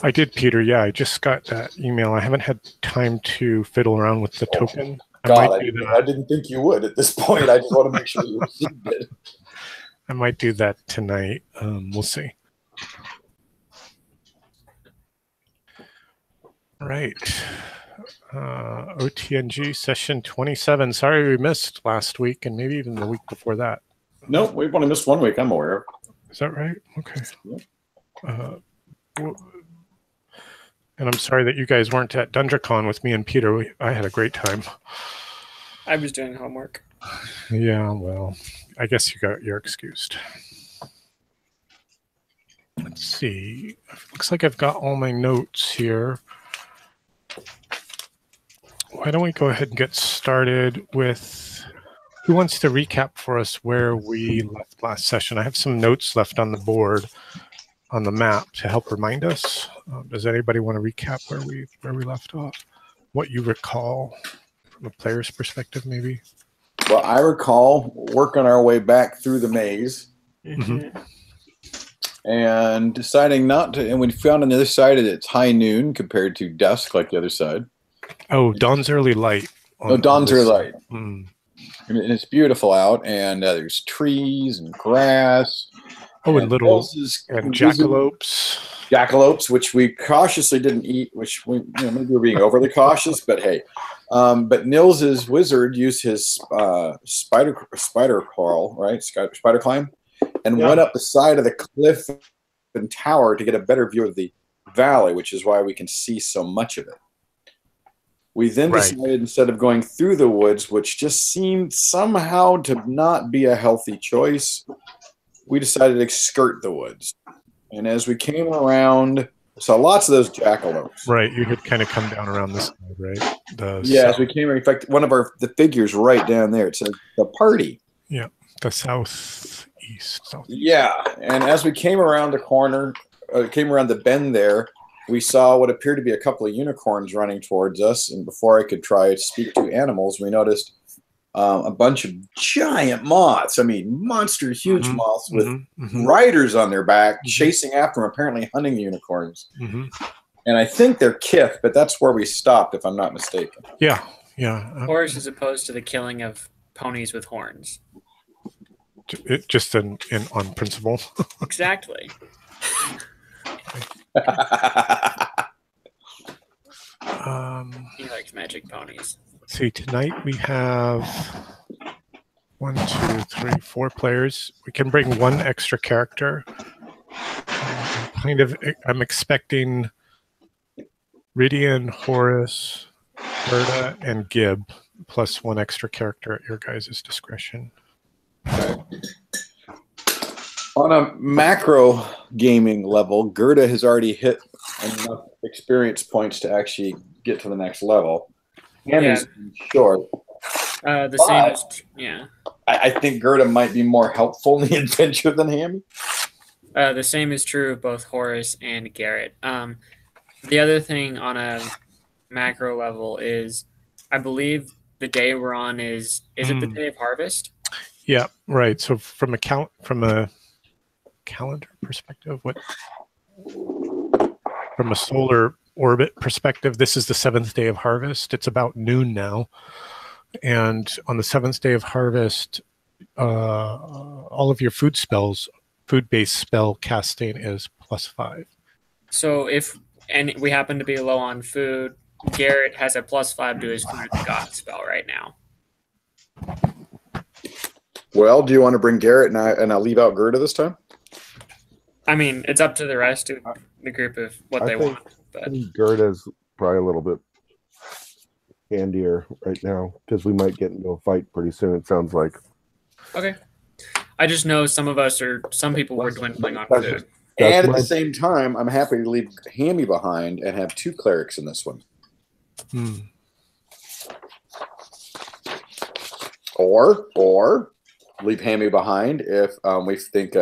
I did, Peter. Yeah, I just got that email. I haven't had time to fiddle around with the token. God, I didn't think you would at this point. I just want to make sure you received it. I might do that tonight. We'll see. Right. OTNG session 27. Sorry we missed last week and maybe even the week before that. No, we've only missed 1 week, I'm aware of. Is that right? Okay. Yep. And I'm sorry that you guys weren't at DungeonCon with me and Peter. I had a great time. I was doing homework. Yeah, well, I guess you're excused. Let's see. Looks like I've got all my notes here. Why don't we go ahead and get started with who wants to recap for us where we left last session? I have some notes left on the board on the map to help remind us. Does anybody want to recap where we left off? What you recall from a player's perspective, maybe? Well, I recall working our way back through the maze. Mm-hmm. And deciding not to, and we found on the other side that it's high noon compared to dusk like the other side. Oh, dawn's early light. No, dawn's early light. Mm. And it's beautiful out, and there's trees and grass. Oh, and little and jackalopes. Jackalopes, which we cautiously didn't eat, which we, maybe we're being overly cautious, but hey. But Nils's wizard used his spider crawl, right? Spider climb, and went up the side of the cliff and tower to get a better view of the valley, which is why we can see so much of it. We then decided, instead of going through the woods, which just seemed somehow to not be a healthy choice, we decided to skirt the woods. And as we came around, saw lots of those jackalopes. Right, you had kind of come down around this side, right? As we came, in fact, one of the figures right down there, it said the party. Yeah, the southeast. Yeah, and as we came around the corner, came around the bend there, we saw what appeared to be a couple of unicorns running towards us. And before I could try to speak to animals, we noticed a bunch of giant moths. I mean, monster huge moths with riders on their back chasing after them, apparently hunting the unicorns. And I think they're kith, but that's where we stopped, if I'm not mistaken. Yeah. Horse as opposed to the killing of ponies with horns. Just on principle. Exactly. He likes magic ponies. See, tonight we have 1, 2, 3, 4 players. We can bring one extra character. I'm expecting Rydian, Horus, Berta, and Gib, plus one extra character at your guys' discretion. Okay. On a macro gaming level, Gerda has already hit enough experience points to actually get to the next level. Hammy's short. The same as, I think Gerda might be more helpful in the adventure than Hammy. The same is true of both Horus and Garrett. The other thing on a macro level is, I believe the day we're on is it the day of harvest? Yeah, right. So from a calendar perspective, from a solar orbit perspective, this is the 7th day of harvest. It's about noon now, and on the 7th day of harvest, all of your food-based spell casting is +5. So if we happen to be low on food, Garrett has a +5 to his food god spell right now. Well, do you want to bring Garrett and I'll leave out Gerda this time? I mean, it's up to the rest of the group of what they want. But I think Gerda's probably a little bit handier right now because we might get into a fight pretty soon, it sounds like. Okay. I just know some people were dwindling on food. And at the same time, I'm happy to leave Hammy behind and have 2 clerics in this one. Or leave Hammy behind if we think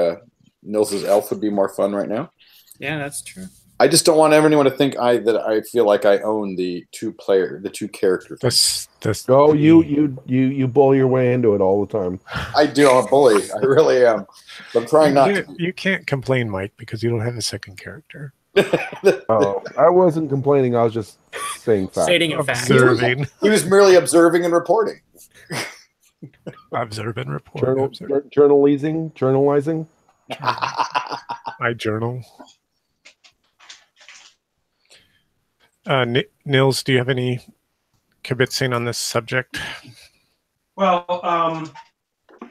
Nils's elf would be more fun right now. Yeah, that's true. I just don't want anyone to think that I feel like I own the 2 character thing. You bully your way into it all the time. I do. I'm a bully. I really am. But I'm trying not to. You can't complain, Mike, because you don't have a second character. Oh, I wasn't complaining. I was just saying facts. Stating a fact. Observing. He was merely observing and reporting. Observe and report. Observe. Journalizing. My journal. Nils, do you have any kibitzing on this subject? Well, you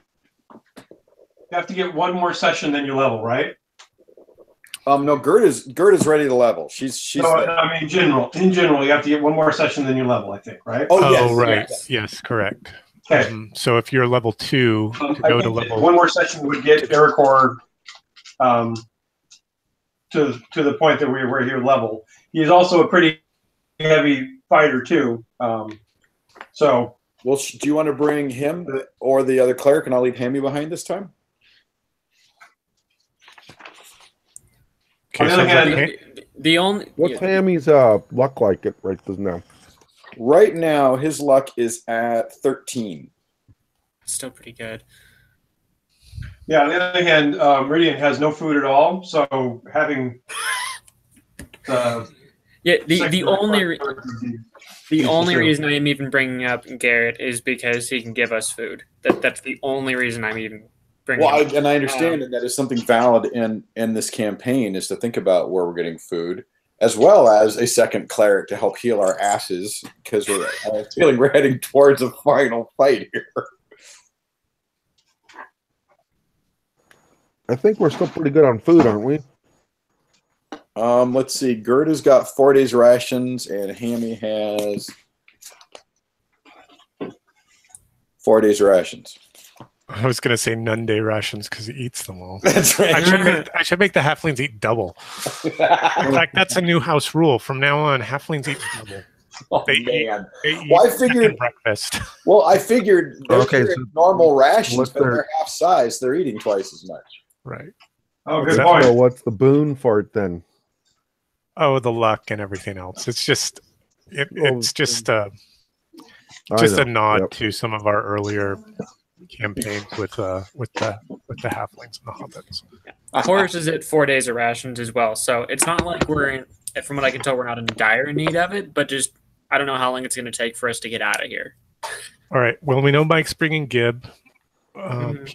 have to get one more session, then you level, right? No, Gert is ready to level. She's. No, I mean, in general, you have to get one more session, then you level. I think, right? Oh, yes, right. yes. Yes, correct. Okay. So if you're level 2, to go to level one more session would get Ericor to the point that where he would level. He's also a pretty heavy fighter too. So. Well, do you want to bring him or the other cleric, and I'll leave Hammy behind this time? Okay, on the other hand, the only What's Hammy's luck like it right now? Right now, his luck is at 13. still pretty good. Yeah, on the other hand, Meridian has no food at all, so having the only reason I'm even bringing up Garrett is because he can give us food. That's the only reason I'm even bringing. Well, him up. I understand that is something valid in this campaign is to think about where we're getting food, as well as a second cleric to help heal our asses because we're feeling we're heading towards a final fight here. I think we're still pretty good on food, aren't we? Let's see. Gerda's got 4 days rations, and Hammy has 4 days rations. I was going to say none-day rations because he eats them all. That's right. I should make the halflings eat double. In fact, that's a new house rule. From now on, halflings eat double. Oh, They man. eat Well, I figured breakfast. Well, I figured they're Okay, carrying so normal rations, what's but their- they're half size. They're eating twice as much. Right. Oh, What's good that? point. So what's the boon for it then? Oh, the luck and everything else. It's just it's just a nod Yep. to some of our earlier campaigns with the halflings and the hobbits. Horus is at 4 days of rations as well, so it's not like we're in. From what I can tell, we're not in dire need of it, but just I don't know how long it's going to take for us to get out of here. All right. Well, we know Mike's bringing Gib, and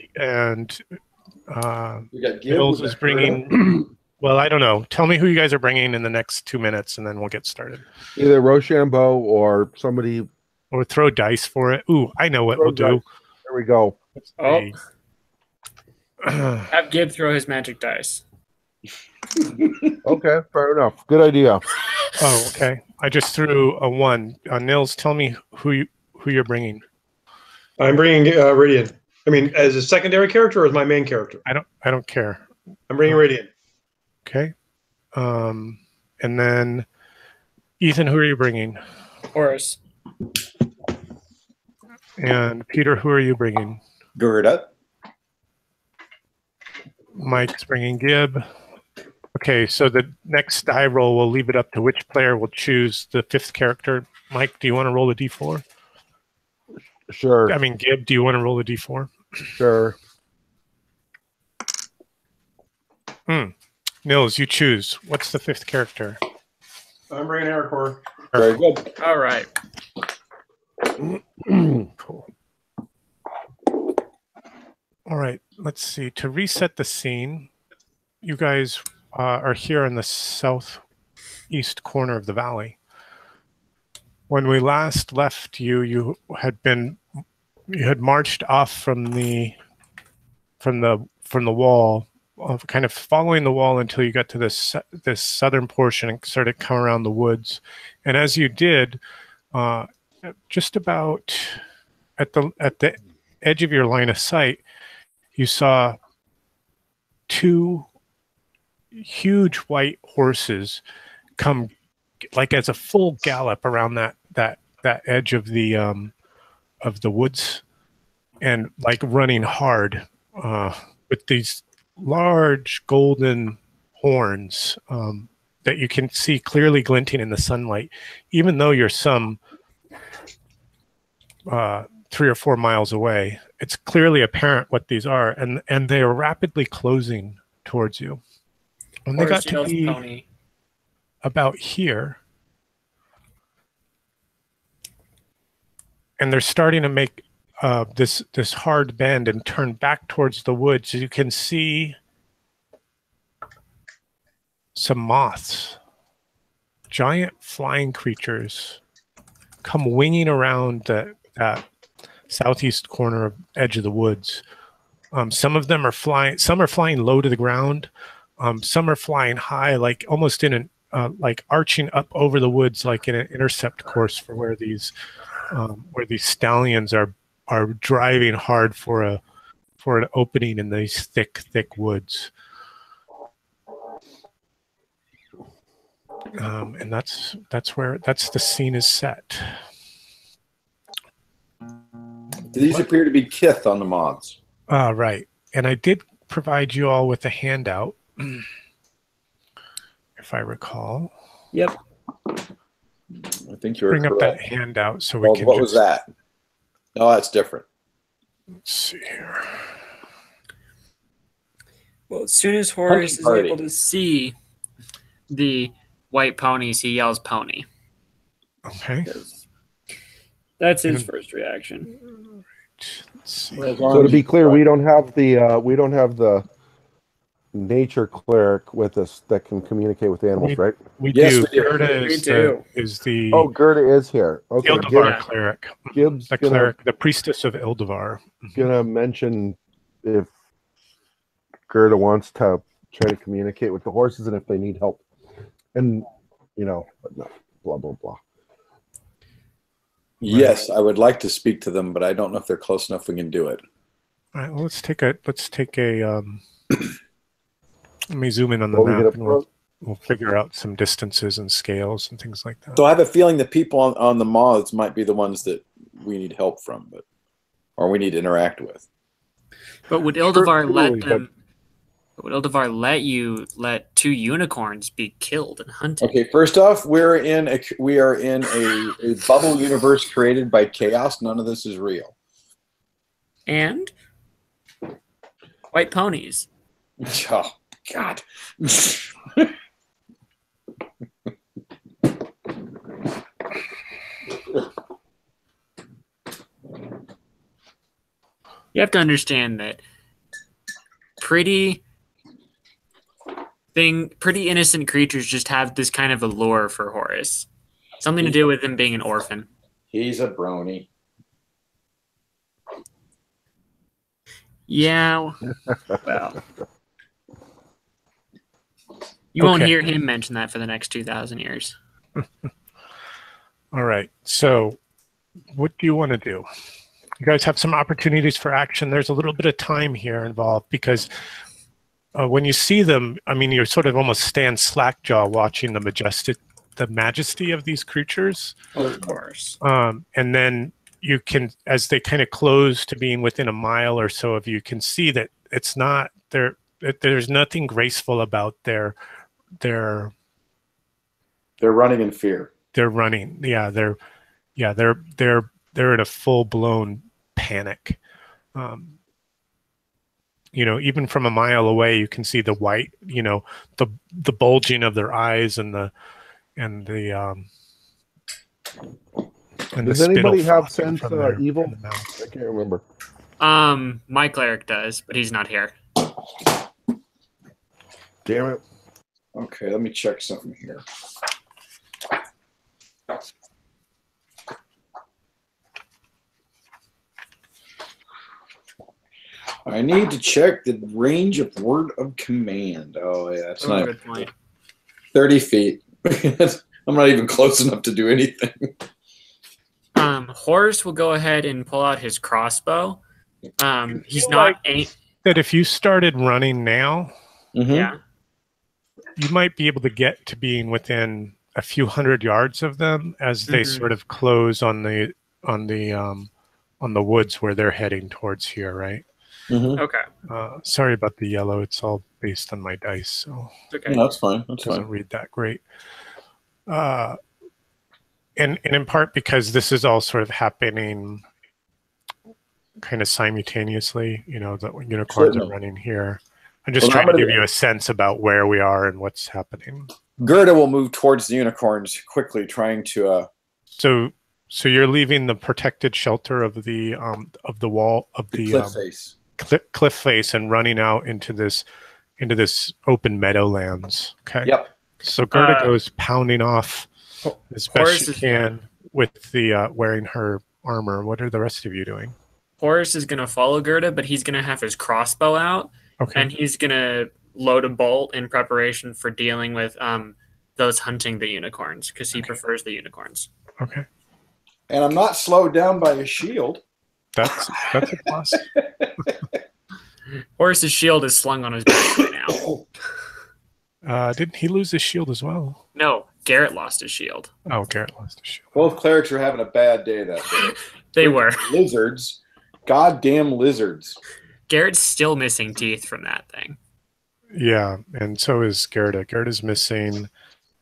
We got Gib, Mills we is got bringing. Well, I don't know. Tell me who you guys are bringing in the next 2 minutes, and then we'll get started. Either Rochambeau or somebody. Or throw dice for it. Ooh, I know what Throw we'll do. dice. There we go. Oh, have Gib throw his magic dice. Okay, fair enough. Good idea. Oh, okay. I just threw a 1. Nils, tell me who you're bringing. I'm bringing Meridian. I mean, as a secondary character or as my main character? I don't care. I'm bringing Meridian. Okay. And then Ethan, who are you bringing? Horus. And Peter, who are you bringing? Gerda. Mike's bringing Gib. Okay, so the next die roll, we'll leave it up to which player will choose the 5th character. Mike, do you want to roll a d4? Sure. I mean, Gib, do you want to roll a d4? Sure. Nils, you choose. What's the 5th character? I'm bringing Ericor. Very good. All right. Cool. All right, let's see. To reset the scene, you guys are here in the southeast corner of the valley. When we last left you, you had marched off from the wall, kind of following the wall until you got to this southern portion and started to come around the woods. And as you did, just about at the edge of your line of sight, you saw 2 huge white horses come like as a full gallop around that edge of the woods, and like running hard with these large golden horns that you can see clearly glinting in the sunlight, even though you're some 3 or 4 miles away. It's clearly apparent what these are, and they are rapidly closing towards you. And they got Horus to yells be pony. about here. And they're starting to make this hard bend and turn back towards the woods. You can see some moths, giant flying creatures, come winging around that southeast corner of edge of the woods. Some of them are flying. Some are flying low to the ground. Some are flying high, like almost in an like arching up over the woods, like in an intercept course for where these stallions are driving hard for an opening in these thick woods. And that's the scene is set. These appear to be kith on the moths. Right. And I did provide you all with a handout, if I recall. Yep. I think you're Bring up that correct. handout so Well, we can. what was that? Oh, that's different. Let's see here. Well, as soon as Horace is Party. able to see the white ponies, he yells "pony." Okay. That's his first reaction. Let's see. So to be clear, we don't have the nature cleric with us that can communicate with animals, right? We Yes, do. we do. Gerda We is do. the Oh, Gerda is here. Okay, Ildevar cleric. Gibbs The gonna, cleric, the priestess of Ildevar. gonna mention if Gerda wants to try to communicate with the horses and if they need help, and but no, blah blah blah. Yes, I would like to speak to them, but I don't know if they're close enough we can do it. All right. Well, let's take a. Let me zoom in on the Well, we map, get and a we'll figure out some distances and scales and things like that. So I have a feeling the people on the moths might be the ones that we need help from, or we need to interact with. But would Ildevar Truly, let them? Would Ildevar let two unicorns be killed and hunted? Okay, first off, we are in a bubble universe created by chaos. None of this is real. And white ponies. Oh God. You have to understand that pretty innocent creatures just have this kind of allure for Horace. Something to do with him being an orphan. He's a brony. Yeah. Well. You won't Okay. hear him mention that for the next 2,000 years. All right. So, what do you want to do? You guys have some opportunities for action. There's a little bit of time here involved because when you see them, I mean, you sort of almost stand slackjaw watching the majesty of these creatures. Of course. And then you can, as they kind of close to being within a mile or so of you, can see that it's not there. There's nothing graceful about their They're running in fear. They're running. They're in a full blown panic. Even from a mile away, you can see the white. The bulging of their eyes and the Does anybody have frothing sense from their- evil? from the mouth. I can't remember. My cleric does, but he's not here. Damn it. Okay, let me check something here. I need to check the range of word of command. Oh, yeah, that's not Good point. 30 feet. I'm not even close enough to do anything. Horace will go ahead and pull out his crossbow. He's feel not That if you started running now, yeah. you might be able to get to being within a few hundred yards of them as they sort of close on the woods where they're heading towards here, right? Okay. Sorry about the yellow. It's all based on my dice, so It's okay. No, that's fine. it That's doesn't fine. read that great. And in part because this is all sort of happening kind of simultaneously, the unicorns are Certainly. running here. I'm just Well, trying I'm to gonna- give you a sense about where we are and what's happening. Gerda will move towards the unicorns quickly, trying to. So you're leaving the protected shelter of the wall of the cliff face. cliff face and running out into this open meadowlands. Okay. Yep. So Gerda goes pounding off as best Horace she is- can with the wearing her armor. What are the rest of you doing? Horace is going to follow Gerda, but he's going to have his crossbow out, Okay. and he's going to load a bolt in preparation for dealing with those hunting the unicorns, because he prefers the unicorns. Okay. And I'm not slowed down by a shield. That's a plus. Horace's shield is slung on his back right now. Didn't he lose his shield as well? No, Garrett lost his shield. Oh, Garrett lost his shield. Both clerics are having a bad day that day. They were. Lizards. Goddamn lizards. Garrett's still missing teeth from that thing. Yeah, and so is Gerda. Gerda's missing.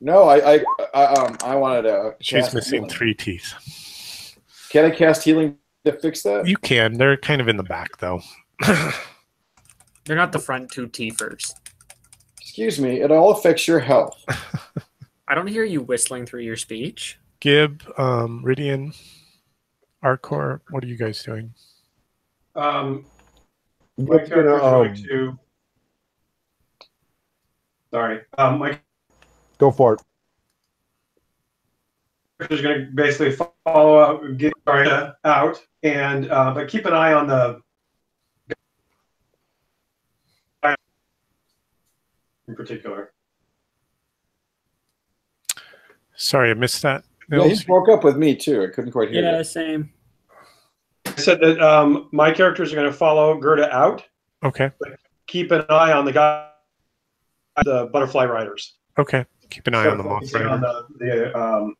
No, I wanted to. She's cast missing healing. 3 teeth. Can I cast healing to fix that? You can. They're kind of in the back, though. They're not the front 2 teethers. Excuse me. It all affects your health. I don't hear you whistling through your speech. Gib, Ridian, Arcor, what are you guys doing? My Gib's character's gonna, going to. Sorry. My go for it. character's going to basically follow up, get Garda out, and but keep an eye on the. In particular. Sorry, I missed that. Yeah, he Nils? broke up with me too. I couldn't quite hear Yeah, that. same. I said that my characters are going to follow Gerda out. Okay. Keep an eye on the guy, the butterfly riders. Okay. Keep an eye on the moth Focusing on rider.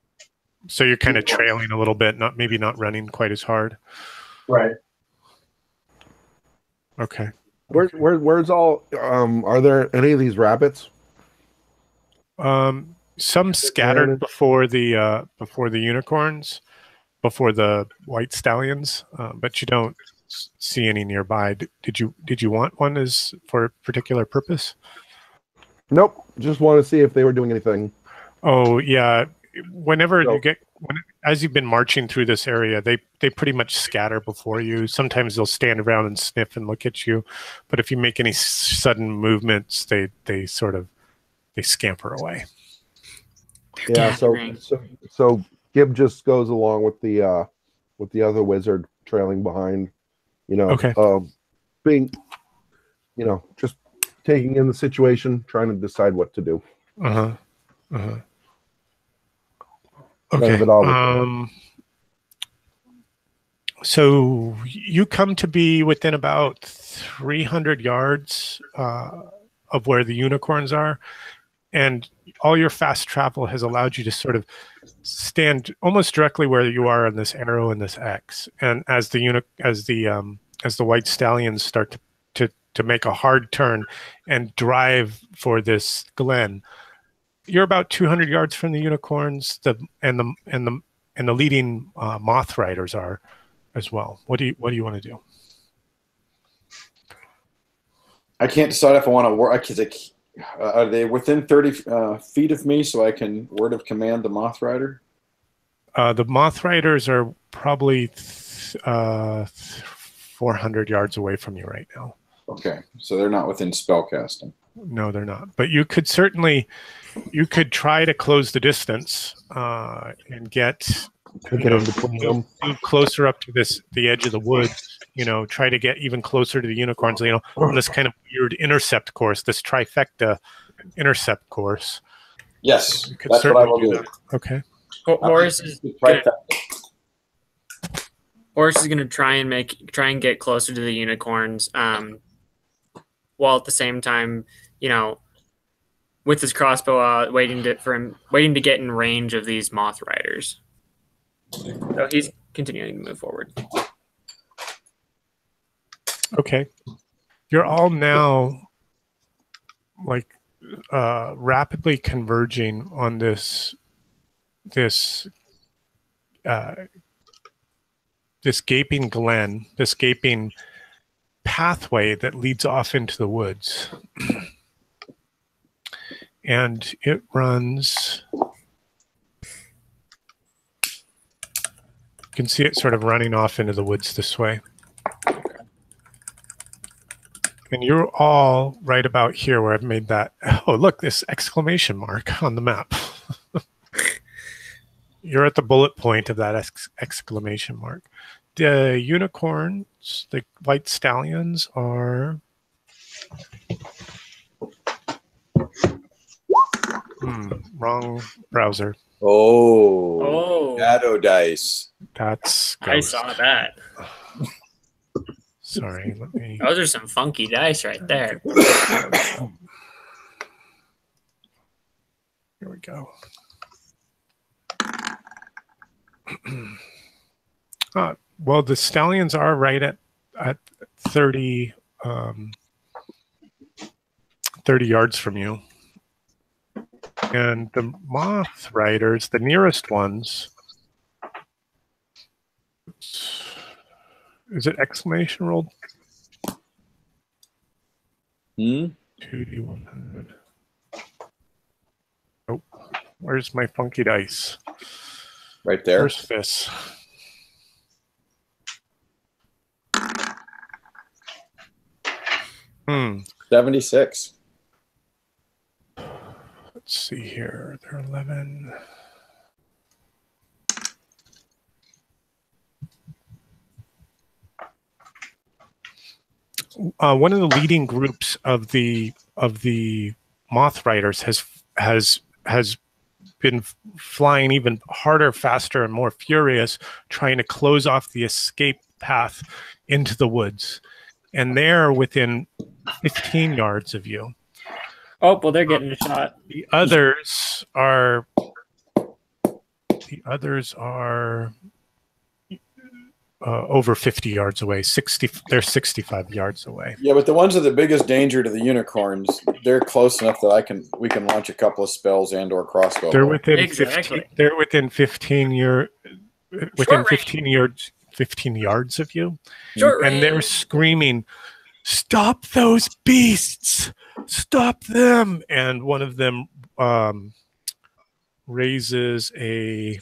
So you're kind of trailing a little bit, maybe not running quite as hard. right. Okay. Where's all? Are there any of these rabbits? Some scattered before the unicorns, before the white stallions, but you don't see any nearby. Did you want one as for a particular purpose? Nope. Just want to see if they were doing anything. Oh yeah. Whenever So- as you've been marching through this area, they pretty much scatter before you. Sometimes they'll stand around and sniff and look at you, but if you make any sudden movements, they scamper away. Yeah. Gathering. So Gib just goes along with the other wizard trailing behind. You know. Okay. Being, just taking in the situation, trying to decide what to do. Uh-huh. Uh-huh. None Okay. of it all So you come to be within about 300 yards of where the unicorns are, and all your fast travel has allowed you to sort of stand almost directly where you are on this arrow and this X. And as the white stallions start to make a hard turn and drive for this glen, you're about 200 yards from the unicorns. And the leading moth riders are as well. What do you want to do? I can't decide if I want to work. Are they within 30 feet of me so I can word of command the Moth Rider? The moth riders are probably 400 yards away from you right now. Okay, so they're not within spell casting. No, they're not. But you could try to close the distance and get Get in between them. move closer up to the edge of the woods. Try to get even closer to the unicorns. On this kind of weird intercept course, this trifecta intercept course. Yes, You could that's what I will certainly do. that. Okay. Horace is Right. gonna try and get closer to the unicorns, while at the same time, with his crossbow out, waiting to get in range of these moth riders. So he's continuing to move forward. Okay. You're all now rapidly converging on this gaping glen, this gaping pathway that leads off into the woods. And it runs. You can see it sort of running off into the woods this way. And you're all right about here where I've made that. Oh, look, this exclamation mark on the map. You're at the bullet point of that exclamation mark. The unicorns, the white stallions, are... wrong browser. Oh. Shadow dice. That's I Ghost. saw that. Sorry, let me... Those are some funky dice right there. Here we go. Well, the stallions are right at 30, 30 yards from you. And the moth riders, the nearest ones... Is it exclamation rolled? 2D100. Oh, where's my funky dice? Right there. Where's this? Hmm. 76. Let's see here. They're 11. One of the leading groups of the moth riders has been flying even harder, faster, and more furious, trying to close off the escape path into the woods, and they're within 15 yards of you. Oh, well, they're getting a shot. The others are over 50 yards away. 60. They're 65 yards away. Yeah, but the ones of the biggest danger to the unicorns, they're close enough that we can launch a couple of spells and/or crossbow. They're within Exactly. 15. They're within 15 Short 15 yards. 15 yards of you, Short and they're range. screaming, "Stop those beasts! Stop them!" And one of them raises a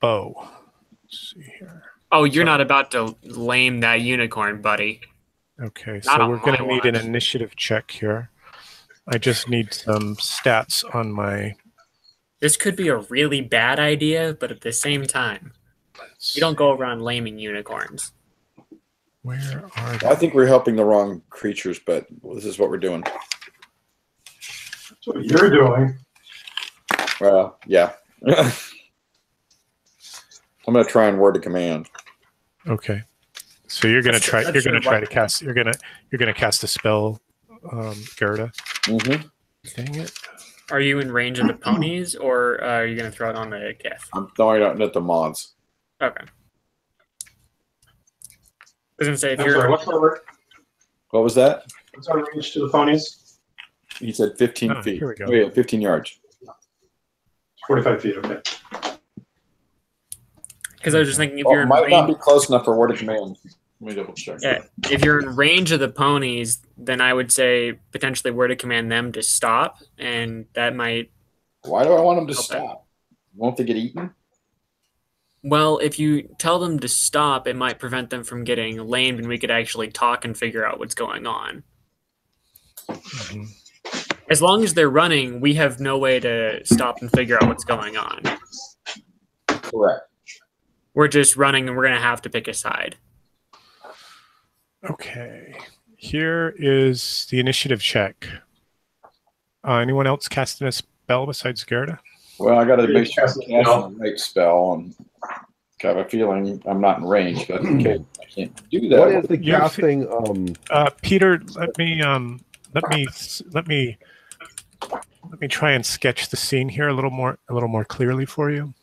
bow. Let's see here. Oh, you're not about to lame that unicorn, buddy. Okay, Not so on we're going to my need an watch. initiative check here. I just need some stats on my... This could be a really bad idea, but at the same time, you don't go around laming unicorns. Where are I think we're helping the wrong creatures, but this is what we're doing. That's what you're doing. Well, yeah. I'm going to try and word a command. Okay, so you're going to try. That's You're going to your try to cast. You're going to cast a spell, Gerda. Mm-hmm. Dang it! Are you in range of the ponies, or are you going to throw it on the Geth? I'm throwing it at the mods. Okay. I was going to say, if I'm you're... sorry, What was that? what's our range to the ponies? He said 15 Oh, feet. here we go. Oh, yeah, 15 yards. 45 feet, okay. Because I was just thinking, if Oh, you're in might not range... be close enough for word of command. Let me double check. Yeah, if you're in range of the ponies, then I would say potentially word to command them to stop, and that might... Why do I want them to Okay. stop? Won't they get eaten? Well, if you tell them to stop, it might prevent them from getting lamed, and we could actually talk and figure out what's going on. Mhm. As long as they're running, we have no way to stop and figure out what's going on. Correct. We're just running, and we're going to have to pick a side. Okay, here is the initiative check. Anyone else casting a spell besides Gerda? Well, I got to make sure I Cast cast a spell. the right spell, and I have a feeling I'm not in range. But okay, I can't do that. What is the You're- casting? Peter, let me try and sketch the scene here a little more clearly for you.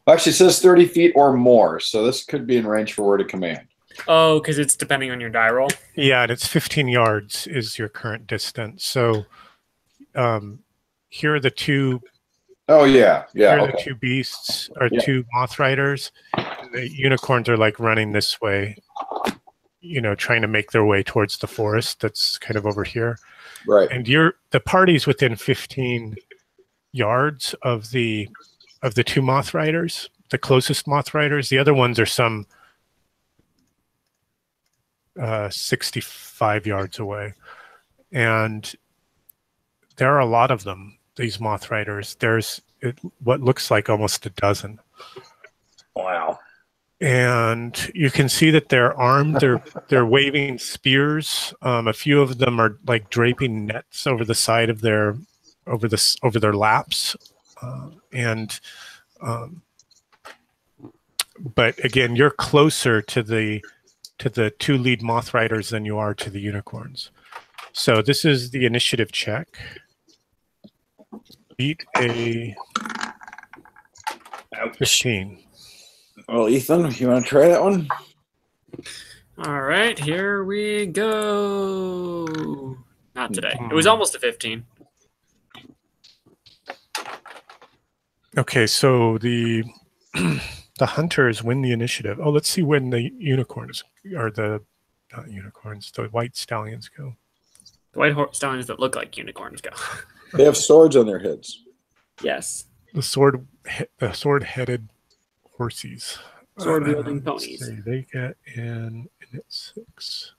Actually, it says 30 feet or more, so this could be in range for word of command. Oh, because it's depending on your die roll. Yeah, and it's 15 yards is your current distance. So here are the two. Oh yeah, yeah. Here are the Okay. two beasts, or Yeah. two moth riders. The unicorns are like running this way. trying to make their way towards the forest that's kind of over here. Right. And the party's within 15 yards of the two moth riders, the closest moth riders. The other ones are some 65 yards away. And there are a lot of them, these moth riders. There's what looks like almost a dozen. Wow. And you can see that they're armed. They're waving spears. A few of them are like draping nets over the side of their over their laps. But again, you're closer to the two lead moth riders than you are to the unicorns. So this is the initiative check. Beat a 15. Well, Ethan, you want to try that one? All right, here we go. Not today. It was almost a 15. Okay, so the hunters win the initiative. Oh, let's see when the unicorns or not unicorns, the white stallions go. The white stallions that look like unicorns go. They have swords on their heads. Yes. The sword-headed horses. Sword-wielding ponies. They get in at 6.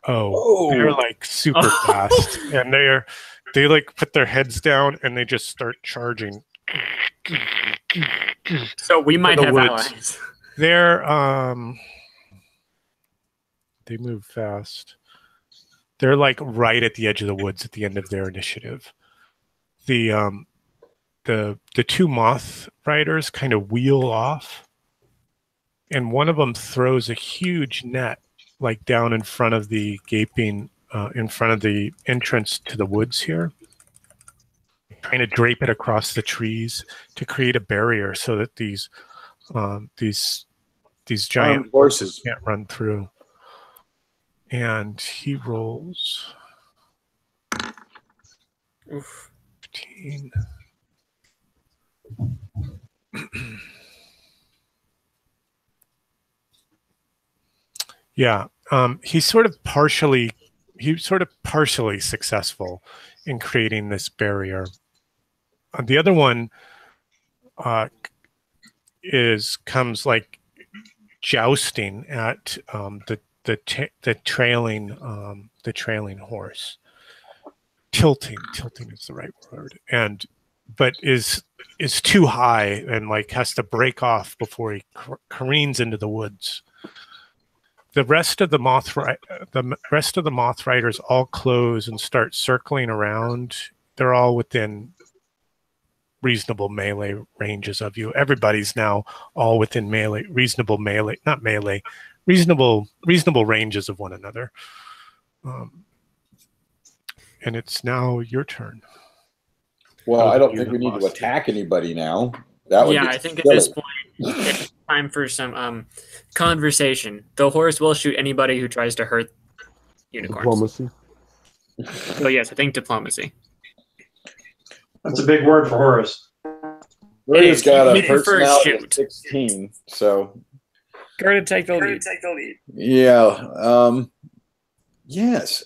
Oh, they're like super fast, and they like put their heads down and they just start charging. So we might have allies. They move fast. They're like right at the edge of the woods at the end of their initiative. The two moth riders kind of wheel off, and one of them throws a huge net like down in front of the gaping, in front of the entrance to the woods here, trying to drape it across the trees to create a barrier so that these giant horses can't run through. And he rolls 15. Yeah, he's sort of partially successful in creating this barrier. The other one comes like jousting at the trailing horse. Tilting is the right word, but is too high and like has to break off before he careens into the woods. The rest of the moth riders all close and start circling around. They're all within reasonable melee ranges of you. Everybody's now all within reasonable ranges of one another. And it's now your turn. Well, I don't think we need to attack anybody now. That would I think at this point it's time for some conversation. The horse will shoot anybody who tries to hurt unicorns. Diplomacy. Oh yes, I think diplomacy. That's a big word for Horace. Rita's got a He prefers personality of shoot. 16, so Go to take the lead. yeah. Yes.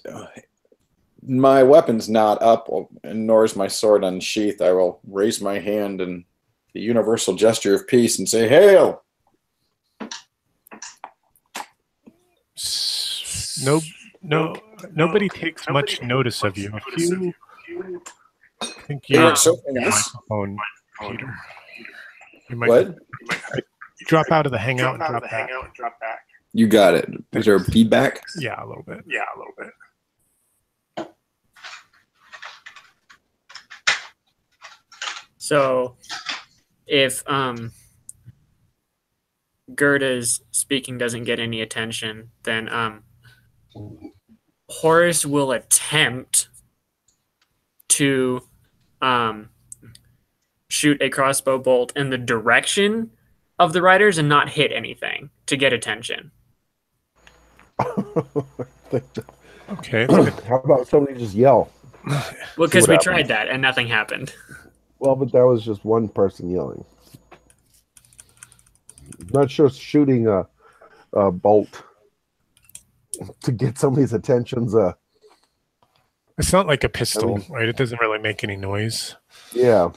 My weapon's not up, and nor is my sword unsheathed. I will raise my hand in the universal gesture of peace and say, "Hail!" Nobody takes much notice of you. If you think They you're weren't soaking us. microphone, Peter, you might What? drop out of the hangout and drop back. You got it. Is there feedback? Yeah, a little bit. So if Gerda's speaking doesn't get any attention, then Horace will attempt to shoot a crossbow bolt in the direction of the riders and not hit anything to get attention. Okay. How about somebody just yell? Well, because what we happens. tried that and nothing happened. Well, but that was just one person yelling. Not sure shooting a bolt to get somebody's attention's It's not like a pistol, I mean- right? It doesn't really make any noise. yeah.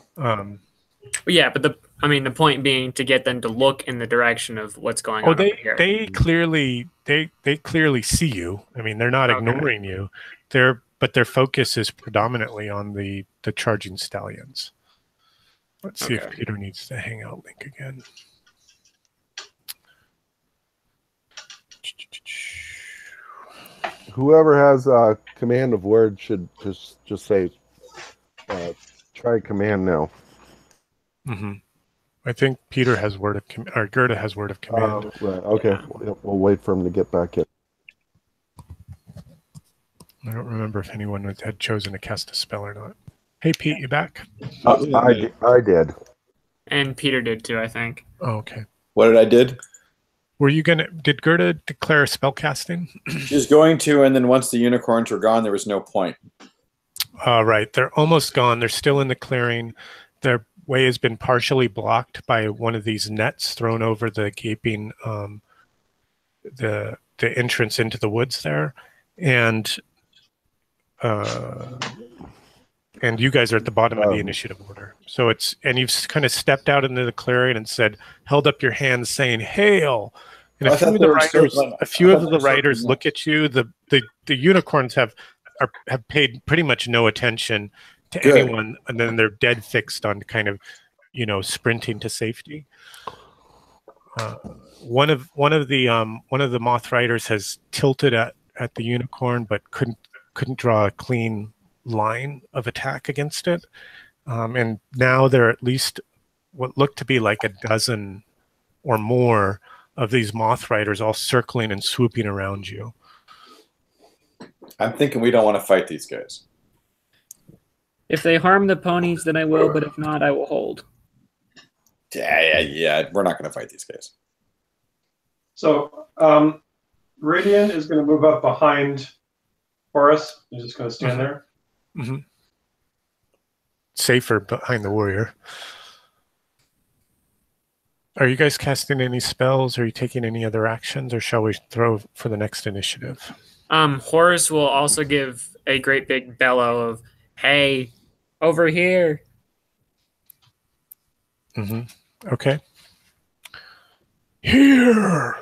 Yeah, but the point being to get them to look in the direction of what's going on over here. they clearly see you. I mean, they're not Okay. ignoring you. But their focus is predominantly on the charging stallions. Let's see if Okay. Peter needs the hangout link again. Whoever has command of word should just say try command now. Mm-hmm. I think Peter has word of or Gerda has word of command. Right. Okay. We'll wait for him to get back in. I don't remember if anyone had chosen to cast a spell or not. Hey, Pete, you back? I did. And Peter did too, I think. Oh, okay. What did I did? Did Gerda declare spell casting? She was going to, and then once the unicorns were gone, there was no point. Right. They're almost gone. They're still in the clearing. Their way has been partially blocked by one of these nets thrown over the gaping, the entrance into the woods there. And you guys are at the bottom of the initiative order. So you've kind of stepped out into the clearing and held up your hands saying, "Hail!" And a few of the riders look at you. The unicorns have paid pretty much no attention to anyone, and then they're dead fixed on kind of, sprinting to safety. One of the moth riders has tilted at the unicorn, but couldn't draw a clean line of attack against it. And now there are at least what look to be like a dozen or more of these moth riders all circling and swooping around you. I'm thinking we don't want to fight these guys. If they harm the ponies, then I will, but if not, I will hold. Yeah. We're not going to fight these guys. So Radian is going to move up behind Horus. He's just going to stand there. Mm-hmm. Safer behind the warrior. Are you guys casting any spells? Are you taking any other actions, or shall we throw for the next initiative? Horus will also give a great big bellow of, "Hey, over here." Mm-hmm. Okay. Here.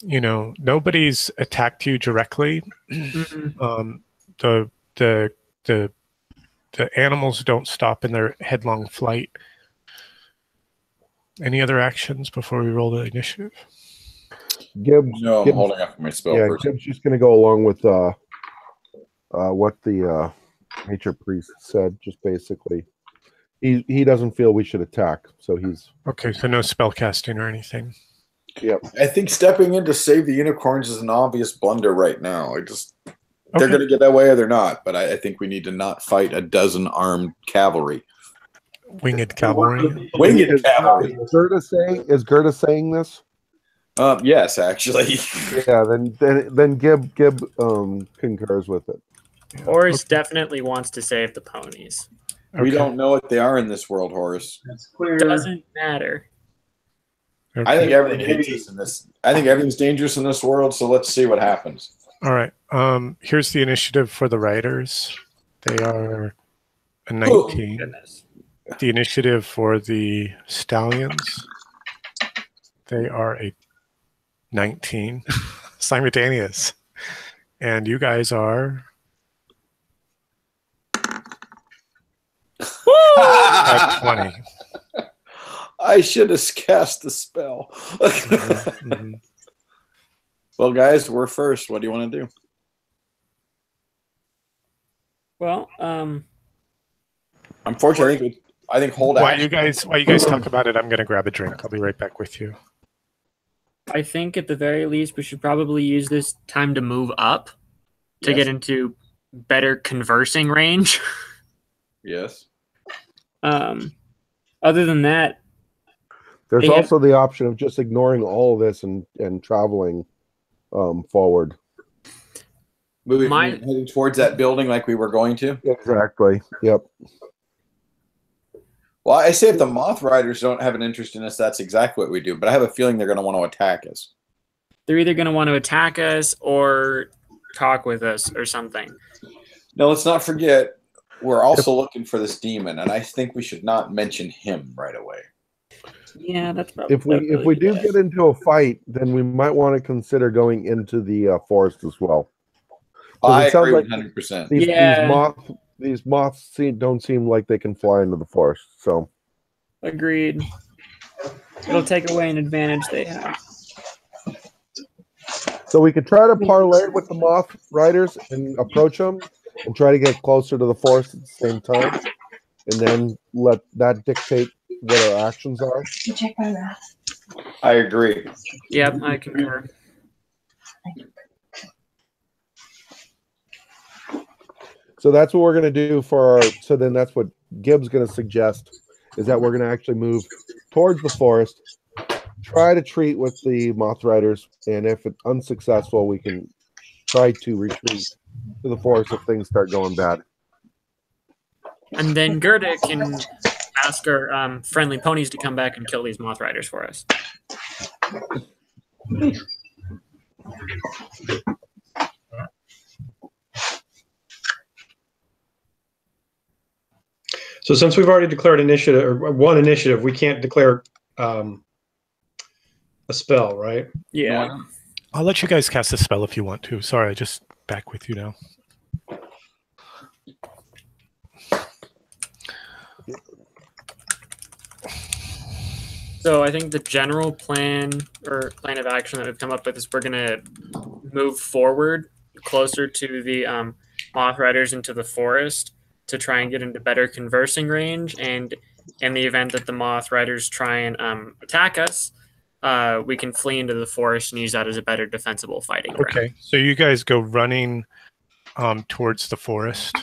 Nobody's attacked you directly. Mm-hmm. The animals don't stop in their headlong flight. Any other actions before we roll the initiative? Gibbs. No, I'm holding up my spell. Yeah, first. Gibbs just going to go along with what the nature priest said. Just basically, he doesn't feel we should attack, so he's okay. So no spell casting or anything. Yep. I think stepping in to save the unicorns is an obvious blunder right now. They're going to get that way or they're not. But I think we need to not fight a dozen armed cavalry. Winged cavalry. Winged cavalry. Is Gerda saying this? Yes, actually. Yeah. Then Gib concurs with it. Horus definitely wants to save the ponies. We don't know what they are in this world, Horus. That's clear. Doesn't matter. Okay. I think everything hates us in this. I think everything's dangerous in this world. So let's see what happens. All right. Here's the initiative for the riders. They are a 19. Goodness. The initiative for the stallions. They are a 19. Simultaneous. And you guys are at 20. I should have cast the spell. Mm-hmm. Well, guys, we're first. What do you want to do? Well, Unfortunately, I think hold While action. you guys talk about it, I'm going to grab a drink. I'll be right back with you. I think at the very least we should probably use this time to move up to Yes. get into better conversing range. Yes. Other than that, There's They have- also the option of just ignoring all of this and traveling forward. Moving My- heading towards that building like we were going to. Exactly. Yep. Well, I say if the Moth Riders don't have an interest in us, that's exactly what we do. But I have a feeling they're going to want to attack us. they're either going to want to attack us or talk with us or something. Now, let's not forget, we're also looking for this demon, and I think we should not mention him right away. Yeah, that's probably. If we do get into a fight, then we might want to consider going into the forest as well. I it sounds agree like 100%. These moths don't seem like they can fly into the forest. So, agreed. It'll take away an advantage they have. So we could try to parlay with the moth riders and approach them and try to get closer to the forest at the same time, and then let that dictate what our actions are. Check my math. I agree. Yep, I concur. So that's what we're going to do for our. So then that's what Gibbs going to suggest is that we're going to actually move towards the forest, try to treat with the moth riders, and if it's unsuccessful, we can try to retreat to the forest if things start going bad. And then Gerda can ask our friendly ponies to come back and kill these moth riders for us. So since we've already declared initiative or one initiative, we can't declare a spell, right? Yeah. I'll let you guys cast a spell if you want to. Sorry, I just back with you now. So I think the general plan or plan of action that we've come up with is we're going to move forward closer to the moth riders into the forest to try and get into better conversing range. And in the event that the moth riders try and attack us, we can flee into the forest and use that as a better defensible fighting ground. Okay, so you guys go running towards the forest.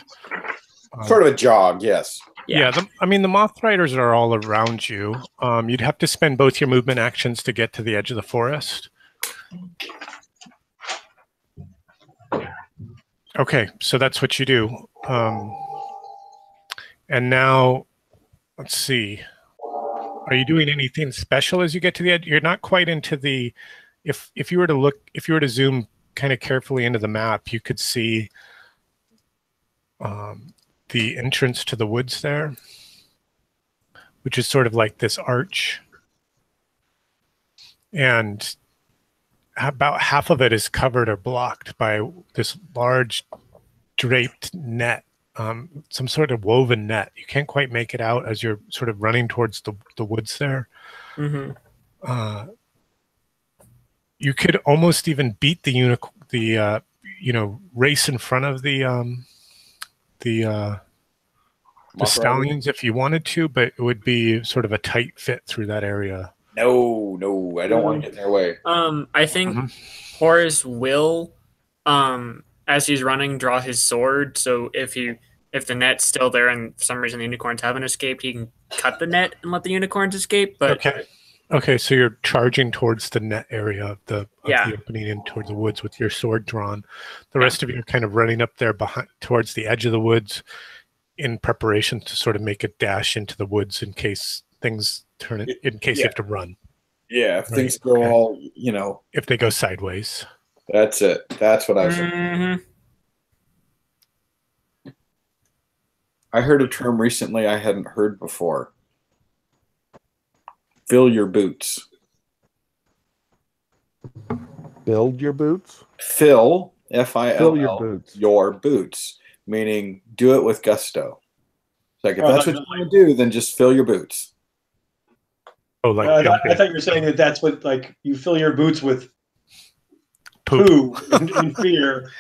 Sort of a jog, yes. Yeah, the moth riders are all around you. You'd have to spend both your movement actions to get to the edge of the forest. Okay, so that's what you do. And now, let's see. Are you doing anything special as you get to the edge? You're not quite into the. If you were to zoom kind of carefully into the map, you could see the entrance to the woods there, which is sort of like this arch, and about half of it is covered or blocked by this large draped net, some sort of woven net. You can't quite make it out as you're sort of running towards the woods there. Mm-hmm. You could almost even beat the race in front of the stallions if you wanted to, but it would be sort of a tight fit through that area. No, I don't want to get in their way. I think Horace will, as he's running, draw his sword. So if the net's still there and for some reason the unicorns haven't escaped, he can cut the net and let the unicorns escape. But okay, so you're charging towards the net area of the opening in towards the woods with your sword drawn. The rest of you are kind of running up there towards the edge of the woods in preparation to sort of make a dash into the woods in case things turn it, in case you have to run. Yeah, if things go all, if they go sideways. That's it. That's what I was thinking. Mm-hmm. I heard a term recently I hadn't heard before. Fill your boots. Build your boots? Fill, F-I-L-L, Fill your boots. Your boots, meaning do it with gusto. It's like, if that's what you want to do, then just fill your boots. Oh, like I thought you were saying that that's what, like, you fill your boots with poo and fear.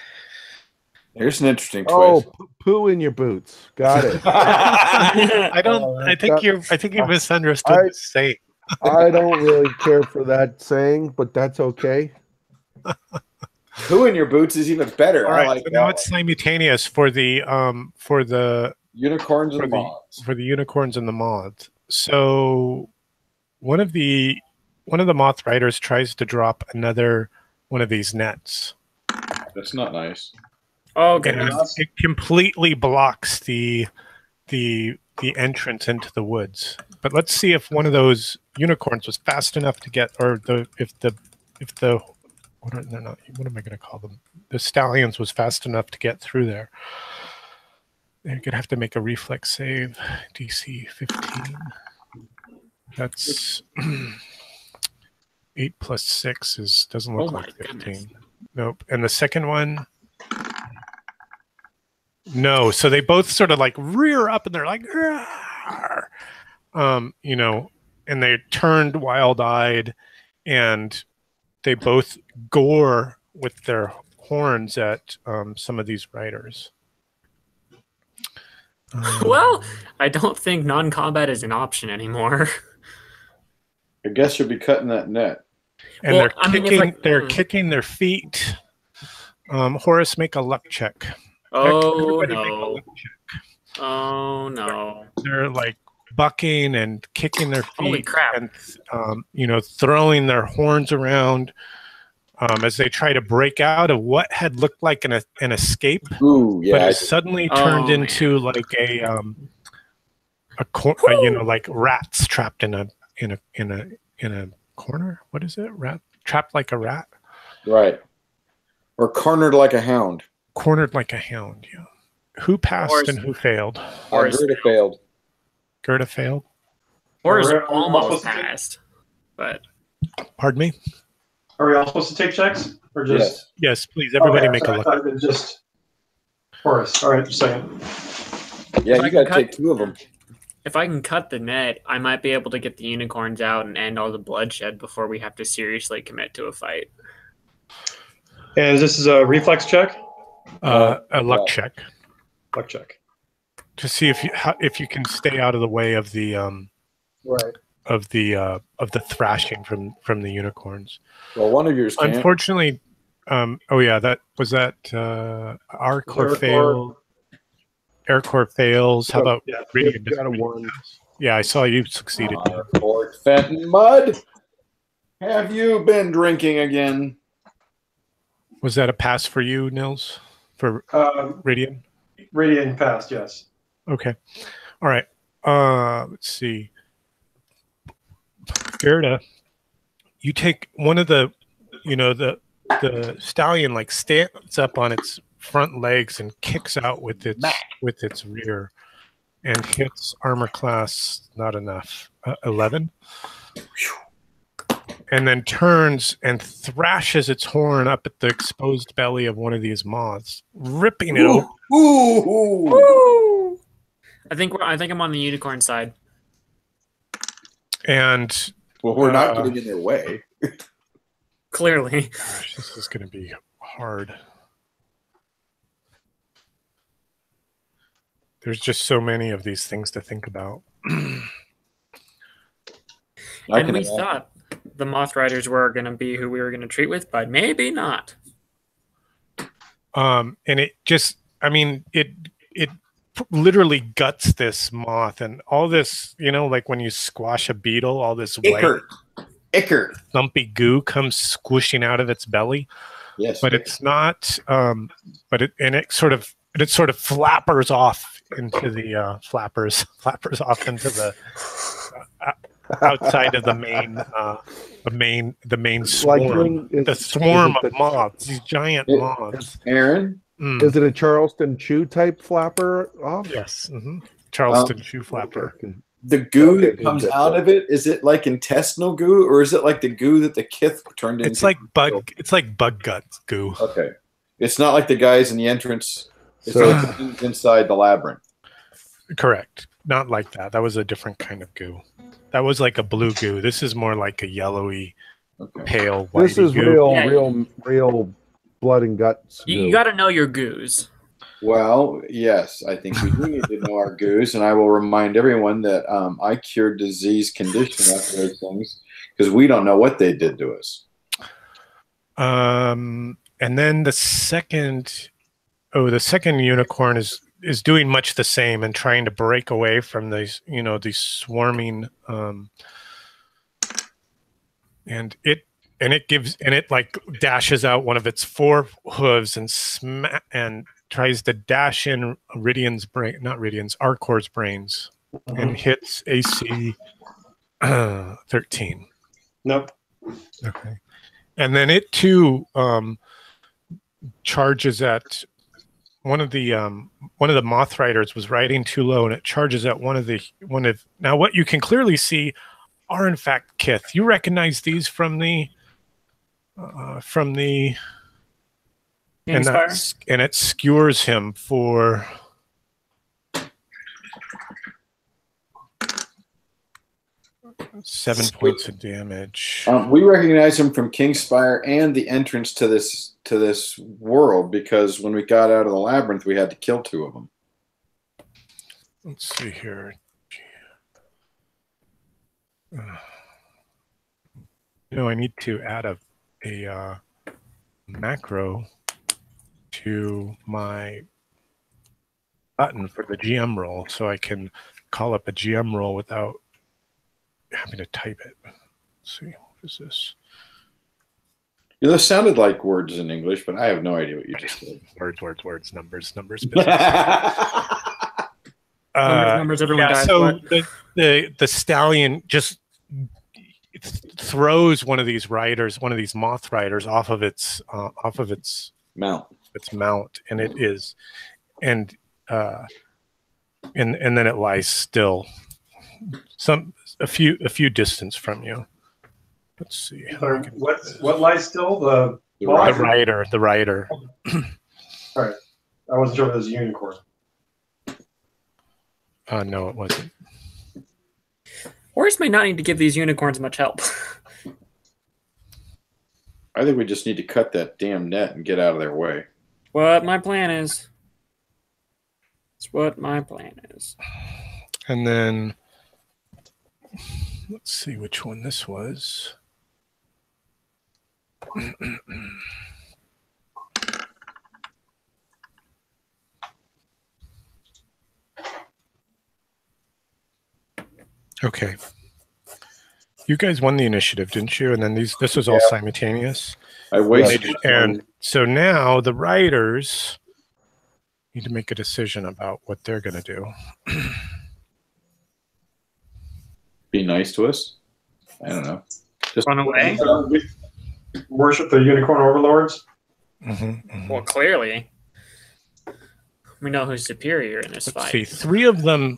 There's an interesting twist. Oh, poo in your boots. Got it. I think you misunderstood the saying. I don't really care for that saying, but that's okay. Poo in your boots is even better. All right, I like so now that it's simultaneous for the unicorns and moths. For the unicorns and the moths. So one of the moth riders tries to drop another one of these nets. That's not nice. Okay. And it completely blocks the entrance into the woods. But let's see if one of those unicorns was fast enough to get, or if the What are they're not? What am I going to call them? The stallions was fast enough to get through there. They're going to have to make a reflex save. DC 15. That's 8 plus 6 doesn't look like 15. Goodness. Nope. And the second one, no. So they both sort of like rear up and they're like, you know, and they turned wild-eyed and they both gore with their horns at some of these riders. Well, I don't think non-combat is an option anymore. I guess you'll be cutting that net. And well, they're kicking their feet. Horace, make a luck check. Oh no. Oh no. They're like bucking and kicking their feet. Holy crap. And you know, throwing their horns around as they try to break out of what had looked like an escape. Ooh, yeah, but it suddenly turned into like a you know, like rats trapped in a corner. What is it? Rat trapped like a rat. Right. Or cornered like a hound. Cornered like a hound. Yeah. Who passed and who failed? Gerda failed. Gerda failed. Horace almost passed, but. Pardon me. Are we all supposed to take checks, or just? Yes, please. Everybody make a look. I thought it was just Horace. All right, just a second. Yeah, you got to take 2 of them. If I can cut the net, I might be able to get the unicorns out and end all the bloodshed before we have to seriously commit to a fight. And this is a reflex check? A luck check. Luck check. To see if you can stay out of the way of the right. of the thrashing from the unicorns. Well, one of yours can't. Unfortunately, oh yeah, Arcor failed. Aircore fails. How about Radiant? Got a 1. Yeah, I saw you succeeded. Fort Fenton Mud. Have you been drinking again? Was that a pass for you, Nils? For Radiant? Radiant passed, yes. Okay. All right. Let's see. Gerda, you take one of the, you know, the stallion like stands up on its front legs and kicks out with its rear and hits armor class not enough 11 and then turns and thrashes its horn up at the exposed belly of one of these moths, ripping it open. Ooh. I think I'm on the unicorn side. And well, we're not getting in their way. Clearly. Gosh, this is going to be hard. There's just so many of these things to think about. And we thought the Moth Riders were going to be who we were going to treat with, but maybe not. And it just, I mean, it literally guts this moth and all this, you know, like when you squash a beetle, all this white, thumpy goo comes squishing out of its belly. Yes, but it's not. It sort of flappers off into the flappers off into the outside of the main swarm. Like the swarm of moths, these giant moths. Aaron, is it a Charleston Chew type flapper off? Yes, Charleston Chew flapper. The goo that comes out of it, is it like intestinal goo, or is it like the goo that the kith turned into? It's like bug guts goo. Okay, it's not like the guys in the entrance. It's like inside the labyrinth. Correct. Not like that. That was a different kind of goo. That was like a blue goo. This is more like a yellowy, pale white. This is goo. real blood and guts. You got to know your goos. Well, yes, I think we do need to know our goos, and I will remind everyone that I cured disease condition after those things because we don't know what they did to us. And then the second unicorn is doing much the same and trying to break away from these, you know, these swarming, and it like dashes out one of its 4 hooves and tries to dash in Arcor's brains and hits AC 13. Nope. Okay. And then it too charges at one of the moth riders was riding too low, and it charges at one of now what you can clearly see are in fact Kith. You recognize these from the Kingspire? and it skewers him for 7 points of damage. We recognize him from Kingspire and the entrance to this world, because when we got out of the labyrinth, we had to kill 2 of them. Let's see here. I need to add a macro to my button for the GM roll, so I can call up a GM roll without having to type it. Let's see, what is this? Those sounded like words in English, but I have no idea what you just said. Words, numbers. Numbers, everyone dies. So the stallion just throws one of these moth riders off of its mount. And it is, and then it lies still, a few distance from you. Let's see. What lies still? The rider. All right. I wasn't sure if it was a unicorn. No, it wasn't. Horus may not need to give these unicorns much help. I think we just need to cut that damn net and get out of their way. What my plan is. It's what my plan is. And then let's see which one this was. Okay. You guys won the initiative, didn't you? And then this was all simultaneous. I wasted. And so now the riders need to make a decision about what they're going to do. Be nice to us? I don't know. Just run away? Worship the unicorn overlords? Well, clearly. We know who's superior in this fight. See, 3 of them...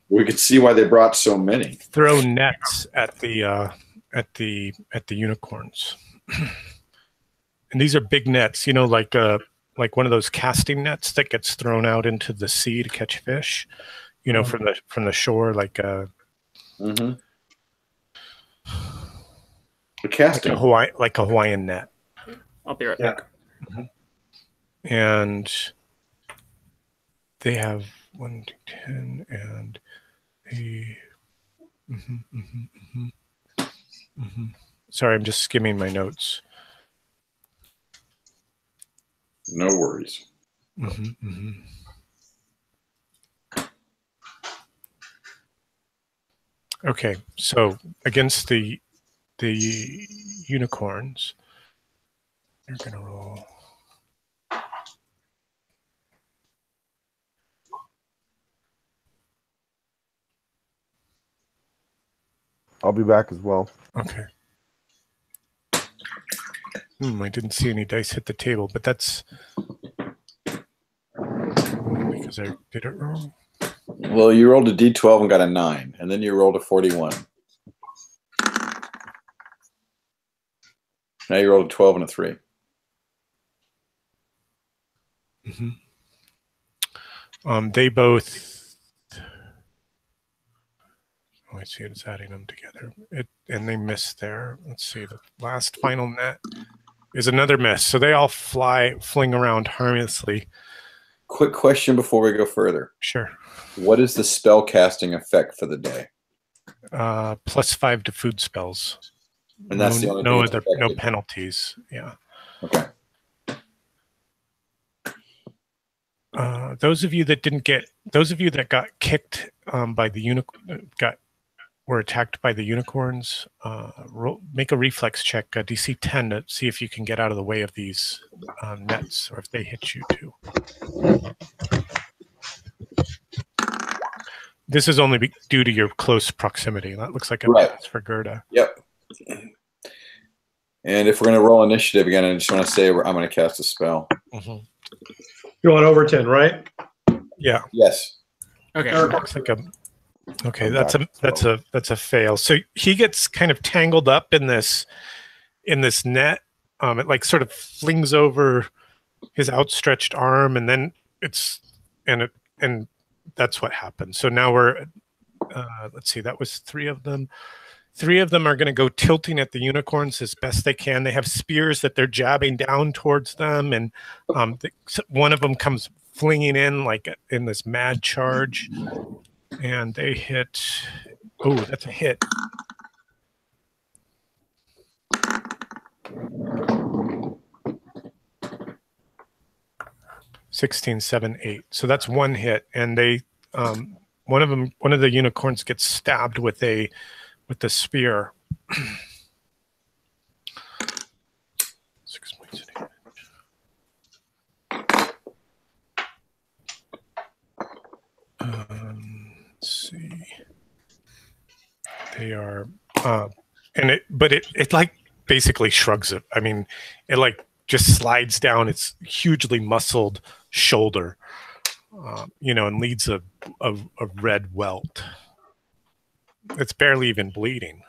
we could see why they brought so many. Throw nets at the unicorns, and these are big nets. Like one of those casting nets that gets thrown out into the sea to catch fish. From the shore, like a casting, like a Hawaiian net. I'll be right back. And they have 1 to 10 and a. Sorry, I'm just skimming my notes. No worries. Okay, so against the unicorns, you're gonna roll. I'll be back as well. Okay. I didn't see any dice hit the table, but that's because I did it wrong. Well, you rolled a d12 and got a 9, and then you rolled a 41. Now you rolled a 12 and a 3. They both. I see it's adding them together. And they miss there. Let's see. The last final net is another miss. So they all fling around harmlessly. Quick question before we go further. Sure. What is the spell casting effect for the day? +5 to food spells. And that's the only thing no penalties. Yeah. Okay. Those of you that got kicked by the were attacked by the unicorns, make a reflex check, DC 10, to see if you can get out of the way of these nets, or if they hit you too. This is only due to your close proximity. That looks like a pass for Gerda. Yep. And if we're going to roll initiative again, I just want to say I'm going to cast a spell. Mhm. You're on Overton, right? Yeah. Yes. Okay. Looks like a. Okay, that's a fail. So he gets kind of tangled up in this net. It like sort of flings over his outstretched arm, and then and that's what happened. So now we're let's see, that was 3 of them. 3 of them are going to go tilting at the unicorns as best they can. They have spears that they're jabbing down towards them, and one of them comes flinging in like in this mad charge, and they hit. Oh, that's a hit. $16, 7, 8. So that's 1 hit, and they one of the unicorns gets stabbed with the spear. 6 points of damage. Let's see. They are, but it like basically shrugs it. I mean, it like just slides down its hugely muscled shoulder, and leads a red welt. It's barely even bleeding.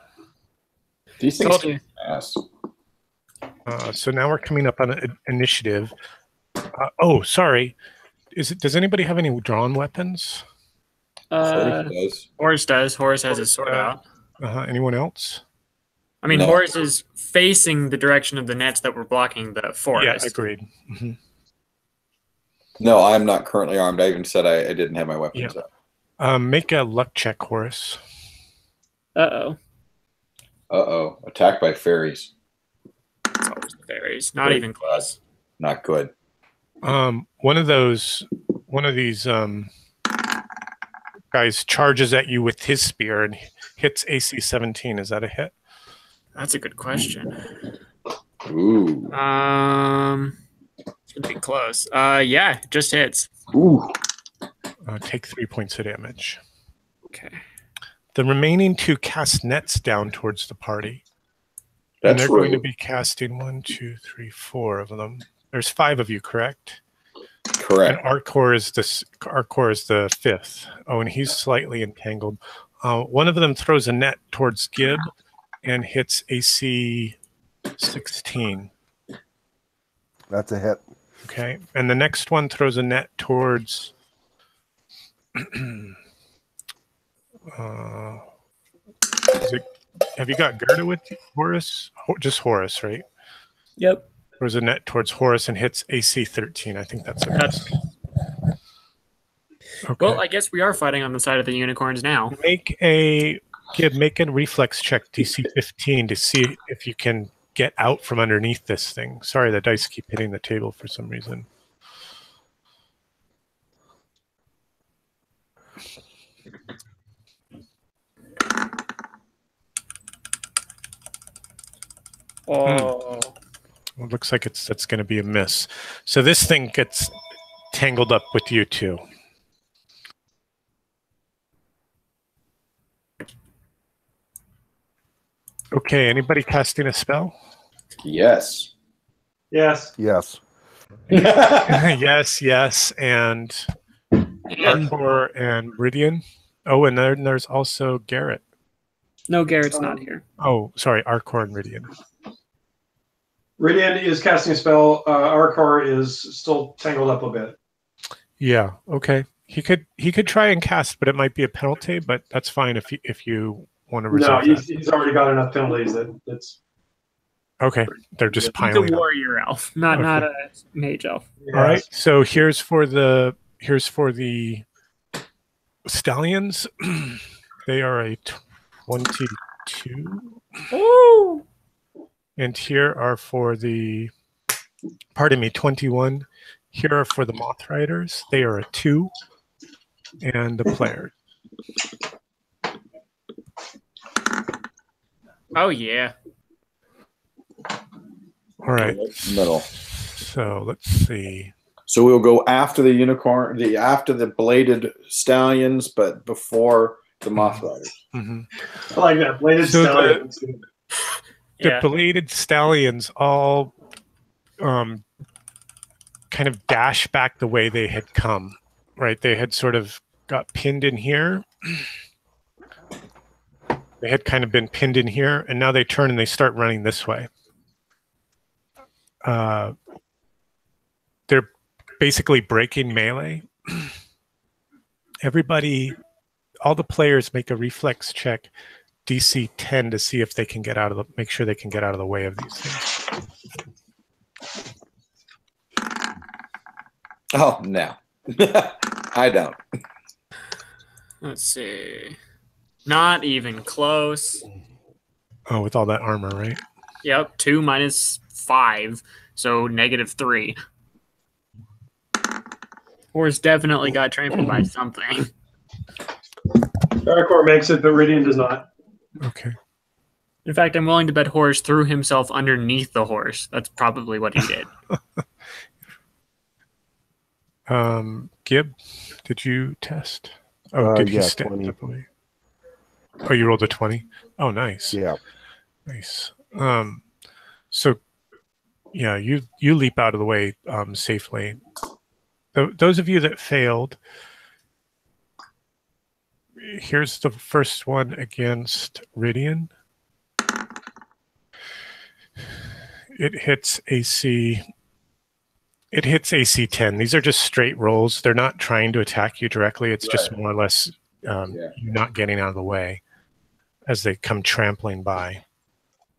These things ass. So now we're coming up on an initiative. Oh, sorry. Does anybody have any drawn weapons? Horus does. Horus has his sword out. Anyone else? I mean, No. Horus is facing the direction of the nets that were blocking the forest. Yeah, agreed. Mm-hmm. No, I'm not currently armed. I even said I didn't have my weapons out. Make a luck check, Horus. Uh-oh. Uh-oh. Attacked by fairies. It's always the fairies. Not even close. Not good. One of these guys charges at you with his spear and hits AC 17. Is that a hit? That's a good question. Ooh. It's gonna be close. Yeah, just hits. Ooh. Take 3 points of damage. Okay. The remaining 2 cast nets down towards the party. That's and they're rude. going to be casting 1, 2, 3, 4 of them. There's 5 of you, correct? Correct. And Arcor is the 5th. Oh, and he's slightly entangled. One of them throws a net towards Gib and hits AC 16. That's a hit. Okay, and the next one throws a net towards. Have you got Gerda with you, Horus? Just Horus, right? Yep. Throws a net towards Horus and hits AC 13. I think that's a miss. Okay. Well, I guess we are fighting on the side of the unicorns now. Make a reflex check, DC 15, to see if you can get out from underneath this thing. Sorry, the dice keep hitting the table for some reason. Oh. It looks like that's going to be a miss. So this thing gets tangled up with you too. Okay, anybody casting a spell? Yes. Yes. Yes. yes, and Arbor and Meridian. Oh, and then there's also Garrett. No, Garrett's not here. Oh, sorry, Arcor and Meridian. Ridian is casting a spell. Arcor is still tangled up a bit. Yeah, okay. He could try and cast, but it might be a penalty. But that's fine if you want to reserve. No, he's already got enough penalties that it's okay. They're just He's piling a up. warrior elf, not a mage elf. All right. So here's for the stallions. They are a 22. Ooh. And here are for the, pardon me, 21. Here are for the Moth Riders. They are a 2. And the players. Oh, yeah. All right. Middle. So let's see. So we'll go after the unicorn, after the bladed stallions, but before the moth riders. Mm-hmm. I like that. Bladed So stallion. Yeah. belated stallions all kind of dash back the way they had come, right? They had sort of got pinned in here. They had kind of been pinned in here, and now they turn and they start running this way. They're basically breaking melee. Everybody, all the players make a reflex check, DC 10, to see if they can get out of the, make sure they can get out of the way of these things. Oh, no. I don't. Let's see. Not even close. Oh, with all that armor, right? Yep, 2 minus 5, so -3. Horse definitely got trampled by something. Darkor makes it, but Ridian does not. Okay. In fact, I'm willing to bet Horse threw himself underneath the horse. That's probably what he did. Gib, did you test? Oh, did he stand 20. up away? Oh, you rolled a 20? Oh, nice. Yeah. Nice. So, yeah, you leap out of the way safely. Those of you that failed, here's the first one against Ridian. It hits AC. It hits AC 10. These are just straight rolls. They're not trying to attack you directly. It's just more or less you not getting out of the way as they come trampling by.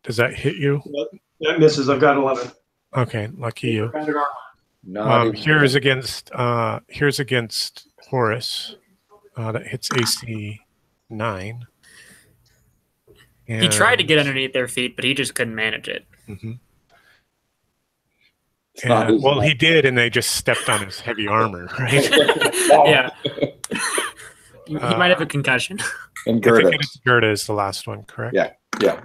Does that hit you? That misses. I've got 11. Okay, lucky you. Not Here's against Horus. That hits AC 9. He tried to get underneath their feet, but he just couldn't manage it. Mm-hmm. not easy. Well, he did, and they just stepped on his heavy armor, right? Yeah. He might have a concussion. And I Gerda. think it's Gerda is the last one, correct? Yeah. Yeah.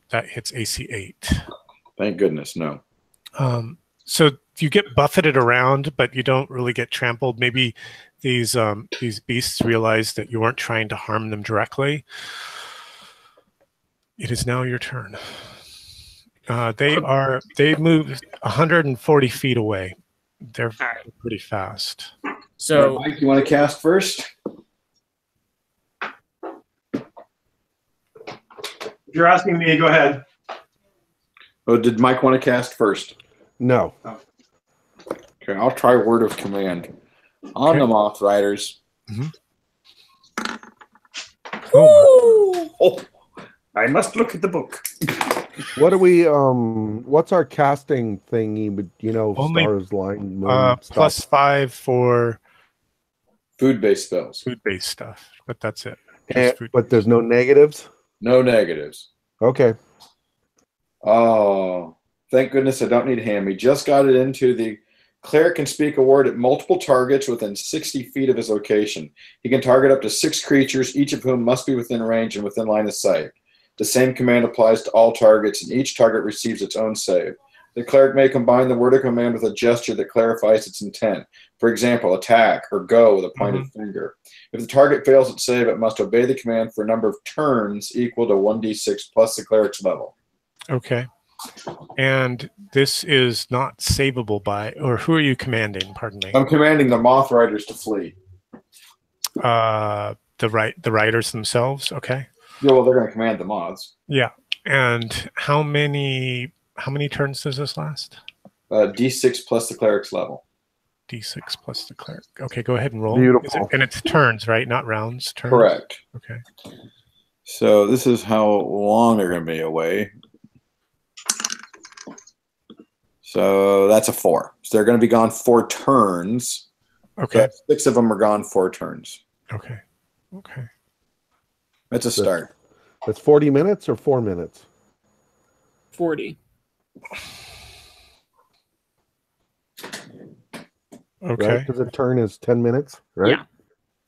That hits AC 8. Thank goodness. No. So you get buffeted around, but you don't really get trampled. Maybe these beasts realize that you weren't trying to harm them directly. It is now your turn. They move 140 feet away. They're pretty fast. So, Mike, you want to cast first? If you're asking me, go ahead. Oh, did Mike want to cast first? No. Okay, I'll try word of command on the Moth Riders. Mm-hmm. Oh, I must look at the book. What are we? What's our casting thingy? But Only, stars, line, moon, plus stuff. 5 for Food-based spells. food-based stuff, but that's it. But there's no negatives. No negatives. Okay. Oh, thank goodness I don't need a hand. We just got it into the cleric can speak a word at multiple targets within 60 feet of his location. He can target up to 6 creatures, each of whom must be within range and within line of sight. The same command applies to all targets, and each target receives its own save. The cleric may combine the word of command with a gesture that clarifies its intent. For example, attack or go with a pointed finger. If the target fails its save, it must obey the command for a number of turns equal to 1d6 plus the cleric's level. Okay. And this is not savable by, or who are you commanding? Pardon me. I'm commanding the Moth Riders to flee. The riders themselves. Okay. Yeah, well, they're going to command the moths. Yeah. And how many turns does this last? D6 plus the cleric's level. D6 plus the cleric. Okay, go ahead and roll. Beautiful. And it's turns, right? Not rounds. Turns. Correct. Okay. So this is how long they're going to be away. So that's a 4. So they're going to be gone 4 turns. Okay. So 6 of them are gone 4 turns. Okay. Okay. That's a start. That's 40 minutes or 4 minutes? 40. Okay. Because a turn is 10 minutes, right?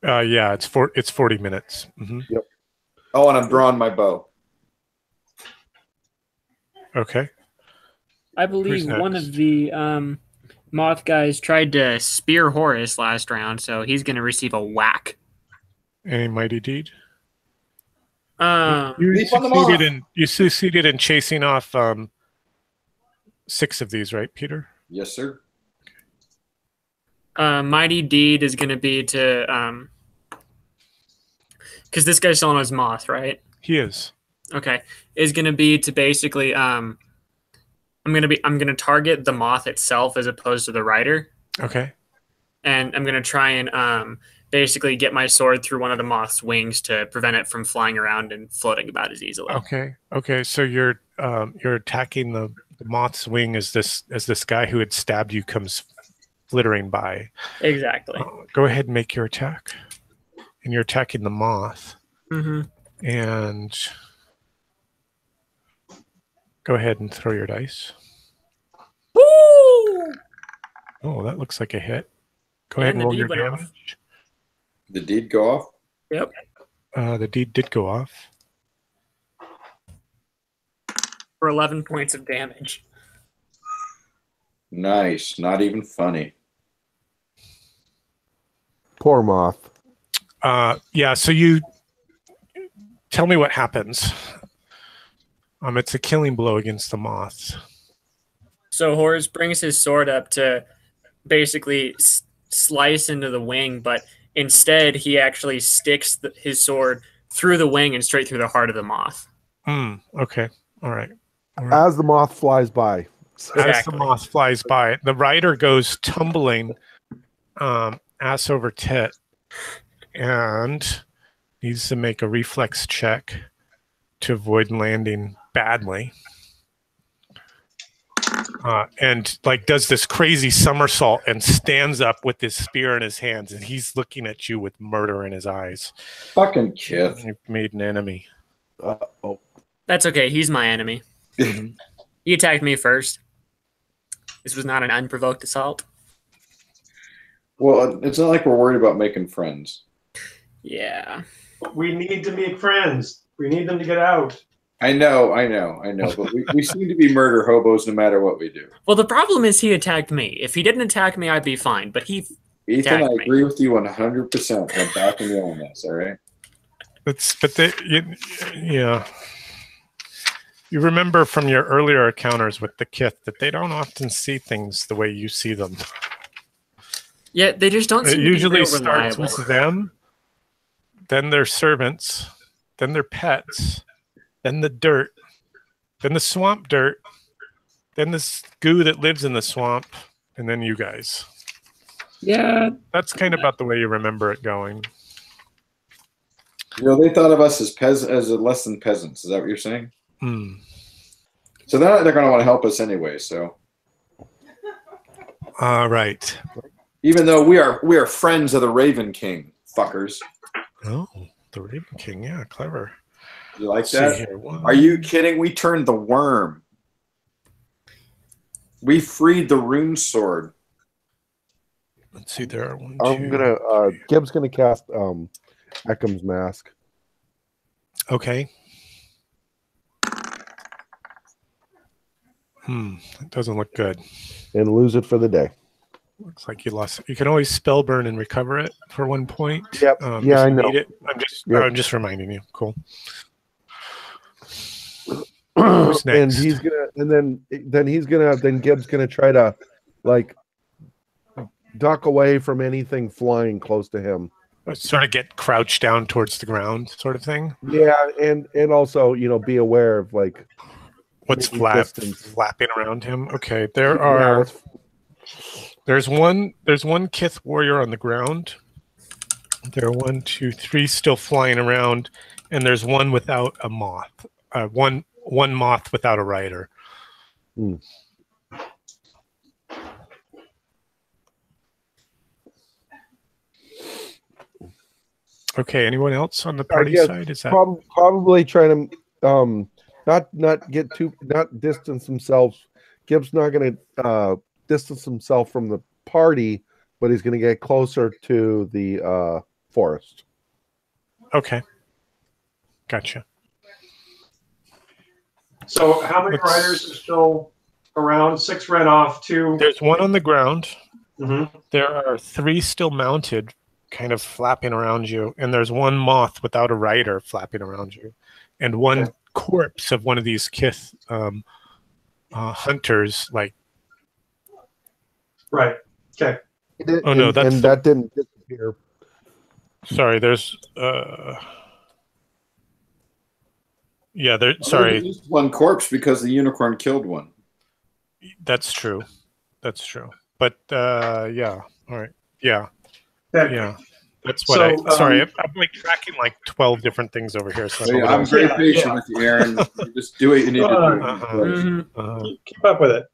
Yeah. Yeah. It's 40 minutes. Mm-hmm. Yep. Oh, and I'm drawing my bow. Okay. I believe Who's one next? of the moth guys tried to spear Horus last round, so he's going to receive a whack. Any mighty deed? You succeeded in chasing off 6 of these, right, Peter? Yes, sir. Mighty deed is going to be to because this guy's still on his moth, right? He is. Okay, is going to be to basically I'm going to target the moth itself as opposed to the rider. Okay. And I'm going to try and basically get my sword through one of the moth's wings to prevent it from flying around and floating about as easily. Okay. So you're attacking the moth's wing as this guy who had stabbed you comes flittering by. Exactly. Go ahead and make your attack. And you're attacking the moth. Mm-hmm. And go ahead and throw your dice. Woo! Oh, that looks like a hit. Go ahead and roll your damage. The deed go off? Yep. The deed did go off. For 11 points of damage. Nice. Not even funny. Poor moth. Yeah, so you tell me what happens. It's a killing blow against the moths. So Horus brings his sword up to basically slice into the wing, but instead he actually sticks his sword through the wing and straight through the heart of the moth. Okay. All right. As the moth flies by. As the moth flies by, the rider goes tumbling ass over tit and needs to make a reflex check to avoid landing badly. And does this crazy somersault and stands up with his spear in his hands, and he's looking at you with murder in his eyes. Fucking kid. You've made an enemy. Oh. That's okay. He's my enemy. He attacked me first. This was not an unprovoked assault. Well, it's not like we're worried about making friends. Yeah. We need to make friends. We need them to get out. I know. But we seem to be murder hobos no matter what we do. Well, the problem is he attacked me. If he didn't attack me, I'd be fine. But he Ethan, I me. agree with you 100%. I'm backing you on this, all right? You remember from your earlier encounters with the Kith that they don't often see things the way you see them. Yeah, they just don't seem It to usually be starts reliable. with them, then their servants, then their pets, then the dirt, then the swamp dirt, then this goo that lives in the swamp, and then you guys. Yeah. That's kind of about the way you remember it going. They thought of us as less than peasants. Is that what you're saying? So they're going to want to help us anyway. So, right. Even though we are friends of the Raven King, fuckers. Oh, the Raven King. Yeah, clever. You like that? Are you kidding? We turned the worm. We freed the rune sword. Let's see. There are one. I'm gonna. Gibbs gonna cast Eckham's mask. Okay. It doesn't look good. And lose it for the day. Looks like you lost it. You can always spell burn and recover it for 1 point. Yep. Yeah, I know. Need it. I'm just reminding you. Cool. Who's next? And he's gonna, then Gibbs gonna try to duck away from anything flying close to him. Sort of get crouched down towards the ground, sort of thing. Yeah, and also be aware of what's flapping around him. Okay, there's one Kith warrior on the ground. There are 1, 2, 3 still flying around, and there's one without a moth. One moth without a rider. Okay, anyone else on the party side? Is that probably trying to not distance themselves? Gibbs not going to distance himself from the party, but he's going to get closer to the forest. Okay, gotcha. So, how many riders are still around? 6 ran off. 2. There's one on the ground. Mm-hmm. There are 3 still mounted, kind of flapping around you, and there's one moth without a rider flapping around you, and one corpse of one of these Kith hunters, like. Right. Okay. Oh no, that's that didn't disappear. Sorry, there's yeah, there. Sorry, There's one corpse because the unicorn killed one. That's true. That's true. But yeah, all right, yeah, Okay. yeah. That's what So, sorry, I'm like tracking like 12 different things over here. So I'm very patient with you, Aaron. You just do what you need to do. Keep up with it.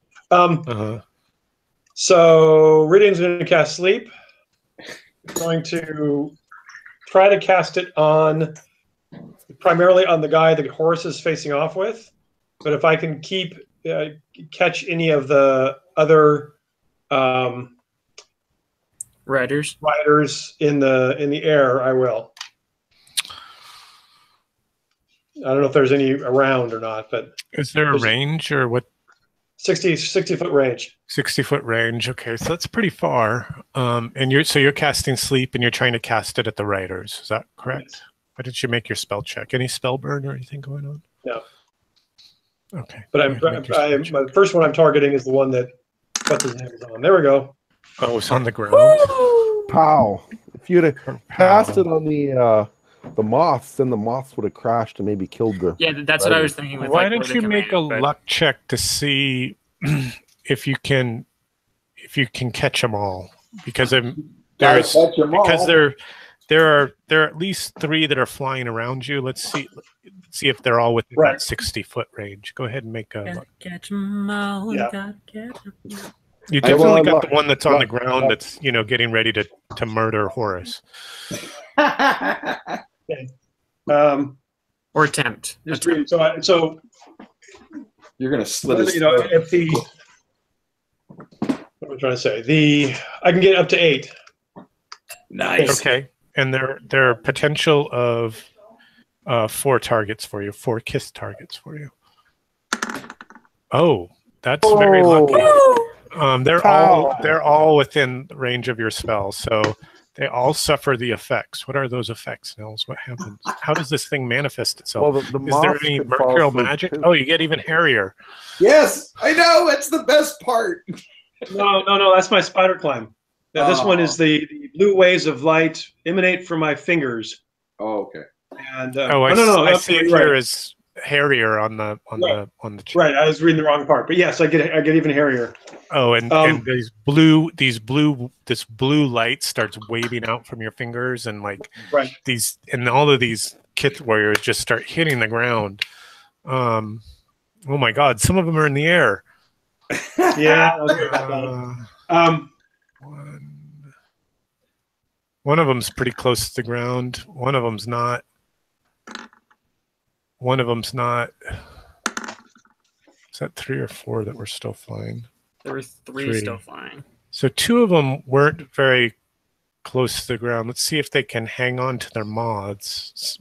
So Ridian's going to cast Sleep. Going to try to cast it on primarily on the guy that Horus is facing off with. But if I can catch any of the other riders in the air, I will. I don't know if there's any around or not, but is there a range or what? 60 foot range. 60-foot range. Okay, so that's pretty far. And you're casting Sleep, and you're trying to cast it at the riders. Is that correct? Yes. Why did you make your spell check? Any spell burn or anything going on? No. Okay. But my first one I'm targeting is the one that puts his hands on. There we go. Oh, it's on the ground. Pow! If you'd have cast it on the moths, then the moths would have crashed and maybe killed the. Yeah, that's what I was thinking. With, why don't you make a luck check to see if you can catch them all? Because there are at least 3 that are flying around you. Let's see if they're all within that 60-foot range. Go ahead and make a luck. Catch them all. Yeah. You definitely got the one that's on the ground that's getting ready to murder Horus. Okay. Or attempt. So you're gonna slit his if the what am I trying to say? I can get up to 8. Nice. Okay. And there are potential of 4 targets for you, 4 kiss targets for you. Oh, that's very lucky. They're all within range of your spell, so they all suffer the effects. What are those effects, Nils? What happens? How does this thing manifest itself? Well, is there any mercurial magic? Oh, you get even hairier. Yes, I know. It's the best part. No. That's my spider climb. Now, this one is the blue waves of light emanate from my fingers. Oh, okay. And I see it here is hairier on the tree. Right, I was reading the wrong part, but yes, I get even hairier. Oh, and this blue light starts waving out from your fingers, and all of these Kith warriors just start hitting the ground. Oh my God, some of them are in the air. Yeah. One of them's pretty close to the ground. One of them's not. Is that 3 or 4 that were still flying? There were 3 still flying. So 2 of them weren't very close to the ground. Let's see if they can hang on to their moths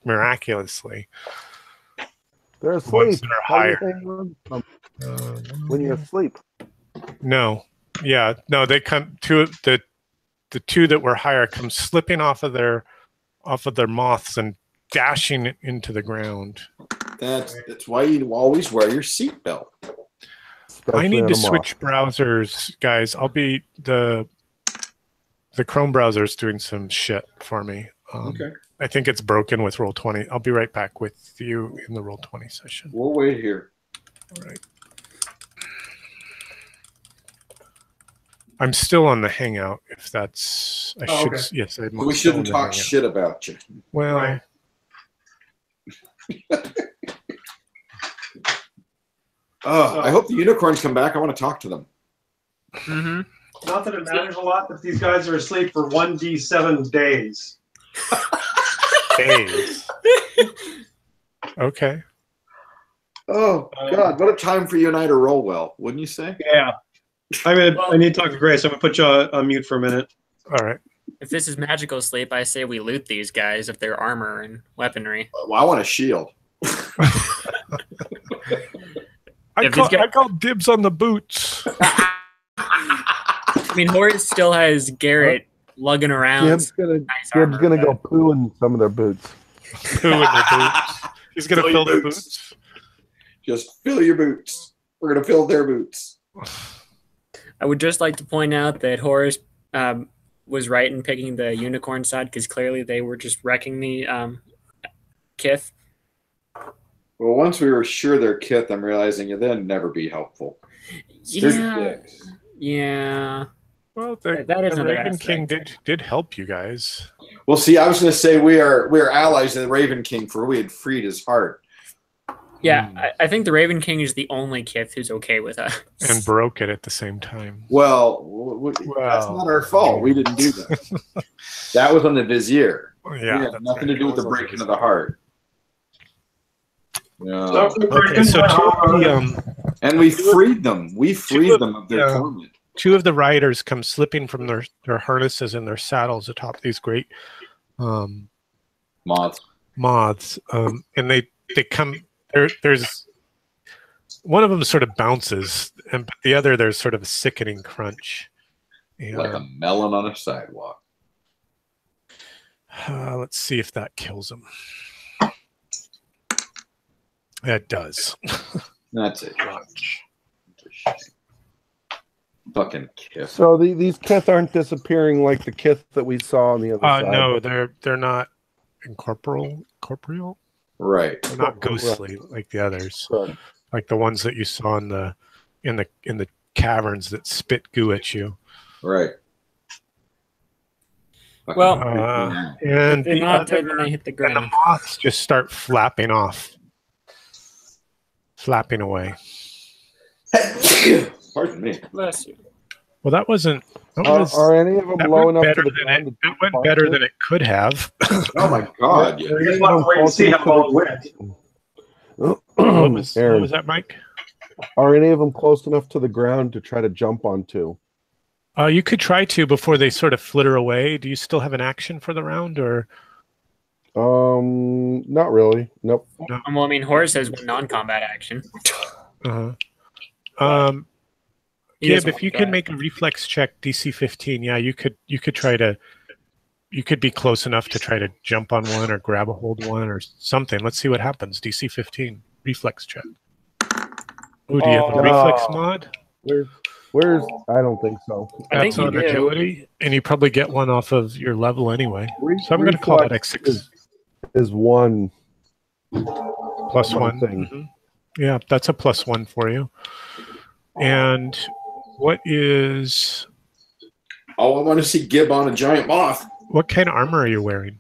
miraculously. They're asleep. That are higher. When you're asleep. No. Yeah. No, they come the 2 that were higher come slipping off of their moths and dashing into the ground. That's why you always wear your seatbelt. I need to switch browsers, guys. I'll be the Chrome browser is doing some shit for me. Okay. I think it's broken with Roll20. I'll be right back with you in the Roll20 session. We'll wait here. All right. I'm still on the Hangout. If that's, okay. Yes, we shouldn't talk shit about you. Well. Right. I hope the unicorns come back. I want to talk to them. Mm-hmm. Not that it matters a lot that these guys are asleep for 1d7 days. Days. Okay. Oh God! What a time for you and I to roll well, wouldn't you say? Yeah. I need to talk to Grace. I'm gonna put you on mute for a minute. All right. If this is magical sleep, I say we loot these guys of their armor and weaponry. Well, I want a shield. I call dibs on the boots. I mean, Horus still has Garrett lugging around. Gibbs gonna go poo in some of their boots. Poo in their boots. He's gonna fill their boots. Just fill your boots. We're gonna fill their boots. I would just like to point out that Horace was right in picking the unicorn side because clearly they were just wrecking the Kith. Well, once we were sure they're Kith, I'm realizing they'd never be helpful. Yeah. Well, that is the another Raven aspect. King did help you guys. Well, see, I was going to say we are allies of the Raven King, for we had freed his heart. Yeah, I think the Raven King is the only Kith who's okay with us. And broke it at the same time. Well, that's not our fault. We didn't do that. That was on the Vizier. Yeah, it had nothing to do with the breaking of the heart. No. Okay, so and we freed them. We freed them of their torment. Two of the riders come slipping from their harnesses and their saddles atop these great moths. And they come. There's one of them sort of bounces, and the other there's sort of a sickening crunch. Like a melon on a sidewalk. Let's see if that kills him. That does. That's it. Fucking Kith. So these Kith aren't disappearing like the Kith that we saw on the other side. No, they're not corporeal. Right. They're not ghostly like the others. Right. Like the ones that you saw in the caverns that spit goo at you. Right. Well, and they're not dead when they hit the ground. And the moths just start flapping away. Pardon me. Bless you. Well, that wasn't. Are any of them low enough to the ground? That went better than it could have. Oh my God! Yeah. We just want to wait and see how long it went. What was that, Mike? Are any of them close enough to the ground to try to jump onto? You could try to before they sort of flitter away. Do you still have an action for the round, or? Not really. Nope. No. Well, I mean, Horace has one non-combat action. Gib, if you can make a reflex check, DC 15, yeah, you could try to. You could be close enough to try to jump on one or grab a hold one or something. Let's see what happens. DC 15, reflex check. Oh, do you have a reflex mod? Where's? I don't think so. That's on agility, and you probably get one off of your level anyway. So I'm going to call that X6. Is one plus one thing. Mm-hmm. Yeah, that's a +1 for you. And what is? Oh, I want to see Gib on a giant moth. What kind of armor are you wearing?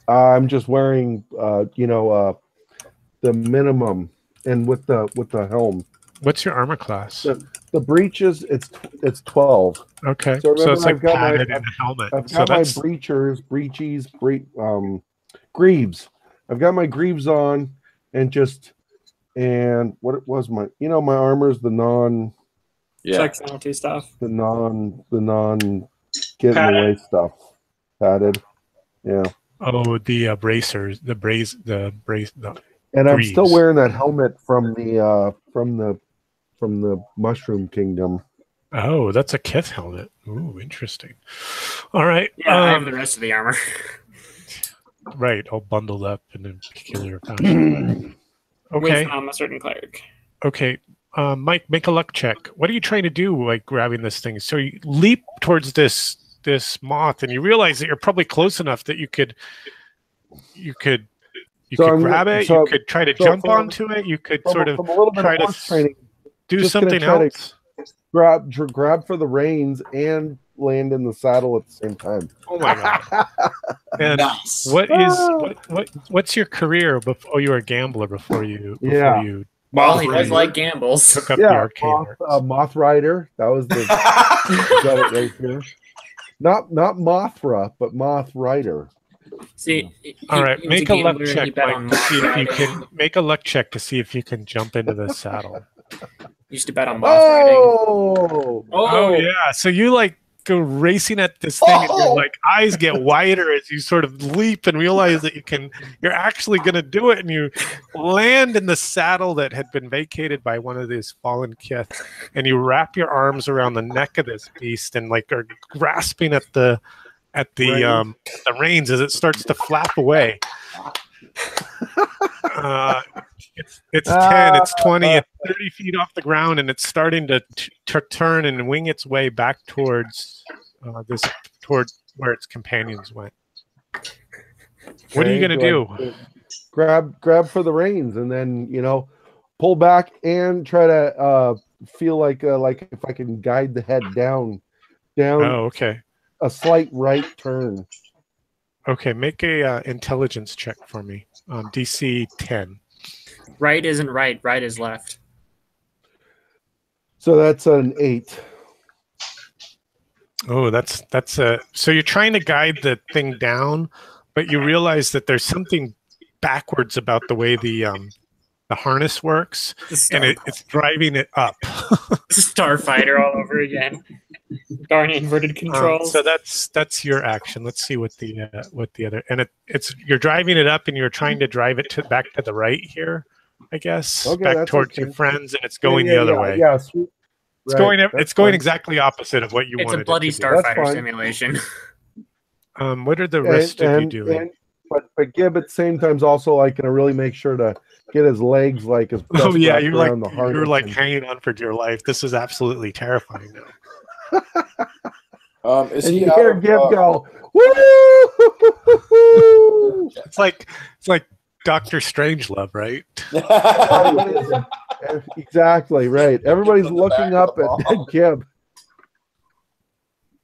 I'm just wearing, the minimum, and with the helm. What's your armor class? The breeches, it's 12. Okay, so it's like padded in a helmet. I've got my greaves. I've got my greaves on, and what it was my armor's the non. Yeah. Flexibility stuff. The non get in the way stuff. Padded. Yeah. Oh, the bracers, the brace. And greaves. I'm still wearing that helmet from the Mushroom Kingdom. Oh, that's a Kith helmet. Ooh, interesting. All right. Yeah, I have the rest of the armor. Right, all bundled up in a peculiar fashion. Okay. With a certain cleric. Okay. Mike, make a luck check. What are you trying to do, like grabbing this thing? So you leap towards this moth, and you realize that you're probably close enough that you could grab it. You could try to jump onto it. You could sort of try to do something else. Grab for the reins and land in the saddle at the same time. Oh my God! And nice. What's your career? Before you're a gambler. Before you. Well, he does like gambles. Took up the arcane Moth Rider. That was the got it right here. Not Mothra, but Moth Rider. See, all right, make a luck check, Mike, to see if you can make a luck check to see if you can jump into the saddle. Used to bet on Moth riding. Oh yeah, so you like go racing at this thing, and your like eyes get wider as you sort of leap and realize that you're actually going to do it, and you land in the saddle that had been vacated by one of these fallen kith, and you wrap your arms around the neck of this beast and like are grasping at the reins as it starts to flap away. It's 10, it's 20, it's 30 feet off the ground, and it's starting to turn and wing its way back towards where its companions went. What are you going to do? Grab for the reins, and then pull back and try to feel like if I can guide the head down. Oh, okay. A slight right turn. Okay, make a intelligence check for me. DC 10. Right isn't right. Right is left. So that's an 8. Oh, that's a. So you're trying to guide the thing down, but you realize that there's something backwards about the way the harness works, and it's driving it up. Starfighter all over again. Darn inverted controls. So that's your action. Let's see what the other, and it's you're driving it up, and you're trying to drive it back to the right here, I guess, back towards your friends, and it's going the other way. Yeah, sweet. It's going exactly opposite of what you wanted. It's a bloody Starfighter simulation. What are the rest of you doing? But Gib at the same time's also like going to really make sure to get his legs like as best you're like around the harness. You're like hanging on for dear life. This is absolutely terrifying now. Is and you hear Gib go, woo! It's like Dr. Strangelove, right? Exactly right. Everybody's looking up at Gib.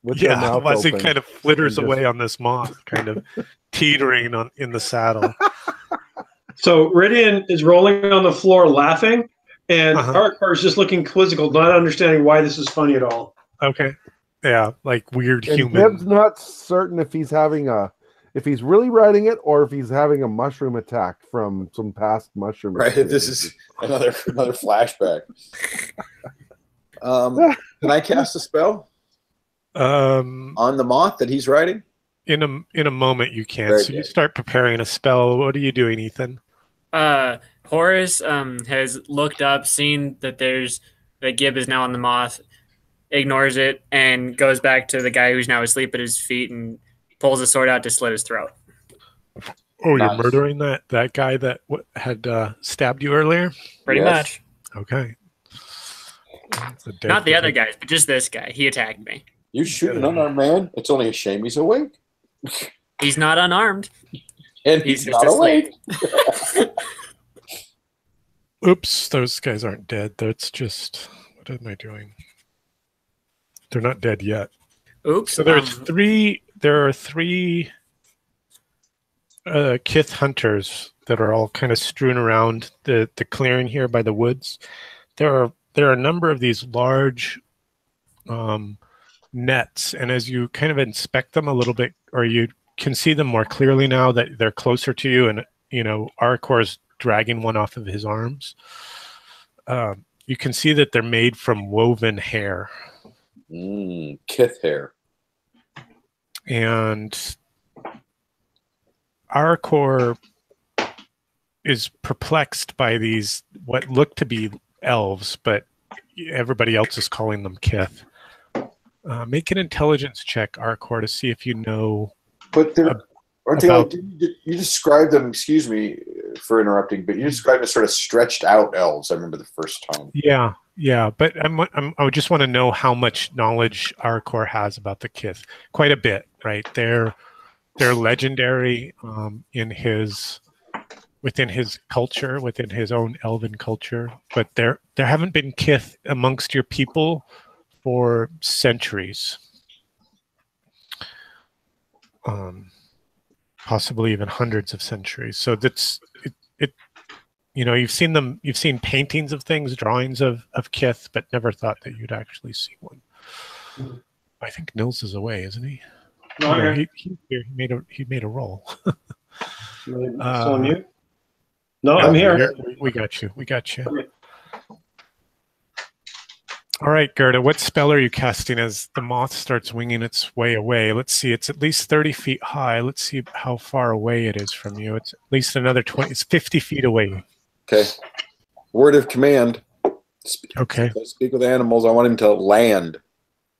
As he kind of flitters away on this moth, kind of teetering in the saddle. So Ridian is rolling on the floor laughing, and Arkar is just looking quizzical, not understanding why this is funny at all. Okay. Yeah, like weird and human. Gib's not certain if he's really riding it or if he's having a mushroom attack from some past mushroom. Right. This is another flashback. Can I cast a spell? On the moth that he's riding? In a moment you can. You start preparing a spell. What are you doing, Ethan? Horace has looked up, seen that Gib is now on the moth, ignores it, and goes back to the guy who's now asleep at his feet and pulls a sword out to slit his throat. Oh, nice. You're murdering that guy that had stabbed you earlier? Pretty much. Okay. Not the other guys, but just this guy. He attacked me. You shoot an unarmed man? It's only a shame he's awake. He's not unarmed. And he's not awake. Oops, those guys aren't dead. That's just... What am I doing? They're not dead yet. Oops. So there are three Kith hunters that are all kind of strewn around the clearing here by the woods. There are a number of these large nets, and as you kind of inspect them a little bit, or you can see them more clearly now that they're closer to you, and Arkor's dragging one off of his arms. You can see that they're made from woven hair. Kith hair. And Arkor is perplexed by these, what look to be elves, but everybody else is calling them Kith. Make an intelligence check, Arkor, to see if you know. But aren't they like, you described them, excuse me for interrupting, but you described them as sort of stretched out elves, I remember the first time. Yeah, but I just want to know how much knowledge Arkor has about the Kith. Quite a bit, right? They're legendary within his culture, within his own elven culture, but there haven't been Kith amongst your people for centuries. Possibly even hundreds of centuries. So that's it. You've seen paintings of things, drawings of Kith, but never thought that you'd actually see one. I think Nils is away, isn't he? No, he made a roll. Still on mute? No, I'm here. We got you. Okay. All right, Gerda, what spell are you casting as the moth starts winging its way away? Let's see, it's at least 30 feet high. Let's see how far away it is from you. It's at least another 20, it's 50 feet away. Okay. Word of command. Okay. Speak with animals. I want him to land.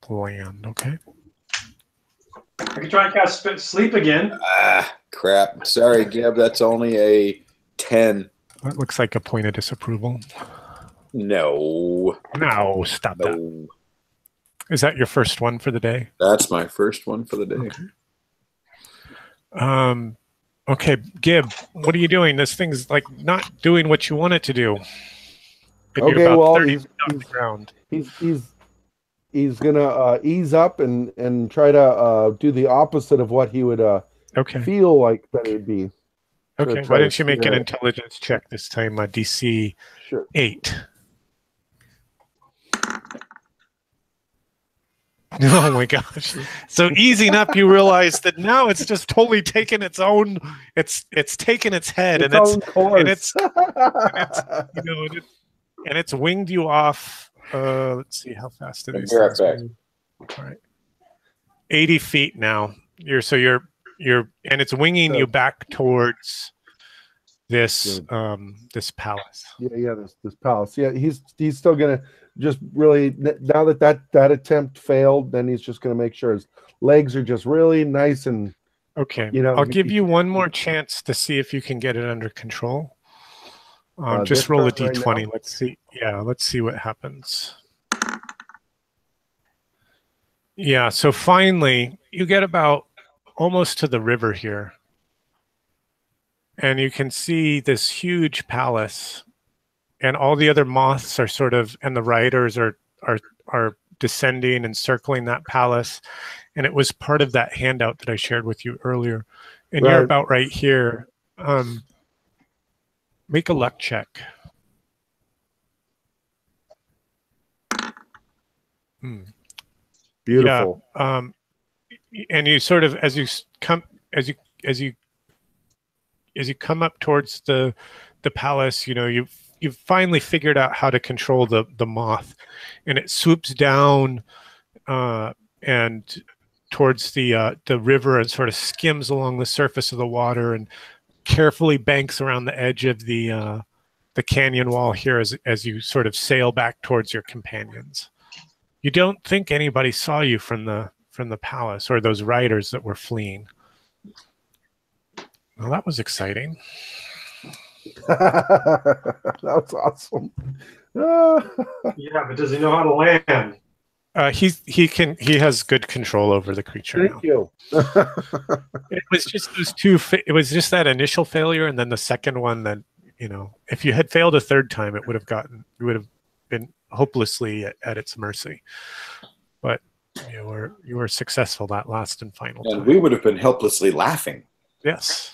Land, okay. I can try and cast sleep again. Ah, crap. Sorry, Gib. That's only a 10. That looks like a point of disapproval. No. No, stop that. Is that your first one for the day? That's my first one for the day. Okay. Okay, Gib, what are you doing? This thing's like not doing what you want it to do. Okay, well, he's on the ground. He's gonna ease up and try to do the opposite of what he would feel like that it'd be. Okay, why don't you make an intelligence check this time, DC 8. Oh my gosh. So easing up, you realize that now it's just totally taken its own, it's taken its head and it's winged you off. Let's see how fast it is. All right. 80 feet now. You're and it's winging you back towards this this palace. Yeah, this palace. Yeah, he's still gonna just really, now that attempt failed, then he's just gonna make sure his legs are just really nice and okay. I'll give you one more chance to see if you can get it under control. Just roll a d20. Right, let's see. Yeah, let's see what happens. Yeah, so finally you get about almost to the river here. And you can see this huge palace, and all the other moths are sort of, and the riders are descending and circling that palace. And it was part of that handout that I shared with you earlier. And you're about right here. Make a luck check. Beautiful. Yeah, and you sort of, as you come up towards the palace, you've finally figured out how to control the moth, and it swoops down and towards the river and sort of skims along the surface of the water and carefully banks around the edge of the canyon wall here as you sort of sail back towards your companions. You don't think anybody saw you from the palace or those riders that were fleeing. Well, that was exciting. That was awesome. Yeah, but does he know how to land? He has good control over the creature. Thank you. It was just those two. It was just that initial failure, and then the second one. That if you had failed a third time, you would have been hopelessly at its mercy. But you were successful that last and final time. And we would have been helplessly laughing. Yes.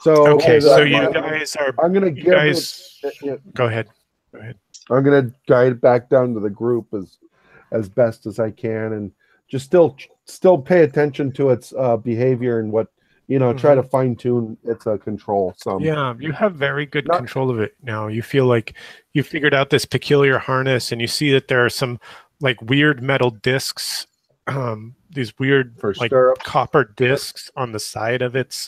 So okay, so you guys are. I'm gonna Go ahead. Go ahead. I'm gonna guide it back down to the group as best as I can, and just still pay attention to its behavior and what try to fine tune its control. So yeah, you have very good control of it now. You feel like you figured out this peculiar harness, and you see that there are some like weird metal discs. These weird like copper discs on the side of its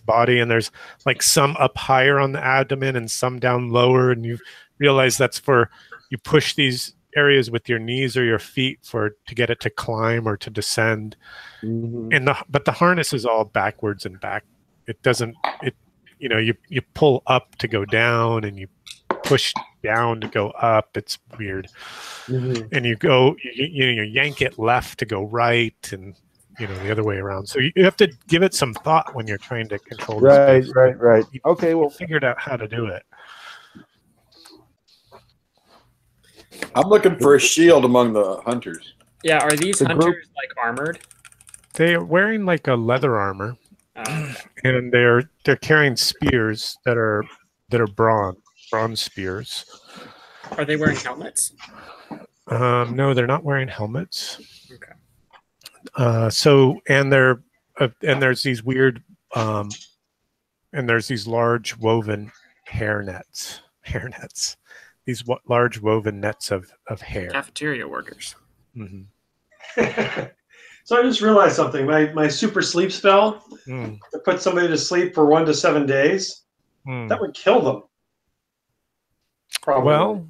body, and there's like some up higher on the abdomen and some down lower, and you realize that's for you push these areas with your knees or your feet to get it to climb or to descend. And but the harness is all backwards and back. It doesn't. You pull up to go down, and you push down to go up. It's weird. And you yank it left to go right, and the other way around. So you have to give it some thought when you're trying to control this. Right. Okay, well, figured out how to do it. I'm looking for a shield among the hunters. Yeah, are these hunters like armored? They are wearing like a leather armor, and they're carrying spears that are bronze spears. Are they wearing helmets? No, they're not wearing helmets. Okay. So there's these weird and there's these large woven hair nets hair nets. These large woven nets of hair. Cafeteria workers. Mm-hmm. So I just realized something. My super sleep spell to put somebody to sleep for 1 to 7 days, that would kill them. Probably. Well,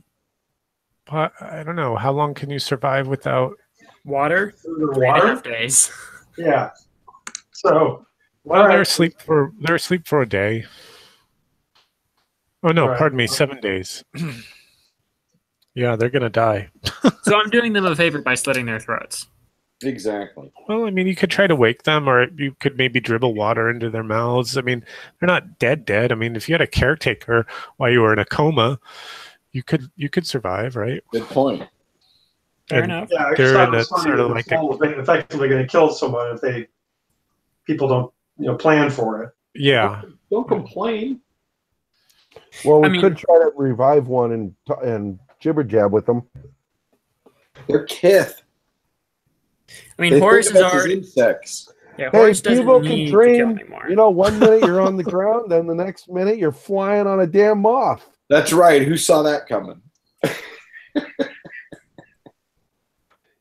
I don't know. How long can you survive without water? Water? 3.5 days. Yeah. So well, they're asleep for a day. Oh no, right. pardon me, 7 days. Yeah, they're gonna die. So I'm doing them a favor by slitting their throats. Exactly. Well, I mean, you could try to wake them, or you could maybe dribble water into their mouths. I mean, they're not dead. I mean, if you had a caretaker while you were in a coma, you could survive, right? Good point. Fair enough. Yeah, I just thought it was funny that the fall is effectively going to kill someone if people don't plan for it. Yeah. Don't complain. Well, we could try to revive one and jibber jab with them. They're kith. I mean, Horace is already insects. Yeah, hey, Horace doesn't people need can dream. to kill anymore. You know, 1 minute you're on the ground, then the next minute you're flying on a damn moth. That's right. Who saw that coming?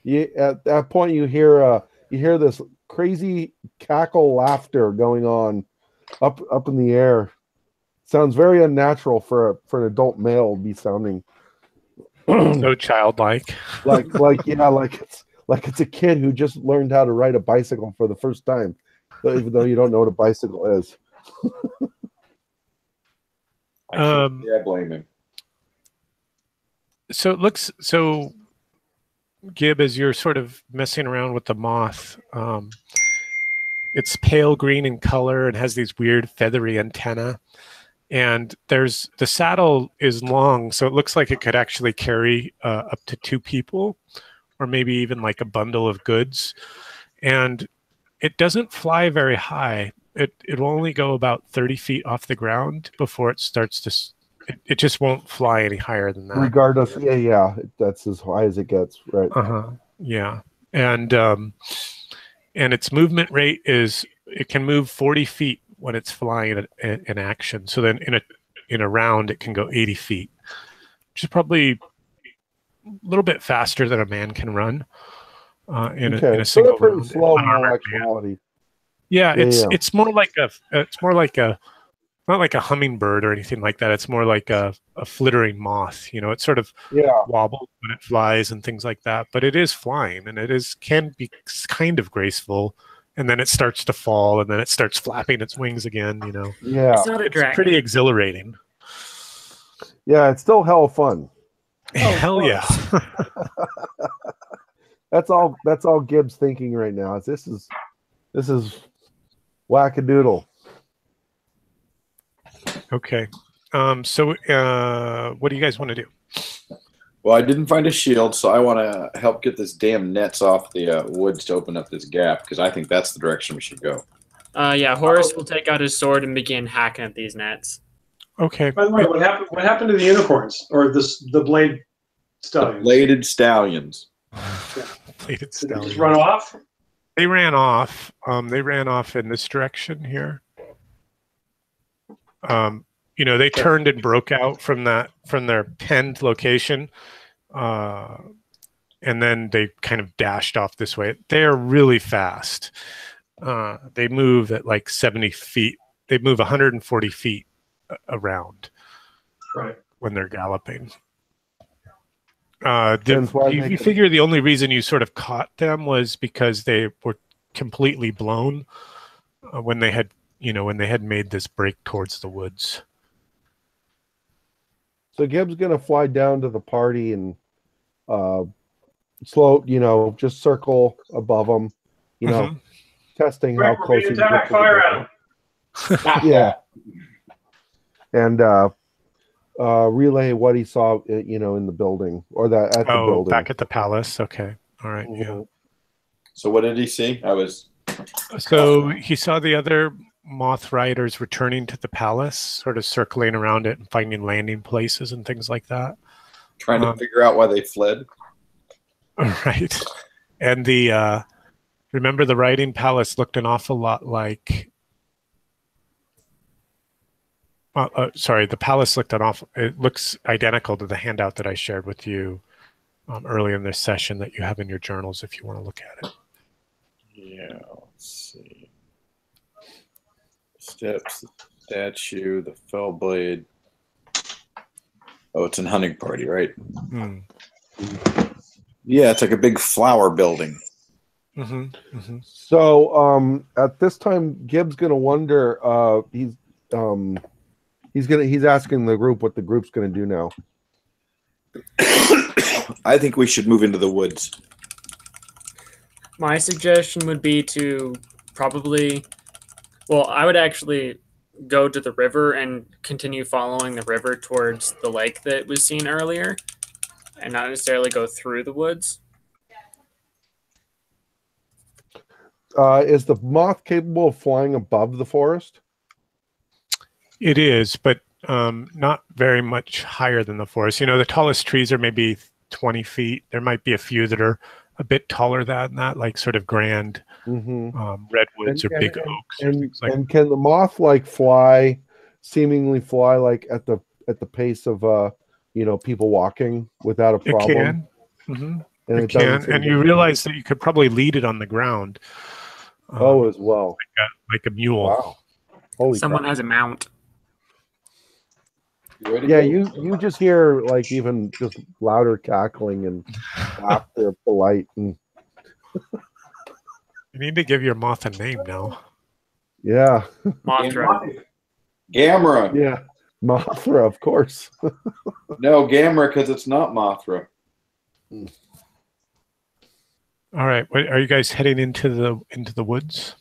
At that point, you hear this crazy cackle laughter going on up in the air. Sounds very unnatural for an adult male to be sounding. So childlike. like it's a kid who just learned how to ride a bicycle for the first time, even though you don't know what a bicycle is. Yeah, I blame him. So it looks so. Gib, as you're sort of messing around with the moth, it's pale green in color and has these weird feathery antennae. And the saddle is long, so it looks like it could actually carry up to 2 people, or maybe even like a bundle of goods. And it doesn't fly very high. It will only go about 30 feet off the ground before it starts to. It just won't fly any higher than that. Regardless, yeah, that's as high as it gets, right? Yeah, and its movement rate is it can move 40 feet when it's flying in action. So then in a round, it can go 80 feet, which is probably a little bit faster than a man can run in a single pretty round. Slow in actuality. Yeah, it's more like not like a hummingbird or anything like that. It's more like a flittering moth. You know, it sort of wobbles when it flies and things like that. But it is flying, and can be kind of graceful. And then it starts to fall, and then it starts flapping its wings again. You know, it's not a dragon. It's pretty exhilarating. Yeah, it's still hell fun. Hell yeah. That's all Gibbs thinking right now. This is wackadoodle. Okay. So what do you guys want to do? Well, I didn't find a shield, so I want to help get this damn nets off the woods to open up this gap, because I think that's the direction we should go. Yeah, Horace will take out his sword and begin hacking at these nets. Okay. By the way, what happened to the unicorns or the blade stallions? The bladed stallions. Bladed Did stallions. they just run off? They ran off. They ran off in this direction here. They turned and broke out from their penned location, and then they kind of dashed off this way. They're really fast. They move at like 70 feet. They move 140 feet around when they're galloping. You figure the only reason you sort of caught them was because they were completely blown when they had made this break towards the woods. So Gibbs gonna fly down to the party and just circle above them, testing how close he can get to fire the yeah, and relay what he saw, in the building or at the building. Back at the palace. Okay, all right, yeah. So what did he see? So he saw the other moth riders returning to the palace, sort of circling around it and finding landing places and things like that. Trying to figure out why they fled. Right. And remember the riding palace looked an awful lot like Sorry, the palace looked off. It looks identical to the handout that I shared with you earlier in this session that you have in your journals if you want to look at it. Yeah, let's see. Steps, the statue, the fell blade. Oh, it's in hunting party, right? Hmm. Yeah, it's like a big flower building. Mm-hmm. Mm-hmm. So at this time, Gibbs gonna wonder. He's asking the group what the group's gonna do now. I think we should move into the woods. My suggestion would be to probably, well, I would actually go to the river and continue following the river towards the lake that was seen earlier, and not necessarily go through the woods. Is the moth capable of flying above the forest? It is, but not very much higher than the forest. You know, the tallest trees are maybe 20 feet. There might be a few that are a bit taller than that, like sort of grand redwoods or big oaks. And can the moth like fly, seemingly fly like at the pace of people walking without a problem? It can. Mm-hmm. And it can. And you realize that you could probably lead it on the ground. As well. Like a mule. Wow. Holy Someone crap. has a mount. Yeah, you just hear like even just louder cackling and laughter, polite, and you need to give your moth a name now. Yeah. Mothra. Gamera. Yeah. Mothra, of course. No, Gamera, because it's not Mothra. All right. Are you guys heading into the woods?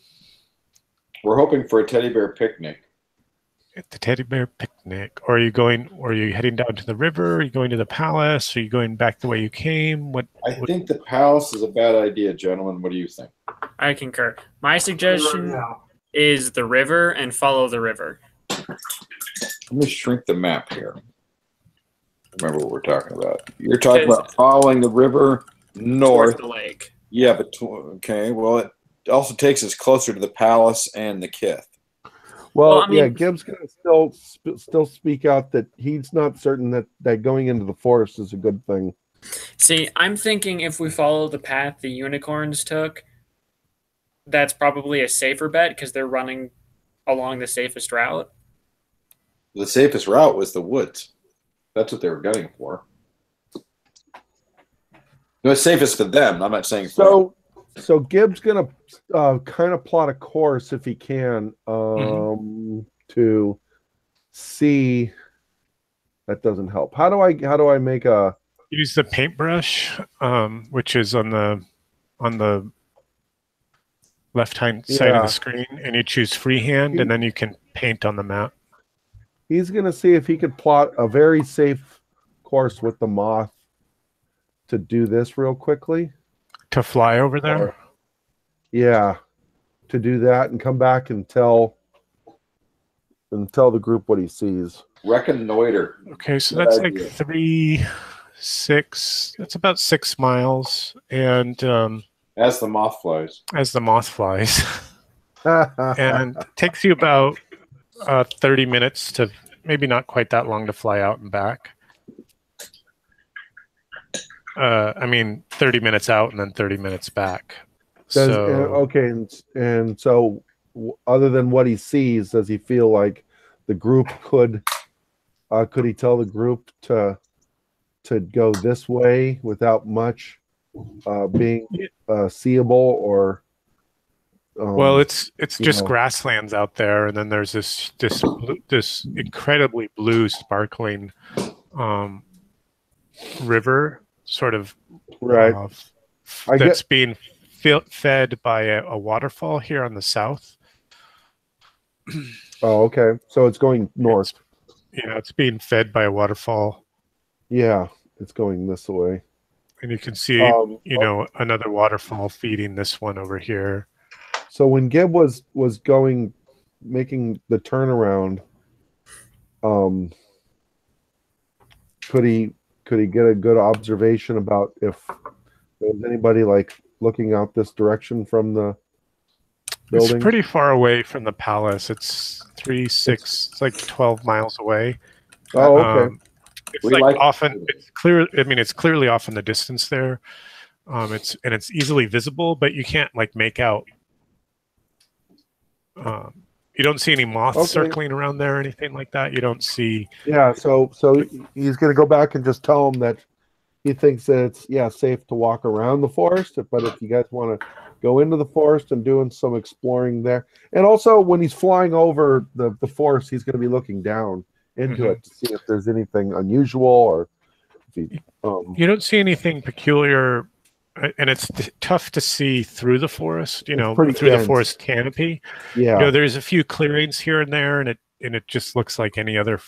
We're hoping for a teddy bear picnic. At the teddy bear picnic. Or are you heading down to the river? Are you going to the palace? Are you going back the way you came? I think the palace is a bad idea, gentlemen. What do you think? I concur. My suggestion is the river and follow the river. Let me shrink the map here. Remember what we're talking about. You're talking about following the river north. Towards the lake. Yeah, but okay. Well, it also takes us closer to the palace and the Kith. Well, I mean, Gibbs can still speak out that he's not certain that going into the forest is a good thing. See, I'm thinking if we follow the path the unicorns took, that's probably a safer bet because they're running along the safest route. The safest route was the woods. That's what they were gunning for. No, it's safest for them. I'm not saying for So Gibbs gonna kind of plot a course if he can to see. That doesn't help. How do I make a? Use the paintbrush, which is on the left-hand side of the screen, and you choose freehand, and then you can paint on the map. He's gonna see if he could plot a very safe course with the moth to do this real quickly. To fly over there? To do that and come back and tell the group what he sees. Reconnoiter. Okay, so that's like that's about 6 miles. And as the moth flies. And it takes you about 30 minutes to, maybe not quite that long to fly out and back. 30 minutes out and then 30 minutes back. And so other than what he sees, does he feel like the group could he tell the group to go this way without much being seeable or well, it's just grasslands out there, and then there's this incredibly blue sparkling river sort of that's being fed by a waterfall here on the south. Oh, okay. So it's going north. It's being fed by a waterfall. Yeah, it's going this way. And you can see, another waterfall feeding this one over here. So when Gib was making the turnaround, could he get a good observation about if there was anybody like looking out this direction from the building? It's pretty far away from the palace. It's 3, 6. It's like 12 miles away. Oh, okay. It's We like like- often. It's clear. I mean, it's clearly off in the distance there. It's easily visible, but you can't like make out. You don't see any moths circling around there or anything like that. You don't see. Yeah, so he's going to go back and just tell him that he thinks that it's safe to walk around the forest, but if you guys want to go into the forest and doing some exploring there, and also when he's flying over the forest, he's going to be looking down into it to see if there's anything unusual or if he. You don't see anything peculiar. And it's tough to see through the forest, through the forest canopy. Yeah, there's a few clearings here and there, and it just looks like any other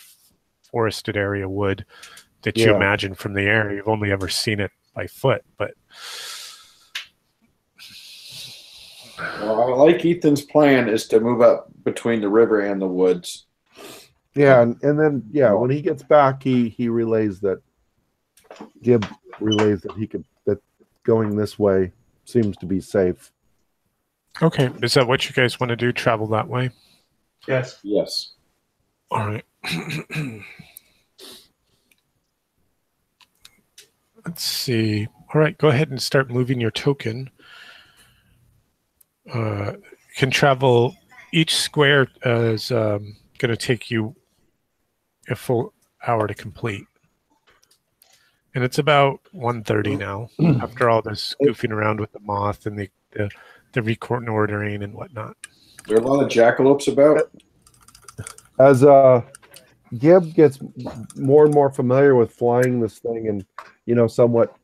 forested area would that you imagine from the air. You've only ever seen it by foot, but. Well, I like Ethan's plan is to move up between the river and the woods. Yeah, and then when he gets back, he relays that. Gib relays that that going this way seems to be safe. Okay, is that what you guys want to do? Travel that way? Yes. Yes. All right. Let's see. All right, go ahead and start moving your token. You can travel. Each square is going to take you a full hour to complete. And it's about 1:30 now, after all this goofing around with the moth and the reordering and whatnot. There are a lot of jackalopes about. As Gib gets more and more familiar with flying this thing and, somewhat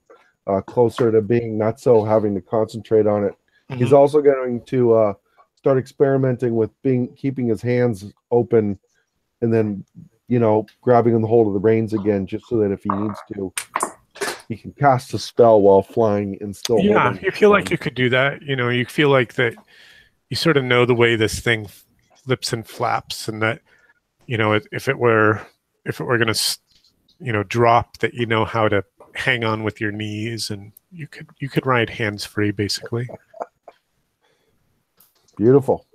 closer to being not so having to concentrate on it, he's also going to start experimenting with keeping his hands open and then, grabbing the hold of the reins again, just so that if he needs to, he can cast a spell while flying and still. Yeah, you feel like you could do that. You feel like that. You sort of know the way this thing flips and flaps, and that if it were going to drop, that you know how to hang on with your knees, and you could ride hands free basically. Beautiful.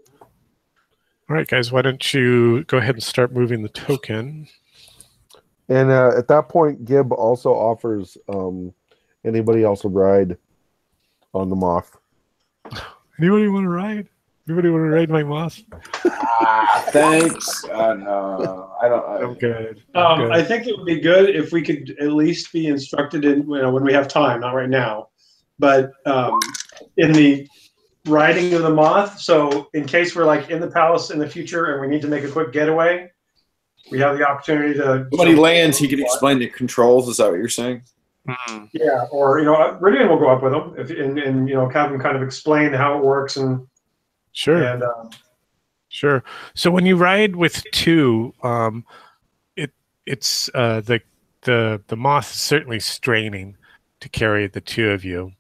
All right, guys, why don't you go ahead and start moving the token? And at that point, Gib also offers anybody else a ride on the moth. Anybody want to ride? Anybody want to ride my moth? Thanks. No, I don't. I'm good. I think it would be good if we could at least be instructed in when we have time, not right now, but in the riding of the moth. So in case we're like in the palace in the future and we need to make a quick getaway, we have the opportunity to. When he lands, he can explain the controls. Is that what you're saying? Mm-hmm. Yeah, or Ridian will go up with him and have him kind of explain how it works and. Sure. And, sure. So when you ride with two, it's the moth is certainly straining to carry the two of you,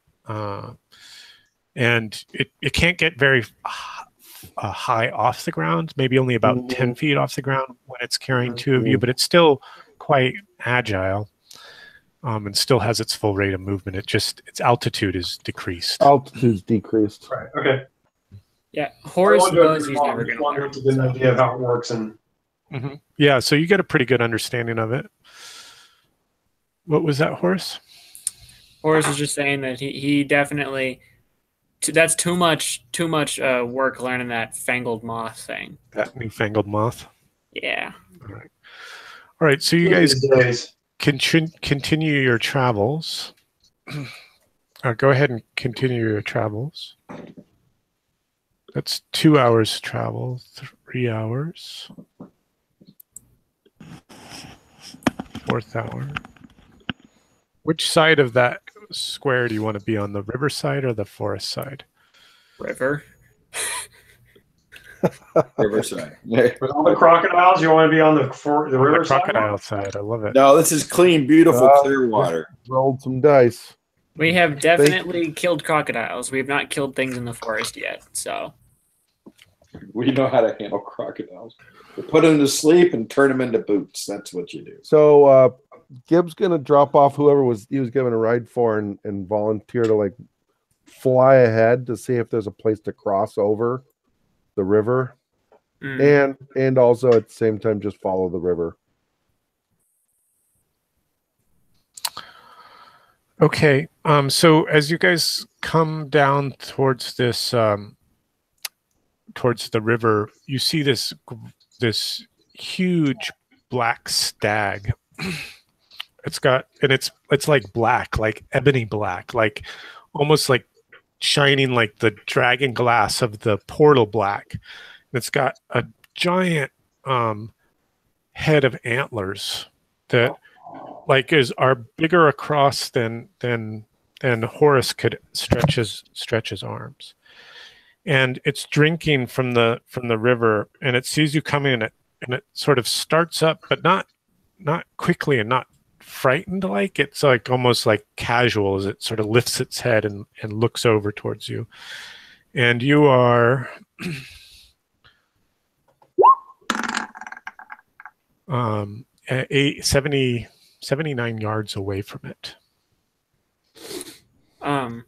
and it can't get very high off the ground. Maybe only about 10 feet off the ground when it's carrying two of you, but it's still quite agile, and still has its full rate of movement. Its altitude is decreased. Altitude's decreased. Right. Okay. Yeah, Horace knows he's never going to learn. To get an idea of how it works and. Yeah, so you get a pretty good understanding of it. What was that, Horace? Horace was just saying that he definitely that's too much work learning that fangled moth thing. That newfangled moth. Yeah. All right. So you guys continue your travels. Go ahead and continue your travels. That's 2 hours travel, 3 hours. 4th hour. Which side of that square do you want to be on, the river side or the forest side? River. Riverside. With all the crocodiles, you want to be on the river side? Crocodile side. I love it. No, this is clean, beautiful, clear water. Rolled some dice. We have definitely killed crocodiles. We have not killed things in the forest yet, so. We know how to handle crocodiles. You put them to sleep and turn them into boots. That's what you do. So Gib's gonna drop off whoever he was given a ride for and volunteer to fly ahead to see if there's a place to cross over the river. and also at the same time just follow the river. Okay. So as you guys come down towards this towards the river, you see this huge black stag. It's like black, like ebony black, like almost like shining like the dragon glass of the portal black. And it's got a giant head of antlers that are bigger across than Horus could stretch his arms. And it's drinking from the river, and it sees you coming, and it sort of starts up, but not quickly and not frightened, like it's like almost like casual as it sort of lifts its head and looks over towards you. And you are 79 yards away from it. I'm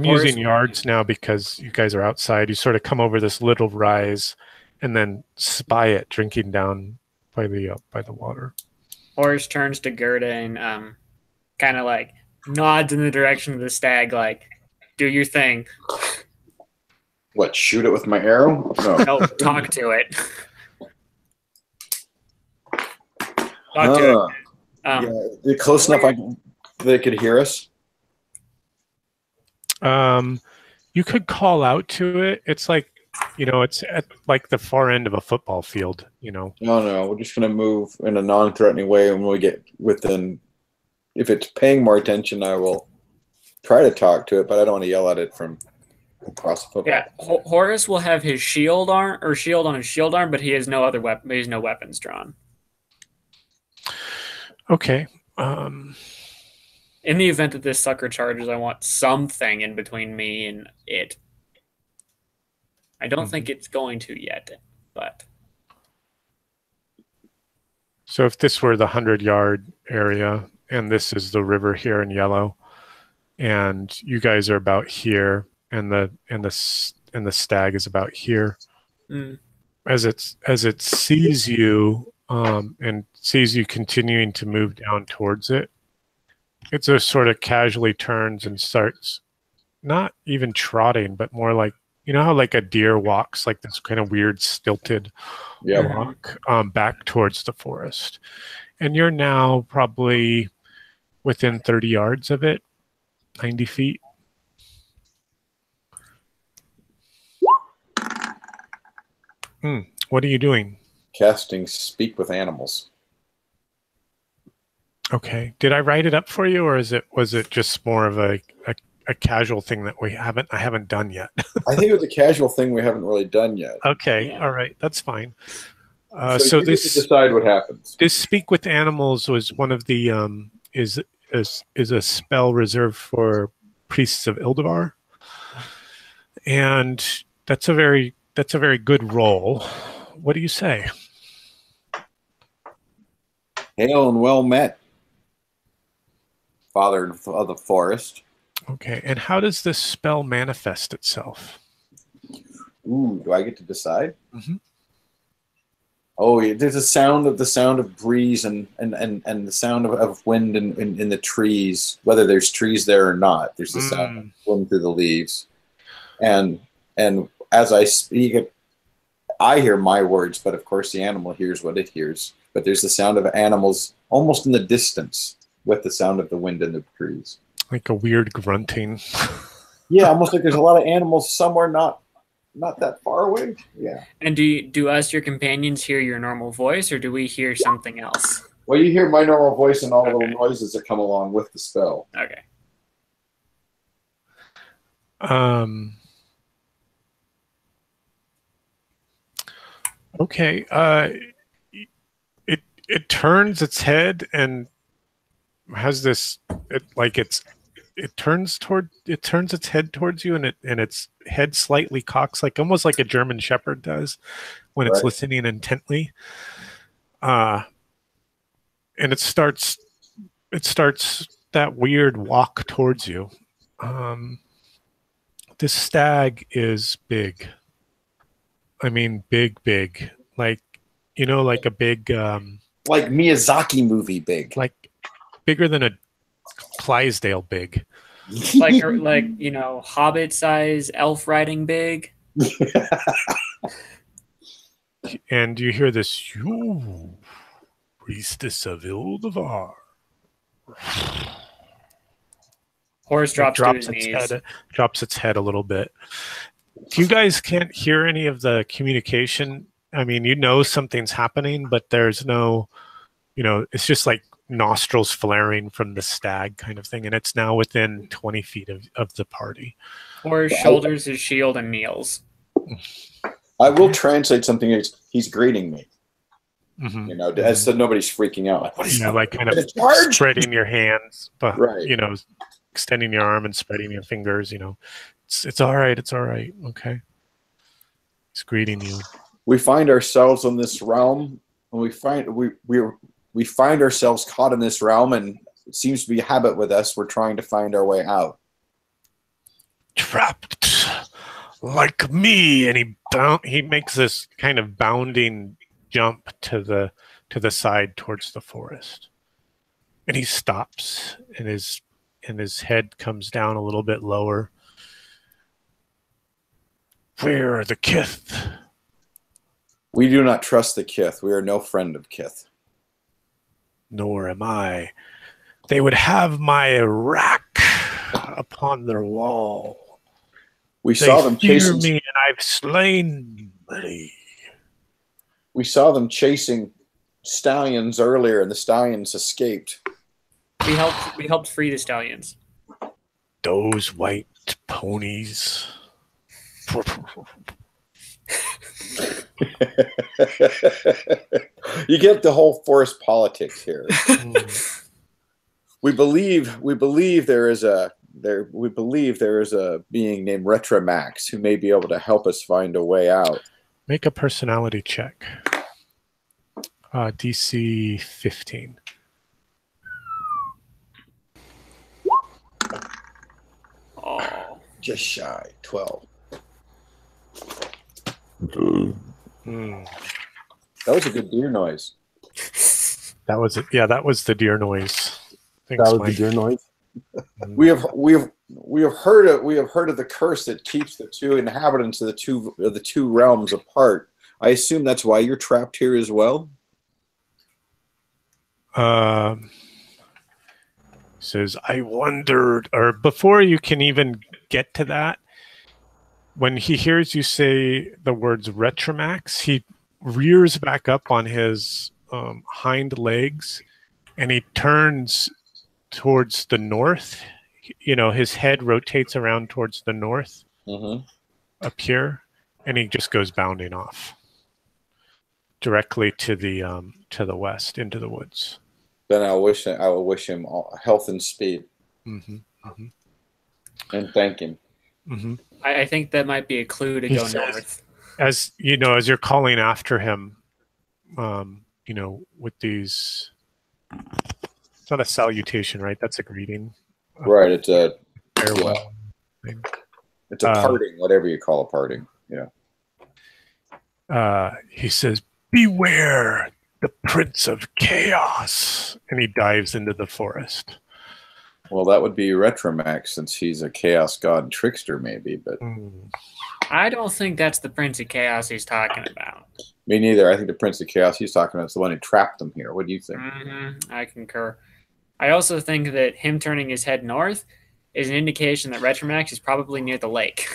using yards now because you guys are outside. You sort of come over this little rise and then spy it drinking down by the water. Horus turns to Gerda and kind of like nods in the direction of the stag, like, do your thing. What, shoot it with my arrow? No, talk to it. Talk to it. Yeah, close enough they could hear us. You could call out to it. It's like, it's at like the far end of a football field, No, we're just going to move in a non-threatening way. And when we get within, if it's paying more attention, I will try to talk to it, but I don't want to yell at it from across the football. Yeah, Horus will have his shield on his shield arm, but he has no other weapon. He has no weapons drawn. Okay. In the event that this sucker charges, I want something in between me and it. I don't think it's going to yet, but. So if this were the 100-yard area, and this is the river here in yellow, and you guys are about here, and the stag is about here, as it sees you and sees you continuing to move down towards it, it just sort of casually turns and starts not even trotting, but more like, how like a deer walks, like this kind of weird stilted walk back towards the forest. And you're now probably within 30 yards of it, 90 feet. What are you doing? Casting Speak with Animals. Okay. Did I write it up for you, or was it just more of a casual thing that I haven't done yet? I think it was a casual thing we haven't really done yet. Okay. Yeah. All right. That's fine. So this decide what happens. This Speak with Animals was one of the is a spell reserved for priests of Ildavar, and that's a very good roll. What do you say? Hail and well met, Father of the Forest. Okay, and how does this spell manifest itself? Ooh, do I get to decide? Mm-hmm. Oh, there's the sound of breeze and the sound of wind in the trees, whether there's trees there or not. There's the sound of wind through the leaves, and as I speak it, I hear my words, but of course the animal hears what it hears. But there's the sound of animals almost in the distance with the sound of the wind in the trees. Like a weird grunting. Yeah, almost like there's a lot of animals somewhere not that far away. Yeah. And do us, your companions, hear your normal voice, or do we hear something else? Well, you hear my normal voice and all the little noises that come along with the spell. Okay. Okay. It turns its head and has this. It turns its head towards you, and its head slightly cocks, like almost like a German Shepherd does when it's listening intently. And it starts that weird walk towards you. This stag is big. I mean, big, big. Like, you know, like a big, Like Miyazaki movie big. like bigger than a Clydesdale big. like you know, Hobbit size elf riding big. And you hear this, you priestess of Ildevar. Horse drops to his knees. Drops its head a little bit. You guys can't hear any of the communication. I mean, you know something's happening, but there's no, you know, it's just like nostrils flaring from the stag kind of thing, and it's now within 20 feet of the party. Horse shoulders his shield and kneels. I will translate something. He's greeting me. Mm-hmm. You know, as so nobody's freaking out. Like, what is like kind of spreading your hands, but right. You know, extending your arm and spreading your fingers. You know, it's all right. It's all right. Okay. He's greeting you. We find ourselves in this realm, and we find ourselves caught in this realm, and it seems to be a habit with us. We're trying to find our way out. Trapped like me, and he makes this kind of bounding jump to the side towards the forest, and he stops, and his head comes down a little bit lower. Where are the Kith? We do not trust the Kith. We are no friend of Kith. Nor am I. They would have my rack upon their wall. We saw them chasing me, and I've slain many. We saw them chasing stallions earlier, and the stallions escaped. We helped free the stallions. Those white ponies. You get the whole forest politics here. We believe there is a being named Retramax who may be able to help us find a way out. Make a personality check. DC 15. Oh, just shy 12. Mm. That was a good deer noise. That was it. Yeah, that was the deer noise. Thanks, That was Mike. the deer noise. We have heard of the curse that keeps the two inhabitants of the two realms apart. I assume that's why you're trapped here as well. Says, I wondered, or before you can even get to that, when he hears you say the words Retramax, he rears back up on his hind legs, and he turns towards the north. You know, his head rotates around towards the north, up here, and he just goes bounding off directly to the west into the woods. Then I will wish him all health and speed, and thank him. I think that might be a clue to go north. As you know, as you're calling after him, you know, with these, it's not a salutation, right? That's a greeting. Right. It's a farewell. Yeah. It's a parting, whatever you call a parting. Yeah. He says, beware the Prince of Chaos. And he dives into the forest. Well, that would be Retramax, since he's a chaos god trickster, maybe. But I don't think that's the Prince of Chaos he's talking about. Me neither. I think the Prince of Chaos he's talking about is the one who trapped them here. What do you think? I concur. I also think that him turning his head north is an indication that Retramax is probably near the lake.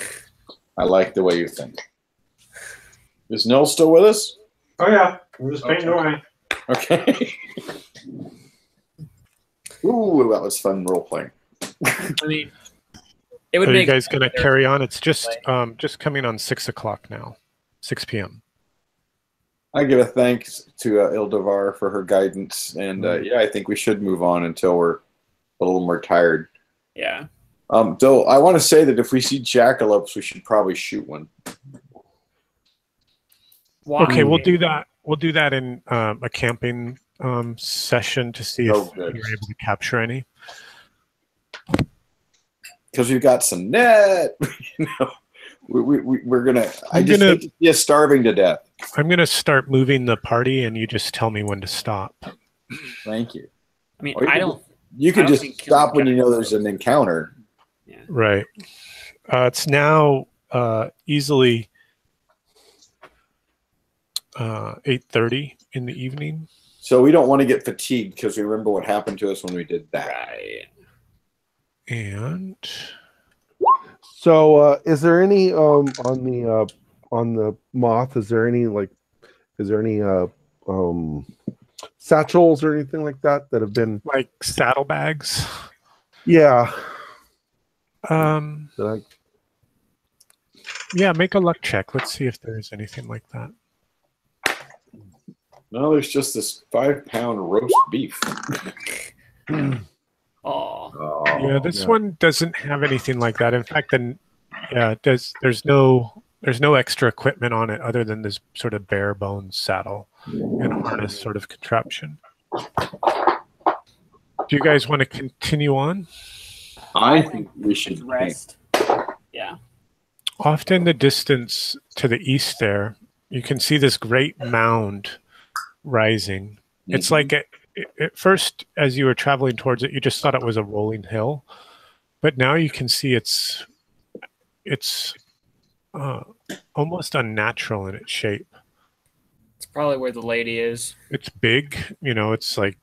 I like the way you think. Is Nil still with us? Oh, yeah. I'm just painting away. Okay. Ooh, that was fun role-playing. I mean, it would Are make... you guys going to carry on? It's just coming on 6 o'clock now. 6 p.m. I give a thanks to Ildevar for her guidance, and yeah, I think we should move on until we're a little more tired. Yeah. Though I want to say that if we see jackalopes, we should probably shoot one. Why? Okay, we'll do that. We'll do that in a camping session to see if you're able to capture any. Because we've got some net. You know, we're gonna. I I'm just gonna- hate to see us starving to death. I'm going to start moving the party, and you just tell me when to stop. Thank you. I mean, Or you I can don't. You I can don't just think killing stop when you know guys- there's an encounter. Yeah. Right. It's now easily 8:30 in the evening. So we don't want to get fatigued because we remember what happened to us when we did that. Right. And So, is there any on the moth? Is there any satchels or anything like that have been? like saddlebags. Yeah. Um, That I, yeah, make a luck check. Let's see if there's anything like that. No, there's just this 5-pound roast beef. Oh. Oh, Yeah, this yeah. one doesn't have anything like that. In fact, then yeah, there's no extra equipment on it other than this sort of bare bones saddle and harness sort of contraption. Do you guys want to continue on? I think we should Rest. Yeah. Off in the distance to the east there, you can see this great mound rising. It's like at first, as you were traveling towards it, you just thought it was a rolling hill, but now you can see it's almost unnatural in its shape. It's probably where the lady is. It's big, it's like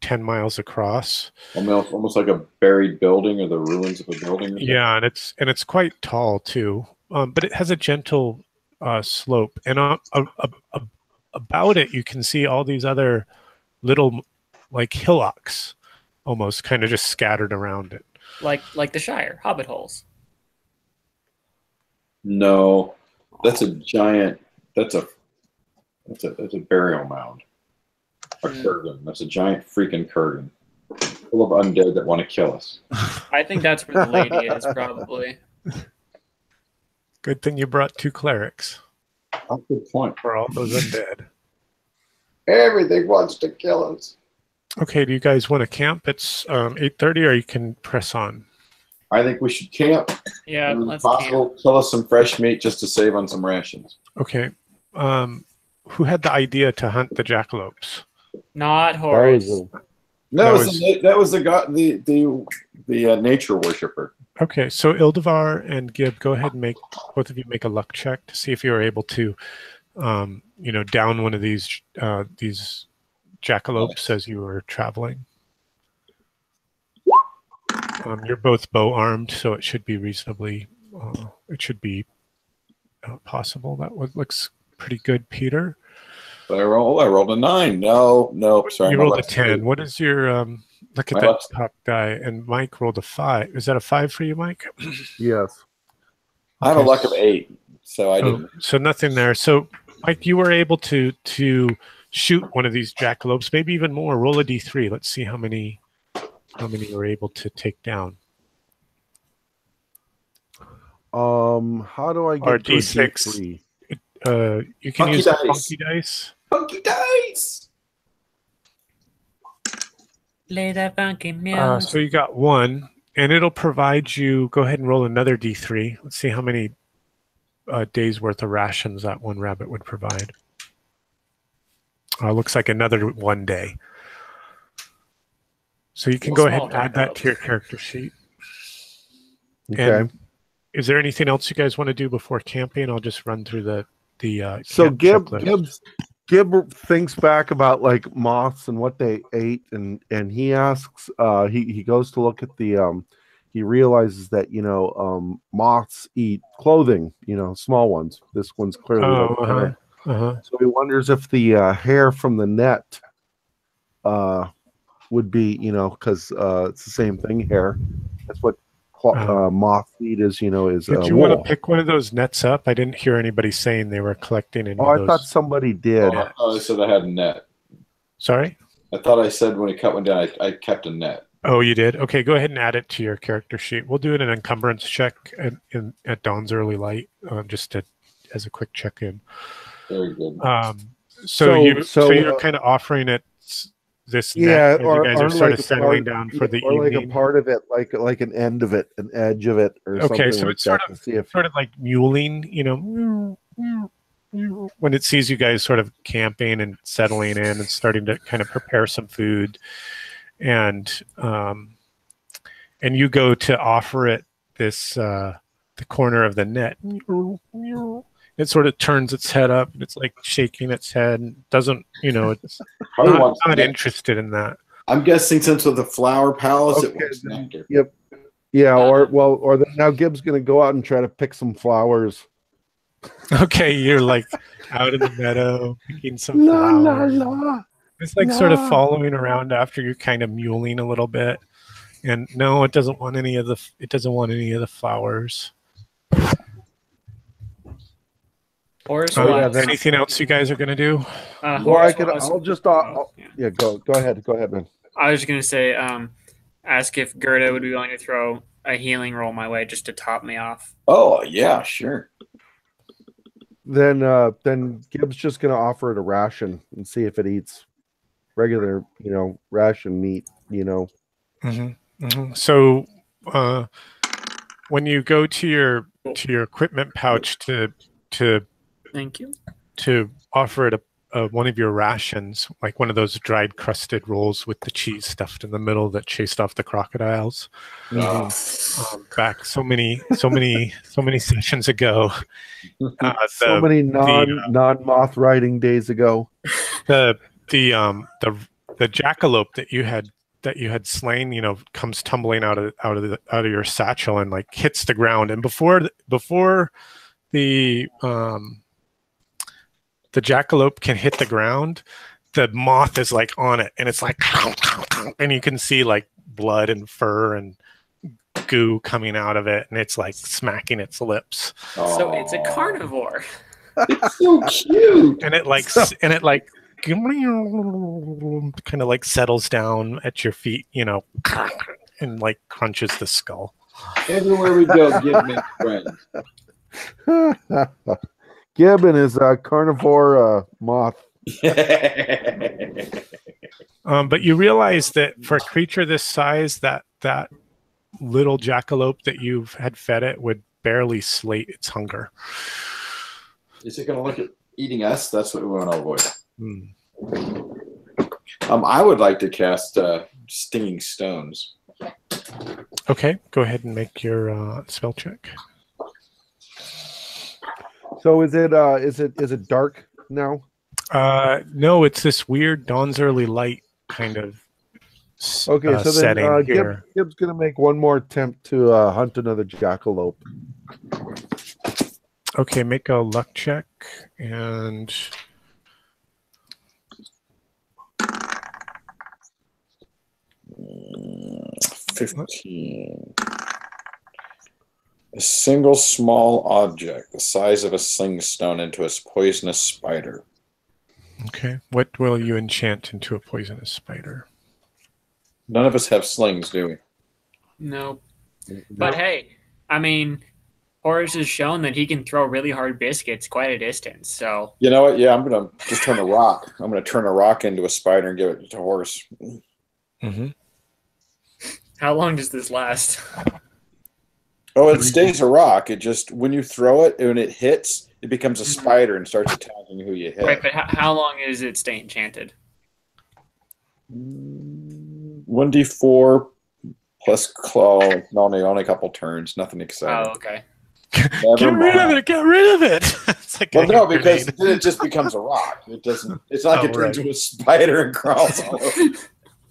10 miles across. almost like a buried building or the ruins of a building. Yeah, and it's quite tall too, but it has a gentle slope, and about it you can see all these other little like hillocks, almost kind of just scattered around it. Like the Shire, hobbit holes. No, that's a giant. That's a burial mound. A kurgan. That's a giant freaking kurgan, full of undead that want to kill us. I think that's where the lady is, probably. Good thing you brought 2 clerics That's a good point. for all those undead. Everything wants to kill us. Okay, do you guys want to camp? It's 8:30, or you can press on. I think we should camp. Yeah, If let's possible, camp. kill us some fresh meat just to save on some rations. Okay. Who had the idea to hunt the jackalopes? Not that Horace. was That was the god, the nature worshiper. Okay, so Ildevar and Gib, go ahead and both of you make a luck check to see if you are able to, down one of these jackalopes as you were traveling. You're both bow armed, so it should be reasonably, possible. That looks pretty good, Peter. But I rolled a 9. No, sorry. You my rolled a left 10. side. What is your look at My that left- top die? And Mike rolled a 5. Is that a 5 for you, Mike? yes. I have a Okay. luck of 8, so I Oh, didn't. so nothing there. So, Mike, you were able to shoot one of these jackalopes, maybe even more. Roll a d3. Let's see how many you were able to take down. How do I Or get to a D6. D3? You can Funky use dice. funky dice. Funky dice. Play that funky music. So you got 1, and it'll provide you. Go ahead and roll another d3. Let's see how many days worth of rations that one rabbit would provide. Looks like another 1 day. So you can Well, go ahead small and add that jackalopes. to your character sheet. Okay. And is there anything else you guys want to do before camping? I'll just run through the So camp Gib checklist. thinks back about like moths and what they ate, and he asks, he goes to look at the he realizes that moths eat clothing, small ones. This one's clearly Oh, like hair. uh-huh. So he wonders if the hair from the net would be, because it's the same thing, hair. That's what moth eat is, is Did you want wool. to pick one of those nets up? I didn't hear anybody saying they were collecting any Oh, of I those. thought somebody did. I said I had a net. Sorry? I thought I said when he cut one down, I kept a net. Oh, you did? Okay, go ahead and add it to your character sheet. We'll do an encumbrance check at dawn's early light, just as a quick check-in. Very good. So you're So, kind of offering it this Yeah, net as you guys are sort like of a settling part, down for the or like evening? a part of it, like an end of it, an edge of it, or Okay, something so like it's that. To see if sort of like mewling, when it sees you guys sort of camping and settling in and starting to kind of prepare some food, and you go to offer it this the corner of the net. It sort of turns its head up and it's like shaking its head and doesn't, it's Probably not, wants not snack. interested in that. I'm guessing since with the flower palace, it Okay, was nectar. Yep. Yeah, or then now Gibbs going to go out and try to pick some flowers. Okay, you're like out in the meadow picking some flowers. It's like sort of following around after you're kind of mewling a little bit. And no, it doesn't want any of the flowers. Horace anything else you guys are gonna do? Horace Go ahead, man. I was just gonna say, ask if Gerda would be willing to throw a healing roll my way just to top me off. Oh yeah, sure. Then Gibbs just gonna offer it a ration and see if it eats regular, ration meat. So when you go to your equipment pouch to Thank you. to offer it one of your rations, like one of those dried crusted rolls with the cheese stuffed in the middle that chased off the crocodiles, back so many sessions ago. So many non-moth riding days ago. The jackalope that you had slain, comes tumbling out of your satchel and like hits the ground. And before the jackalope can hit the ground, the moth is like on it, and it's like, and you can see like blood and fur and goo coming out of it, and it's like smacking its lips. So it's a carnivore. It's so cute. And it kind of like settles down at your feet, and like crunches the skull. Everywhere we go, give me friends. Gibbon is a carnivore moth. But you realize that for a creature this size, that little jackalope that you've had fed it would barely slate its hunger. Is it going to look at eating us? That's what we want to avoid. I would like to cast stinging stones. Okay, go ahead and make your spell check. So is it dark now? No, it's this weird dawn's early light kind of okay. So setting then here. Gibbs gonna make one more attempt to hunt another jackalope. Okay, make a luck check and 15. A single small object the size of a sling stone into a poisonous spider. Okay. What will you enchant into a poisonous spider? None of us have slings, do we? No. But hey, I mean, Horace has shown that he can throw really hard biscuits quite a distance. So you know what? Yeah, I'm gonna just turn a rock. I'm gonna turn a rock into a spider and give it to Horace. Mm-hmm. How long does this last? Oh, it stays a rock. It just, when you throw it, when it hits, it becomes a spider and starts attacking who you hit. Right, but how long is it stay enchanted? 1d4 plus claw. No, only a couple turns. Nothing exciting. Oh, okay. Get rid of it! Get rid of it! It's like no, because then it just becomes a rock. It doesn't. It's not like it turns into a spider and crawls all over.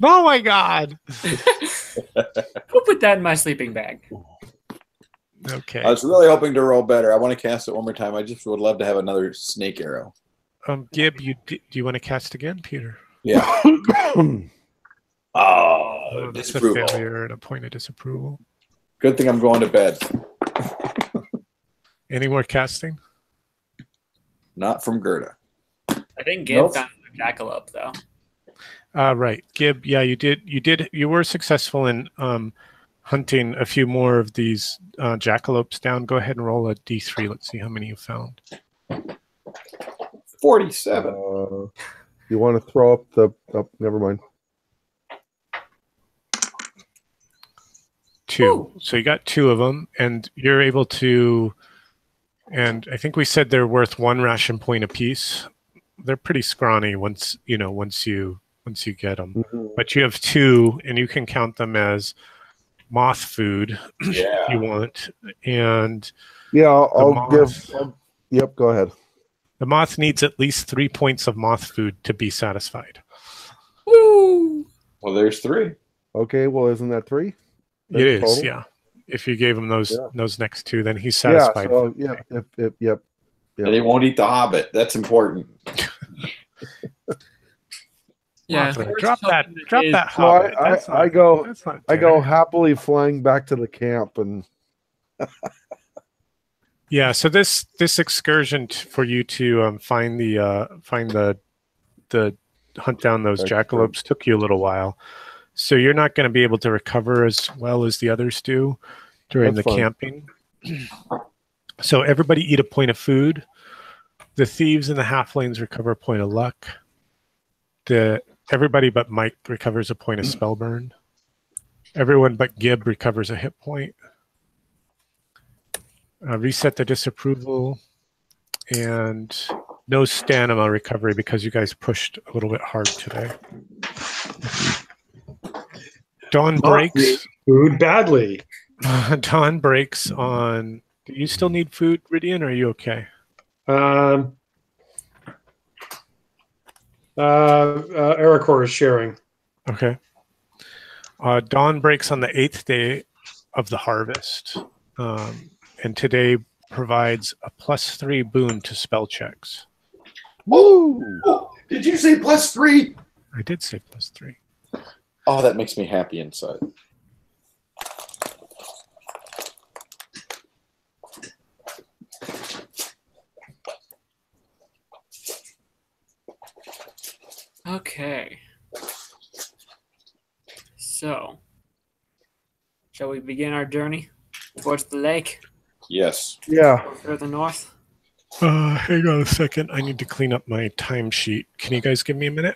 Oh my god! Who put that in my sleeping bag? Okay. I was really hoping to roll better. I want to cast it one more time. I just would love to have another snake arrow. Gib, do you want to cast again, Peter? Yeah. That's a failure and a point of disapproval. Good thing I'm going to bed. Any more casting? Not from Gerda. I think Gib found the jackalope though. Right, Gib. Yeah, you did. You were successful in hunting a few more of these jackalopes down. Go ahead and roll a d3. Let's see how many you found. 47. You want to throw up the? Oh, never mind. two. Ooh. So you got two of them, and you're able to. And I think we said they're worth 1 ration point apiece. They're pretty scrawny once you get them. Mhm. But you have 2, and you can count them as moth food if Yeah. you want. And Yeah, I'll moth- give. Yep, go ahead. the moth needs at least 3 points of moth food to be satisfied. Woo! Well, there's 3. Okay, well, isn't that 3? It is, total? yeah. If you gave him those next 2, then he's Yeah, satisfied. so yep. And he won't eat the hobbit. That's important. Yeah, Mothra, horse drop that is- hobbit. So That's I not- go that's not I go fair. happily flying back to the camp, and Yeah, so this excursion for you to find the hunt down those jackalopes took you a little while. So you're not going to be able to recover as well as the others do during That's the fine. camping. So everybody eat a point of food. The thieves and the halflings recover a point of luck. Everybody but Mike recovers a point of spell burn. Everyone but Gib recovers a hit point. Reset the disapproval, and no stamina recovery because you guys pushed a little bit hard today. Dawn breaks. Food badly. Dawn breaks on. Do you still need food, Ridian, or are you okay? Ericor is sharing. Okay. Dawn breaks on the 8th day of the harvest, and today provides a +3 boon to spell checks. woo! Oh, did you say +3? I did say +3. Oh, that makes me happy inside. Okay. So, shall we begin our journey towards the lake Yes. Yeah, further north? Hang on a second. I need to clean up my timesheet. Can you guys give me a minute?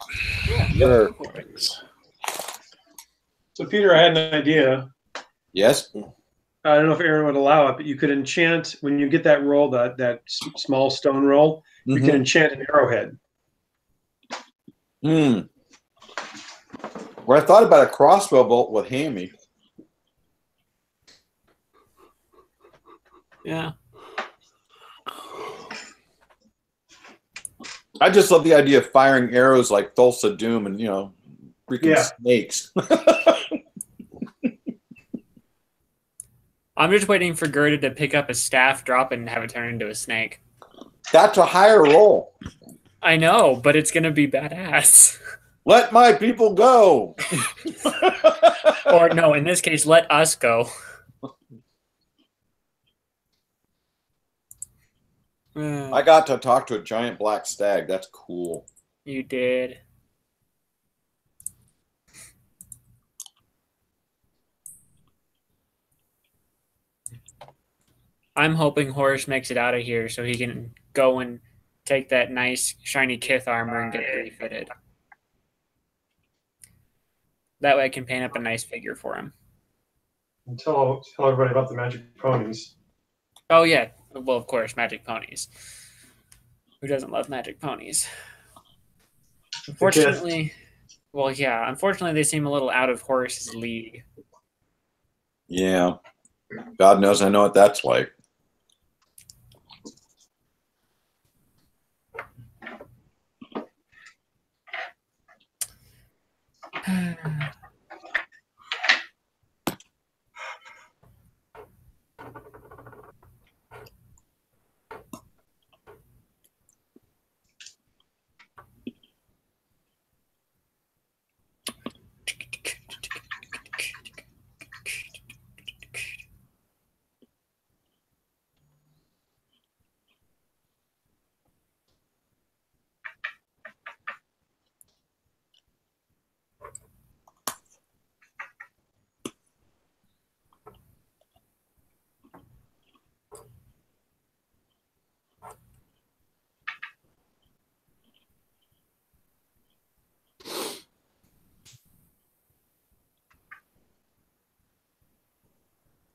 sure. Thanks. So, Peter, I had an idea. Yes. I don't know if Aaron would allow it, but you could enchant when you get that roll, that small stone roll. You can enchant an arrowhead. Well, I thought about a crossbow bolt with hammy. Yeah. I just love the idea of firing arrows like Thulsa Doom and freaking Yeah. snakes. I'm just waiting for Gerda to pick up a staff, drop it, and have it turn into a snake. That's a higher roll. I know, but it's gonna be badass. Let my people go. Or no, in this case, let us go. I got to talk to a giant black stag. That's cool. You did. I'm hoping Horace makes it out of here so he can go and take that nice shiny Kith armor and get it refitted. That way I can paint up a nice figure for him. And tell everybody about the magic ponies. Oh yeah, well of course, magic ponies. Who doesn't love magic ponies? Unfortunately, well yeah, unfortunately they seem a little out of Horace's league. Yeah. God knows I know what that's like.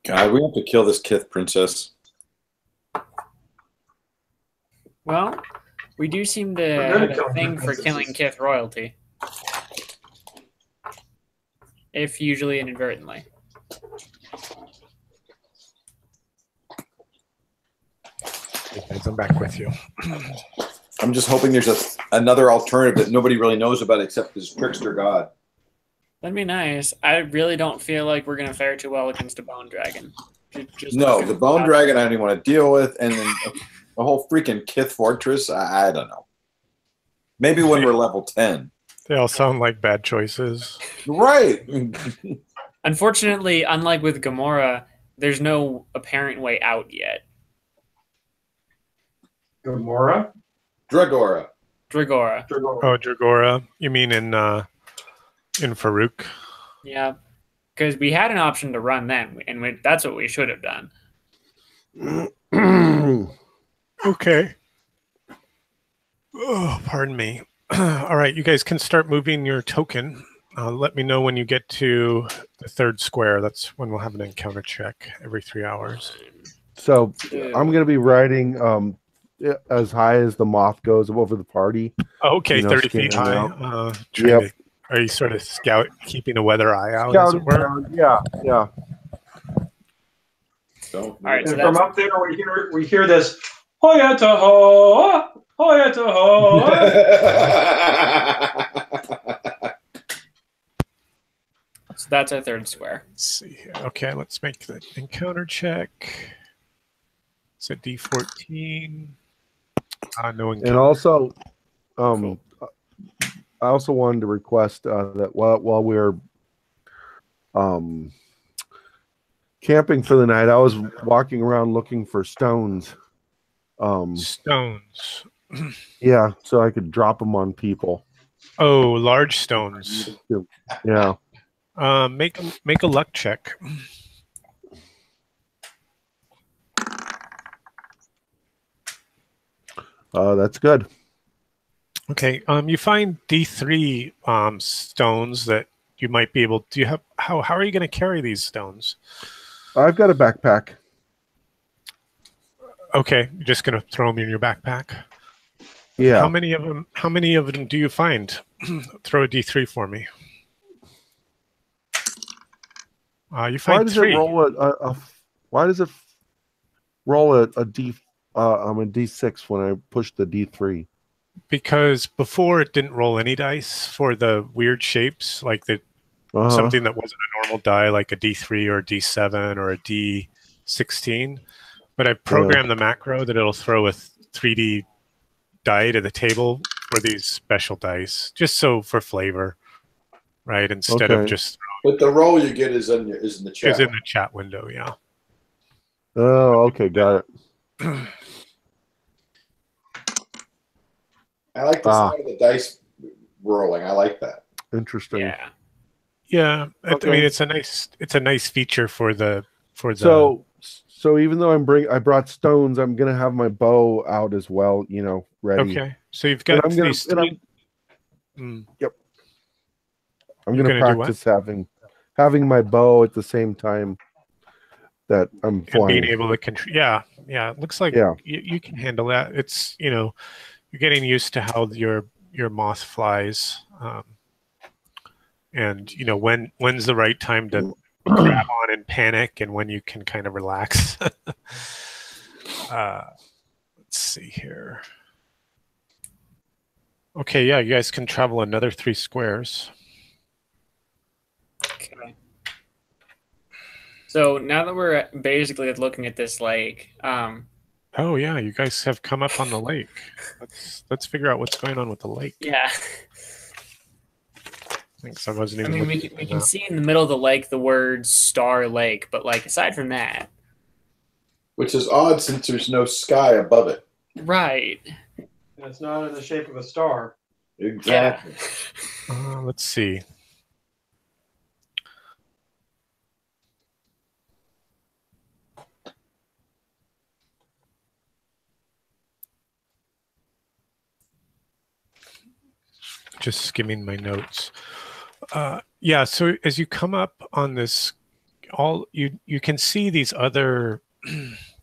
God, we have to kill this Kith princess. Well, we do seem to We're gonna have kill a thing for princesses. killing Kith royalty. If usually inadvertently. Hey guys, I'm back with you. I'm just hoping there's another alternative that nobody really knows about except this trickster god. That'd be nice. I really don't feel like we're gonna fare too well against a bone dragon. No, the bone dragon I don't even want to deal with, and then the whole freaking Kith fortress. I don't know. Maybe when we're level 10. They all sound like bad choices. Right. Unfortunately, unlike with Gamora, there's no apparent way out yet. Gamora? Dragora. Dragora. Oh, Dragora. You mean in Farouk? Yeah. Because we had an option to run then, and that's what we should have done. Okay. Oh, pardon me. All right, you guys can start moving your token. Let me know when you get to the third square. That's when we'll have an encounter check every 3 hours. So I'm going to be riding as high as the moth goes over the party. Oh, okay, You know, 30 feet scanning high. Yep. Are you sort of keeping a weather eye out, as it Scouting were? around. Yeah. Don't. All right, so And from that's up there, we hear this hoya to ho, hoya to ho. so that's our third square. Let's see here. Okay, let's make the encounter check. It's a D14. No encounter. And also, I also wanted to request that while we're camping for the night, I was walking around looking for stones. Stones. Yeah, so I could drop them on people. Oh, large stones. Yeah. Make a luck check. That's good. Okay. You find D3 stones that you might be able. Do you have how are you going to carry these stones? I've got a backpack. Okay, you're just going to throw them in your backpack. Yeah. How many of them do you find? Throw a D3 for me. You find Why does 3. it roll why does it roll a D6 when I push the D3? Because before it didn't roll any dice for the weird shapes, like something that wasn't a normal die, like a D3 or a D7 or a D16. But I programmed the macro that it'll throw a 3D die to the table for these special dice, just so for flavor, right? Instead of just But the roll you get is in the chat. is in the chat window, yeah. Oh, okay, got it. I like the sound of the dice rolling. I like that. Interesting. Yeah. Yeah, Okay. I mean it's a nice feature for the. So even though I brought stones, I'm gonna have my bow out as well. Ready. Okay, so you've got And I'm gonna- these and three. Yep. I'm You're gonna gonna do practice having my bow at the same time that I'm And flying. being able to control. Yeah. It looks like you can handle that. It's you're getting used to how your moth flies, and when's the right time to grab on and panic, and when you can kind of relax. Let's see here. Okay, yeah, you guys can travel another 3 squares. Okay. So now that we're basically looking at this lake, Oh yeah, you guys have come up on the lake. Let's figure out what's going on with the lake. yeah. Thanks, I wasn't I even. mean, we can see in the middle of the lake the word Star Lake, but aside from that, Which is odd since there's no sky above it. right? And it's not in the shape of a star. Exactly. Let's see. Just skimming my notes. Yeah, so as you come up on this all you can see these other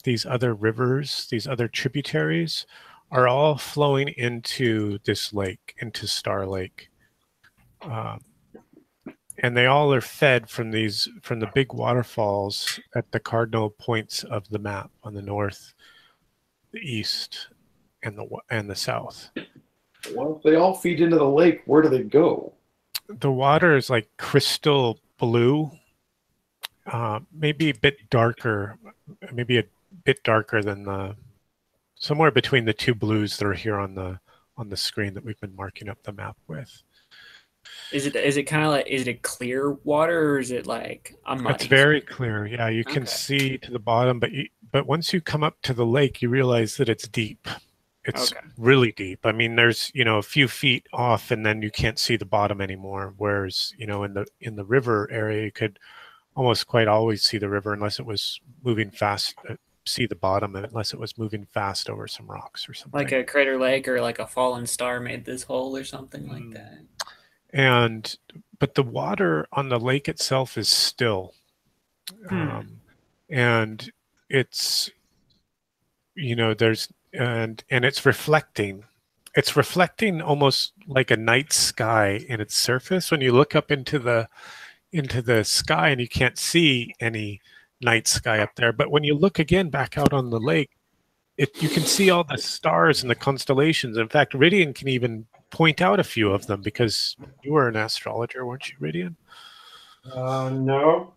these other rivers, these other tributaries are all flowing into this lake, into Star Lake. And they all are fed from the big waterfalls at the cardinal points of the map on the north, the east, and the south. Well, if they all feed into the lake, where do they go? The water is like crystal blue, maybe a bit darker, than somewhere between the two blues that are here on the screen that we've been marking up the map with. Is it kind of like, is it clear water, or is it like a muddy? It's very clear. Yeah, you can see to the bottom, but once you come up to the lake, you realize that it's deep. It's really deep. I mean, there's a few feet off, and then you can't see the bottom anymore. Whereas in the river area, you could almost quite always see the river unless it was moving fast. See the bottom unless it was moving fast over some rocks or something. Like a crater lake or like a fallen star made this hole or something like that. But the water on the lake itself is still, and it's and it's reflecting. It's reflecting almost like a night sky in its surface. When you look up into the sky, and you can't see any night sky up there, but when you look again back out on the lake, you can see all the stars and the constellations. In fact, Ridian can even point out a few of them, because you were an astrologer, weren't you, Ridian? No.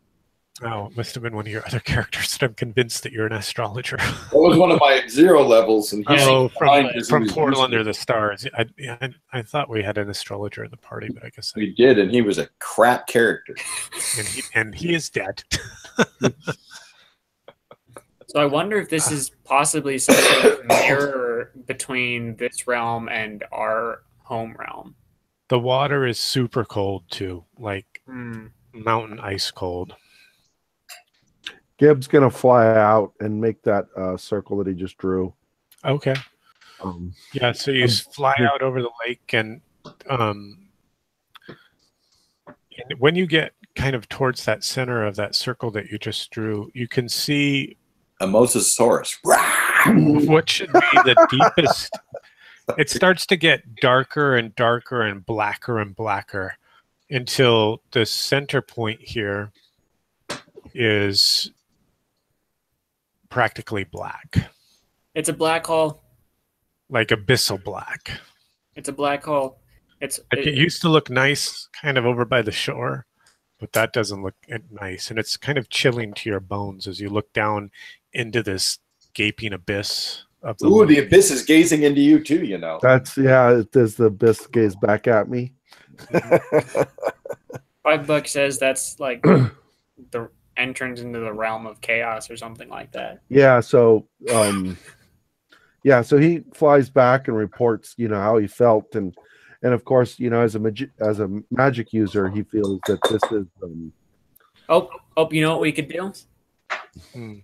Oh, it must have been one of your other characters that I'm convinced that you're an astrologer. That was one of my 0 levels. And from Portal Under the Stars. I thought we had an astrologer in the party, but I guess we did, and he was a crap character. and he is dead. So I wonder if this is possibly some sort of mirror between this realm and our home realm. The water is super cold too, like mountain ice cold. Gibb's gonna fly out and make that circle that he just drew. Okay. Yeah, so you fly out over the lake, and when you get kind of towards that center of that circle that you just drew, you can see a Mosasaurus. What should be the deepest? It starts to get darker and darker and blacker until the center point here is practically black. It's a black hole. Like abyssal black. It's a black hole. It used to look nice kind of over by the shore, but that doesn't look nice. And it's kind of chilling to your bones as you look down into this gaping abyss of the lake. The abyss is gazing into you too, Does the abyss gaze back at me? $5 says that's like the entrance into the realm of chaos or something like that. Yeah, so so he flies back and reports, how he felt, and of course, as a magic user, he feels that this is you know what we could do?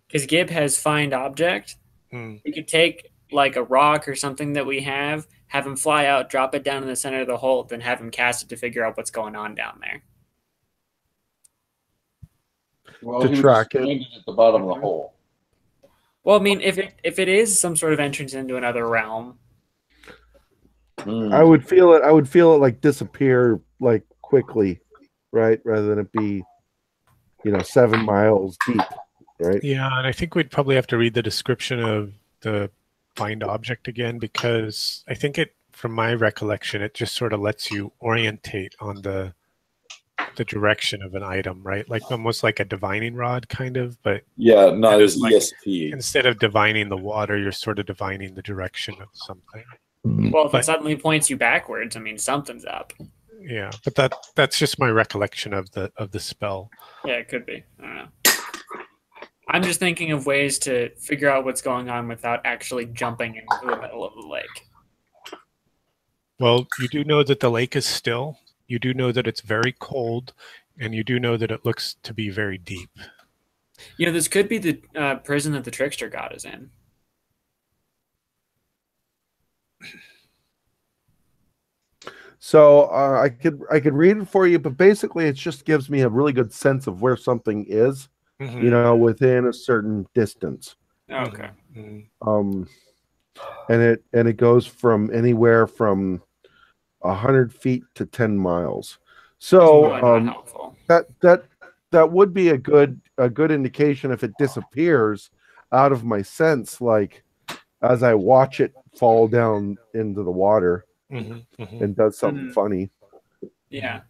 Because Gib has find object. We could take like a rock or something that we have him fly out, drop it down in the center of the hole, then have him cast it to figure out what's going on down there. Well, to track it at the bottom of the hole. Well, I mean, if it is some sort of entrance into another realm, I would feel it. I would feel it like disappear like quickly, right? Rather than it be, 7 miles deep, right? Yeah, and I think we'd probably have to read the description of the find object again, because I think from my recollection, it just sort of lets you orientate on the direction of an item, right? Like almost like a divining rod kind of, but yeah, not as like, ESP. Instead of divining the water, you're sort of divining the direction of something. Well, if it suddenly points you backwards, I mean, something's up. Yeah, but that's just my recollection of the spell. Yeah, it could be. I don't know. I'm just thinking of ways to figure out what's going on without actually jumping into the middle of the lake. Well, you do know that the lake is still. You do know that it's very cold, and you do know that it looks to be very deep. This could be the prison that the trickster god is in. So I could read it for you, but basically it just gives me a really good sense of where something is. you know, within a certain distance. Okay. And it goes from anywhere from 100 feet to 10 miles. So that would be a good indication if it disappears out of my sense, like as I watch it fall down into the water and does something funny. Yeah.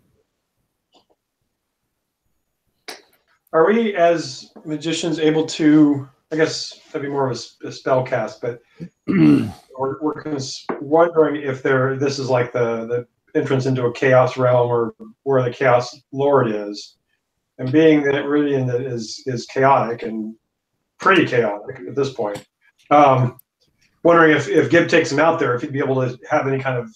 Are we, as magicians, able to? I guess that'd be more of a spell cast, but we're wondering if this is like the entrance into a chaos realm, or where the chaos lord is, and being that Iridian is chaotic and pretty chaotic at this point. Wondering if Gib takes him out there, if he'd be able to have any kind of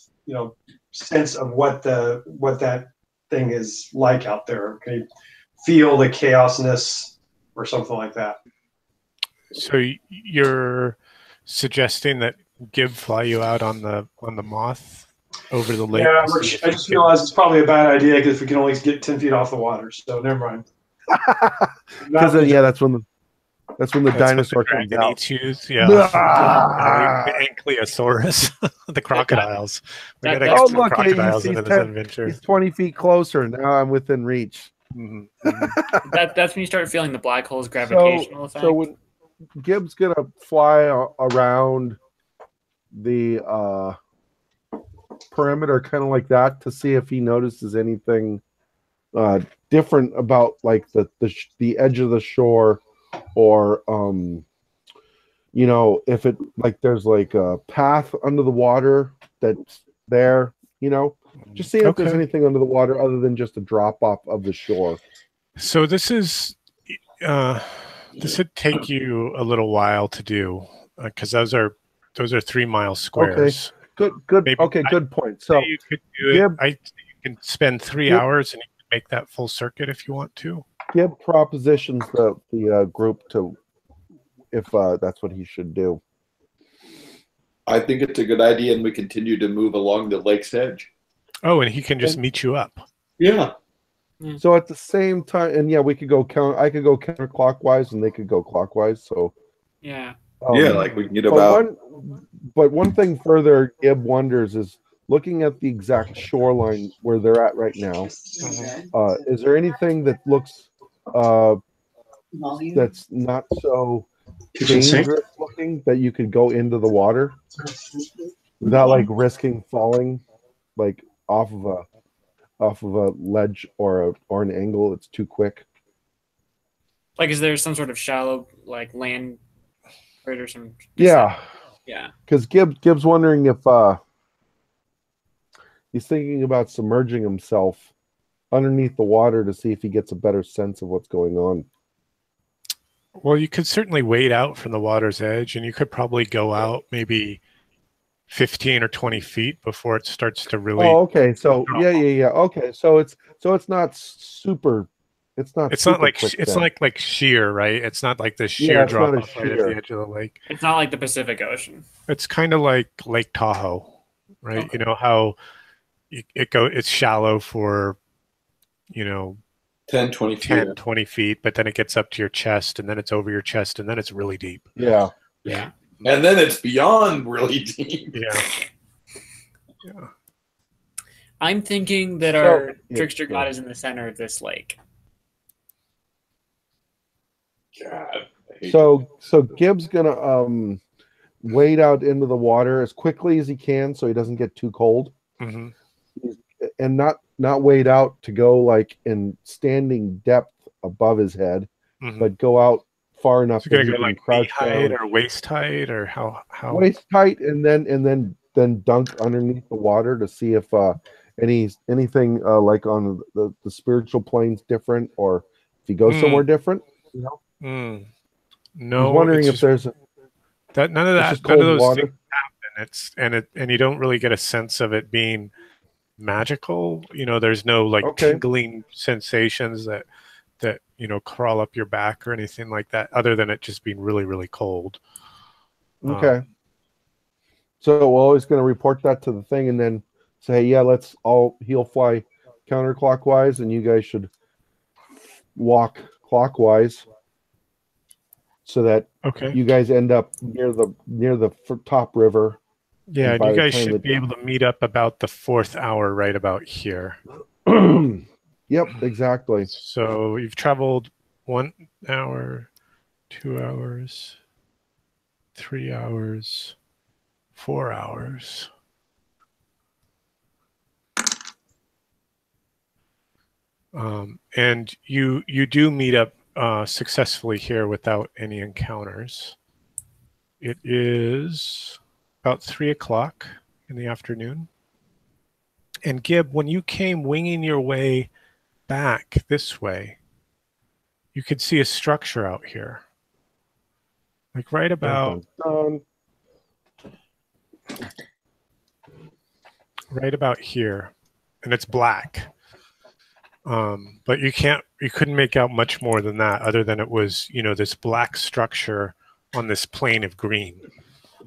sense of what that thing is like out there. Can he feel the chaosness or something like that? So you're suggesting that Gib fly you out on the moth over the lake? Yeah, I just realized it's probably a bad idea because we can only get 10 feet off the water. So never mind. Because that's when the dinosaur comes out. Eats you. The Ankylosaurus, the crocodiles. We gotta get some crocodiles into this adventure. He's 20 feet closer. Now I'm within reach. That's when you start feeling the black hole's gravitational effect. So when Gib's gonna fly around the perimeter, kind of like that, to see if he notices anything different about like the edge of the shore, or if it like there's like a path under the water that's there, just seeing if there's anything under the water other than just a drop off of the shore. So this would take you a little while to do, because those are 3 mile squares. Okay. Good. Maybe, good point. So you could do it. You can spend 3 hours and you can make that full circuit if you want to. Gib propositions the group to if that's what he should do. I think it's a good idea, and we continue to move along the lake's edge. Oh, and he can just meet you up. Yeah. So at the same time, and we could go I could go counterclockwise, and they could go clockwise. So yeah, like we can get about. But one thing further, Gib wonders is looking at the exact shoreline where they're at right now. Is there anything that looks that's not so dangerous looking that you could go into the water without like risking falling like off of a ledge or an angle? It's too quick. Like, is there some sort of shallow like land or some? Yeah. Because Gib's wondering if he's thinking about submerging himself underneath the water to see if he gets a better sense of what's going on. Well, you could certainly wade out from the water's edge, and you could probably go out maybe 15 or 20 feet before it starts to really. Oh, okay. So yeah. Okay, so it's not super. It's not like sheer, right? It's not like the sheer drop off right at the edge of the lake. It's not like the Pacific Ocean. It's kind of like Lake Tahoe, right? Okay. You know how it's shallow for 10, 20 feet, but then it gets up to your chest, and then it's over your chest, and then it's really deep. Yeah. And then it's beyond really deep. Yeah. I'm thinking that our trickster god is in the center of this lake. God. So Gib's gonna wade out into the water as quickly as he can so he doesn't get too cold, and not wade out to go like in standing depth above his head, but go out far enough that he can crouch down, or waist height, or how waist height, and then dunk underneath the water to see if anything like on the spiritual plane's different, or if he goes somewhere different. No, I'm wondering if there's none of those water. Things happen. And you don't really get a sense of it being magical. There's no tingling sensations that crawl up your back or anything like that, other than it just being really, really cold. Okay. So we're always going to report that to the thing, and then say, he'll fly counterclockwise, and you guys should walk clockwise. so that Okay. you guys end up near the top river. Yeah, and by you the guys time should that- be able to meet up about the 4th hour, right about here. Yep, exactly. So you've traveled 1 hour, 2 hours, 3 hours, 4 hours. And you do meet up successfully here without any encounters. It is about 3 o'clock in the afternoon. And Gib, when you came winging your way back this way, you could see a structure out here. Like right about here. And it's black. But you couldn't make out much more than that, other than it was, this black structure on this plane of green.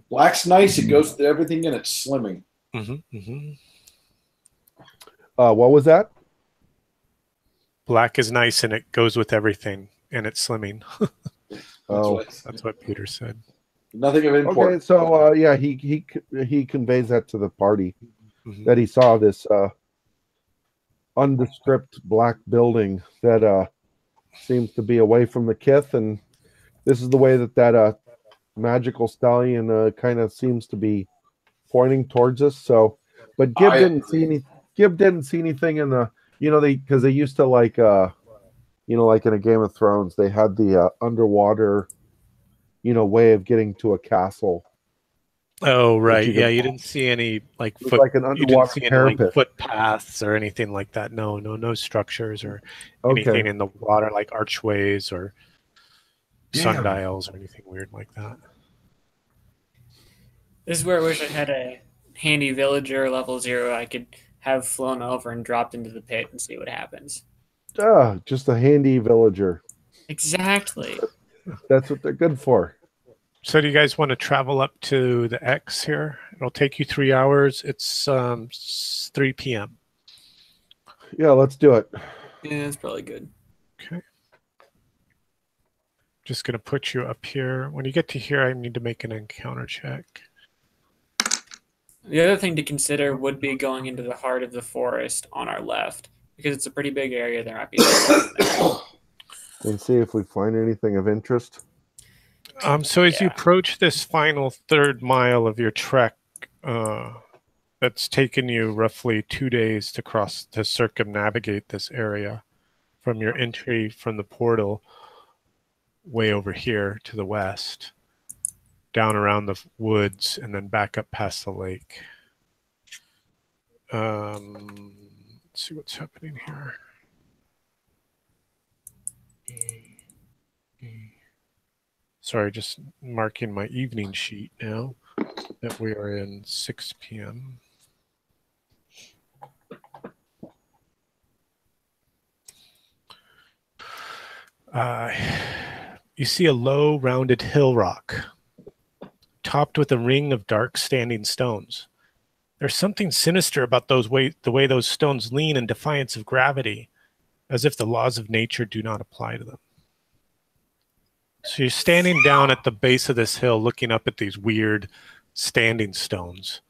Black's nice. It goes to everything and it's slimming. Mm-hmm, mm-hmm. What was that? Black is nice and it goes with everything and it's slimming. That's what Peter said. Nothing of import. Okay, so yeah, he conveys that to the party that he saw this undescript black building that seems to be away from the kith, and this is the way that magical stallion kind of seems to be pointing towards us. So, but Gib didn't see anything in the because they used to like like in a Game of Thrones they had the underwater way of getting to a castle. Oh right, yeah. You didn't see any like an underwater parapet, footpaths or anything like that. No structures or anything in the water like archways or sundials or anything weird like that. This is where I wish I had a handy villager level 0 I could have flown over and dropped into the pit and see what happens. Just a handy villager. Exactly. That's what they're good for. So do you guys want to travel up to the X here? It'll take you 3 hours. It's 3 p.m. Yeah, let's do it. Yeah, that's probably good. Okay. Just going to put you up here. When you get to here, I need to make an encounter check. The other thing to consider would be going into the heart of the forest on our left, because it's a pretty big area. There might be there. And see if we find anything of interest. So as you approach this final 3rd mile of your trek, that's taken you roughly 2 days to circumnavigate this area from your entry from the portal way over here to the west, down around the woods, and then back up past the lake. Let's see what's happening here. Sorry, just marking my evening sheet now that we are in 6 p.m. You see a low, rounded hill rock, topped with a ring of dark standing stones. There's something sinister about the way those stones lean in defiance of gravity, as if the laws of nature do not apply to them. So you're standing down at the base of this hill looking up at these weird standing stones.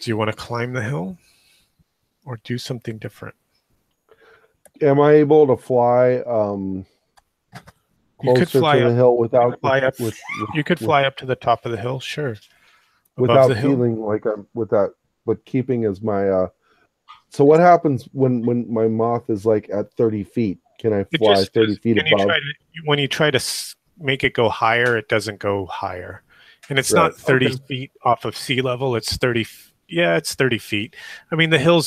Do you want to climb the hill or do something different? Am I able to fly you could fly to up the hill without you could fly up to the top of the hill, sure. Without feeling like I'm but keeping as my so what happens when my moth is like at 30 feet? Can I fly 30 feet above? When you try to make it go higher, it doesn't go higher. And it's not 30 feet off of sea level. It's 30. Yeah, it's 30 feet. I mean, the hill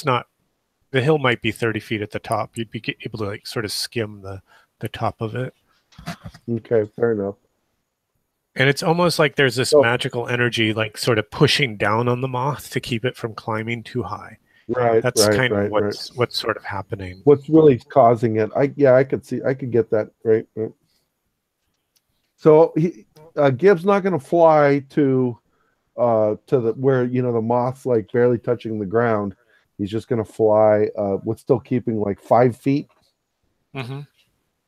might be 30 feet at the top. You'd be able to like sort of skim the top of it. Okay, fair enough. And it's almost like there's this magical energy like sort of pushing down on the moth to keep it from climbing too high. Right. That's kind of what's sort of happening. What's really causing it? I could get that. Right. So Gibbs not going to fly to the where the moth's like barely touching the ground. He's just going to fly with still keeping like 5 feet. Mm-hmm.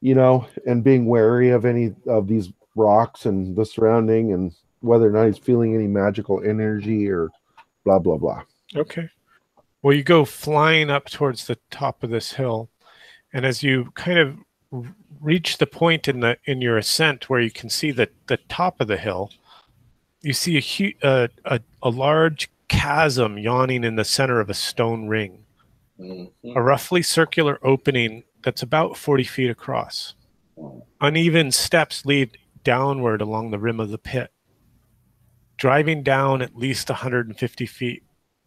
you know, and being wary of any of these rocks and the surrounding, and whether or not he's feeling any magical energy or blah blah blah. Okay. Well, you go flying up towards the top of this hill, and as you kind of reach the point in your ascent where you can see the top of the hill, you see a large chasm yawning in the center of a stone ring, a roughly circular opening that's about 40 feet across. Uneven steps lead downward along the rim of the pit, driving down at least 150 feet,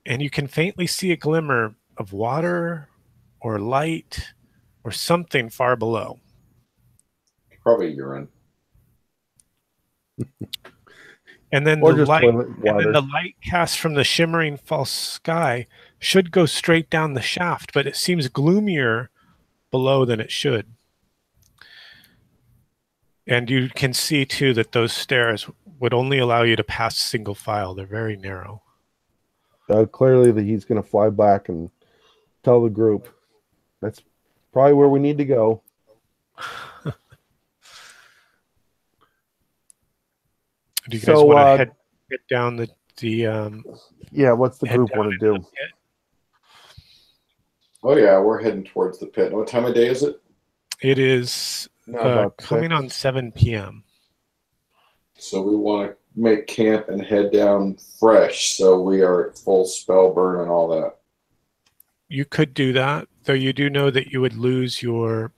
and you can faintly see a glimmer of water or light or something far below. Probably urine. And then Or the just light, toilet and water. then the light cast from the shimmering false sky should go straight down the shaft, but it seems gloomier below than it should. And you can see too that those stairs would only allow you to pass single file. They're very narrow. Clearly that he's going to fly back and tell the group that's probably where we need to go. Do you guys want to head down the yeah, what's the group want to do? Oh yeah, we're heading towards the pit. What time of day is it? It is coming on 7 p.m. So we want to make camp and head down fresh, so we are at full spell burn and all that. You could do that, though you do know that you would lose your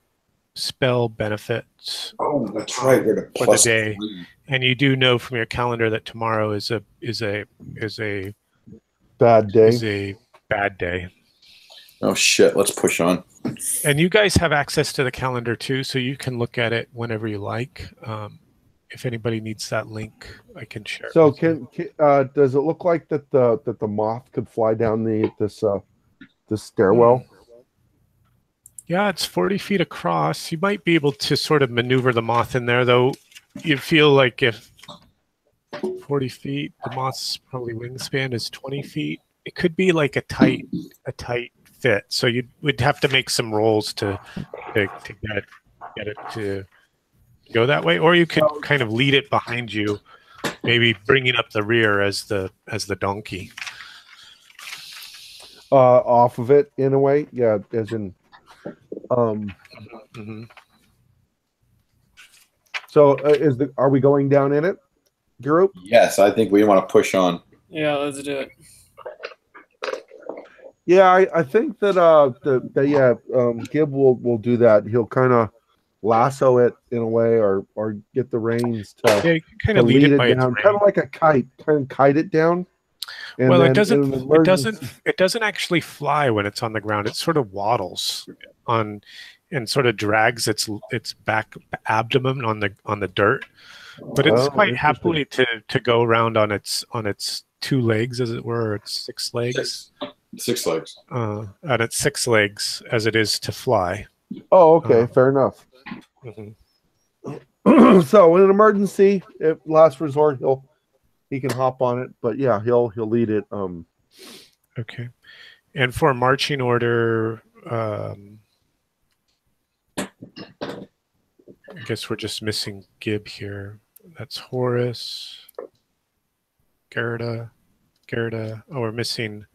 spell benefits. Oh, that's right. We're for the day, 3. And you do know from your calendar that tomorrow is a bad day. Is a bad day. Oh shit! Let's push on. And you guys have access to the calendar too, so you can look at it whenever you like. If anybody needs that link, I can share. So does it look like that the moth could fly down this stairwell? Yeah, it's 40 feet across. You might be able to sort of maneuver the moth in there, though. You feel like if 40 feet, the moth's probably wingspan is 20 feet. It could be like a tight fit. So you would have to make some rolls to get it to go that way, or you could kind of lead it behind you, maybe bringing up the rear as the donkey. Off of it in a way, yeah, as in. So are we going down in it, group? Yes, I think we want to push on. Yeah, let's do it. Yeah, I think that Gib will do that. He'll kind of lasso it in a way, or get the reins to kind of lead it by down, kind of like a kite, kind of kite it down. And well, it doesn't actually fly when it's on the ground. It sort of waddles on and sort of drags its back abdomen on the dirt. But it's quite happily to go around on its 2 legs, as it were, or its 6 legs. 6 legs. On its 6 legs, as it is to fly. Oh, okay, fair enough. So in an emergency, if last resort, he can hop on it, but yeah, he'll lead it. Okay, and for a marching order, I guess we're just missing Gib here. That's Horace, Gerda. Oh, we're missing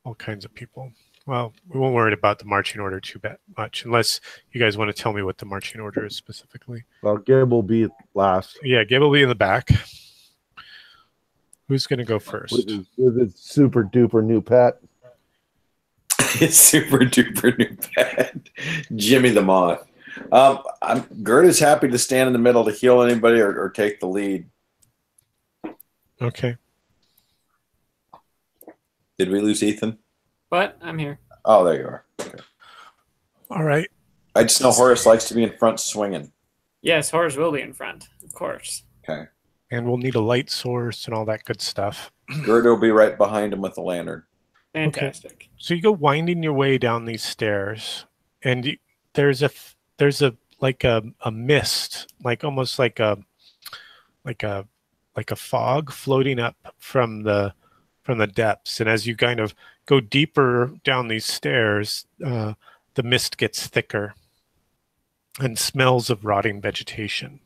all kinds of people. Well, we won't worry about the marching order too much, unless you guys want to tell me what the marching order is specifically. Well, Gib will be last. Yeah, Gib will be in the back. Who's going to go first? With his super duper new pet. His super duper new pet, Jimmy the Moth. Gerda's happy to stand in the middle to heal anybody or take the lead. Okay. Did we lose Ethan? But I'm here. Oh, there you are. Okay. All right. I just know Horace likes to be in front swinging. Yes, Horace will be in front, of course. Okay. And we'll need a light source and all that good stuff. Gerda will be right behind him with the lantern. Fantastic. Okay. So you go winding your way down these stairs, and there's a like a mist, like almost like a fog floating up from the depths. And as you kind of go deeper down these stairs, the mist gets thicker. and smells of rotting vegetation.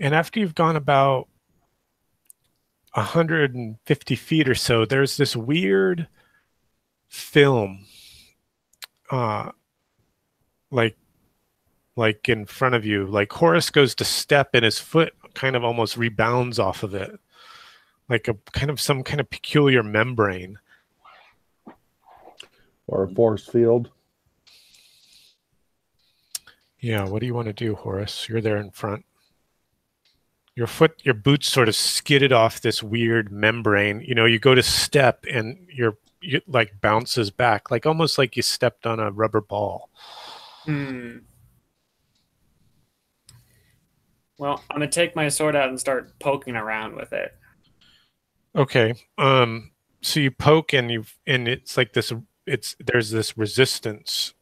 And after you've gone about 150 feet or so, there's this weird film, like in front of you. Like Horace goes to step and his foot kind of almost rebounds off of it, like a kind of some kind of peculiar membrane. Or a force field. Yeah, what do you want to do, Horace? You're there in front. Your boots sort of skidded off this weird membrane. You know, you go to step and you like bounces back, like almost like you stepped on a rubber ball. Well, I'm gonna take my sword out and start poking around with it. Okay. So you poke and it's like this. There's this resistance.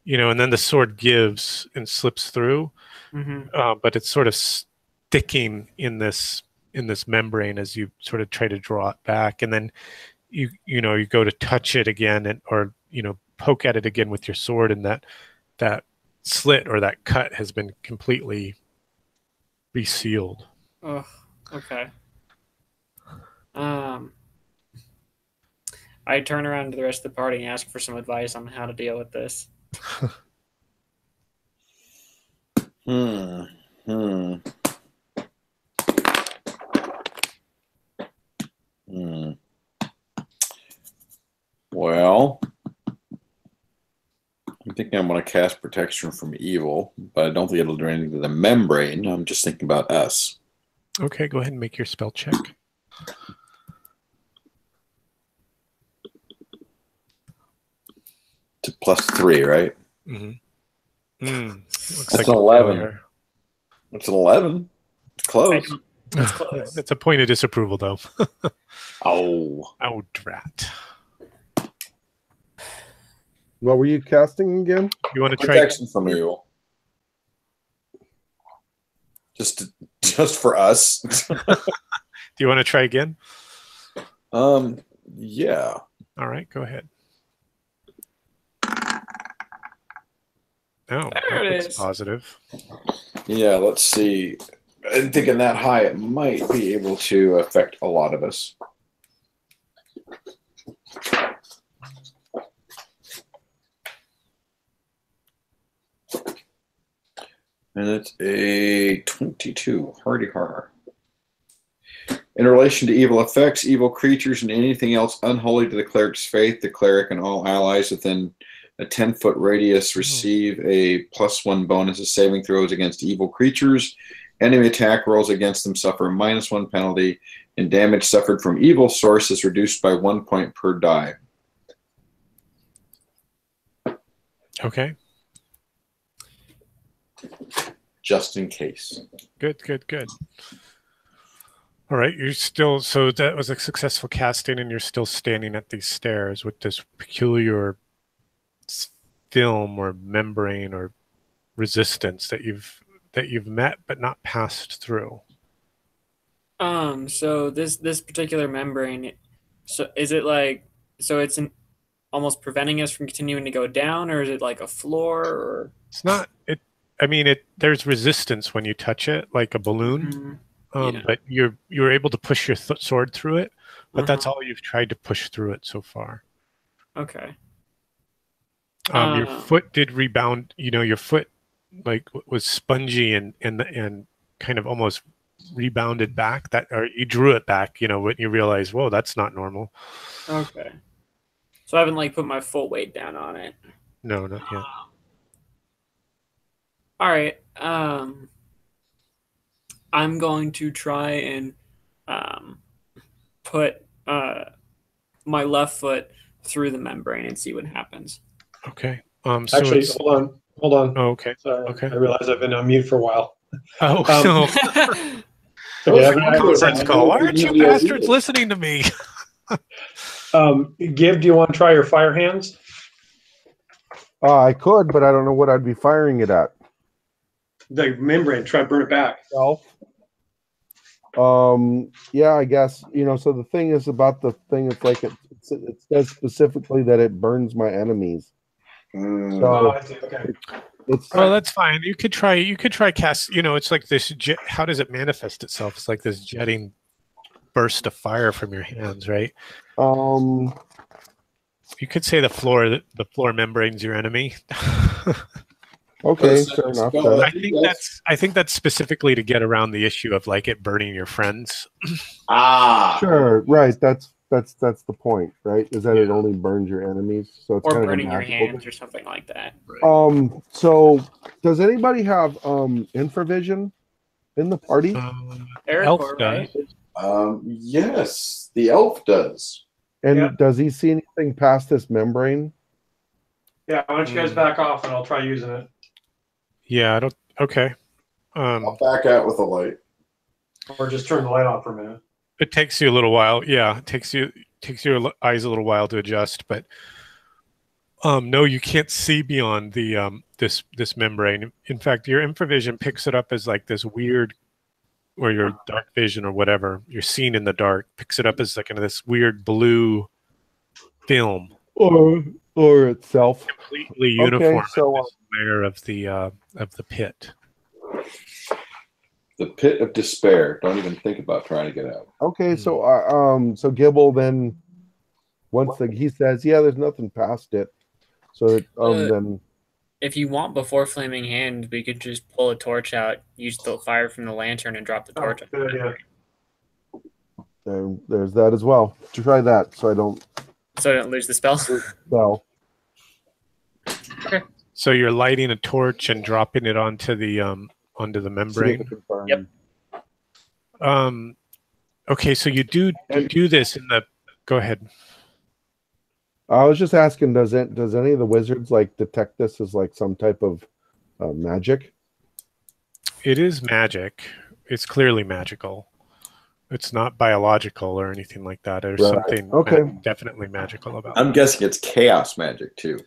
You know, and then the sword gives and slips through. But it's sort of sticking in this membrane as you sort of try to draw it back, and then you go to touch it again or poke at it again with your sword, and that slit or that cut has been completely resealed. Oh, okay. I turn around to the rest of the party and ask for some advice on how to deal with this. Well, I'm thinking I'm going to cast protection from evil, but I don't think it'll do anything to the membrane. I'm just thinking about us. Okay, go ahead and make your spell check. To +3, right? Looks That's like an 11. It's an 11. It's close. It's close. It's a point of disapproval, though. Oh, drat. What were you casting again? You want to try protection from evil. Just for us. Do you want to try again? Yeah. All right, go ahead. Oh, There it that's is. positive. Yeah, let's see. I'm thinking that high, it might be able to affect a lot of us. And it's a 22, hardy har. In relation to evil effects, evil creatures, and anything else unholy to the cleric's faith, the cleric and all allies within a 10-foot radius receive a +1 bonus to saving throws against evil creatures. Enemy attack rolls against them suffer a -1 penalty, and damage suffered from evil source is reduced by 1 point per die. Okay. Just in case. Good. All right, so that was a successful casting, and you're still standing at these stairs with this peculiar film or membrane or resistance that you've met but not passed through. So this particular membrane, so is it it's almost preventing us from continuing to go down, or is it like a floor? Or it's not. There's resistance when you touch it, like a balloon. But you're able to push your sword through it, but that's all you've tried to push through it so far. Okay. Your foot did rebound. Your foot was spongy and kind of almost rebounded back. Or you drew it back. When you realize, whoa, that's not normal. Okay. So I haven't put my full weight down on it. No, not yet. All right. I'm going to try and put my left foot through the membrane and see what happens. Okay. Actually, hold on. Oh, okay. Sorry. Okay. I realize I've been on mute for a while. Oh, Okay, conference call. Why aren't you bastards listening to me? Give, do you want to try your fire hands? I could, but I don't know what I'd be firing it at. The membrane, try to burn it back. Yeah, I guess, so the thing is about the thing, it's like it says specifically that it burns my enemies. Oh, I see. Okay. It's Well, that's fine. You could try cast. It's like this. How does it manifest itself? It's like this jetting burst of fire from your hands, right? You could say the floor membrane's your enemy. okay, fair enough. Spell I think that's specifically to get around the issue of like it burning your friends. Sure, right. That's the point, right? Is that it only burns your enemies, so it's Or kind burning of a your magical hands or something like that. So does anybody have infravision in the party? Elf Eric, does. right? Yes, the elf does. And Yeah. does he see anything past this membrane? Yeah, why don't you guys back off and I'll try using it. Yeah, I don't. Okay. I'll back out with the light. Or just turn the light off for a minute. It takes you a little while. Yeah, it takes your eyes a little while to adjust, but no, you can't see beyond the this membrane. In fact, your infravision picks it up as like this weird, or your dark vision or whatever you're seeing in the dark picks it up as like this weird blue film, Or itself. completely uniform. So layer of the pit. The pit of despair. Don't even think about trying to get out. okay, so Gibble then once he says, yeah, there's nothing past it. So then If you want, before Flaming Hand, we could just pull a torch out, use the fire from the lantern, and drop the torch. Oh, good idea. there's that as well. Try that so I don't So I don't lose the spell. spell. So you're lighting a torch and dropping it onto the membrane. Yep. Okay, so you do this in the. Go ahead. I was just asking, does any of the wizards like detect this as like some type of magic? It is magic. It's clearly magical. It's not biological or anything like that. There's something definitely magical about it. I'm guessing it's chaos magic too.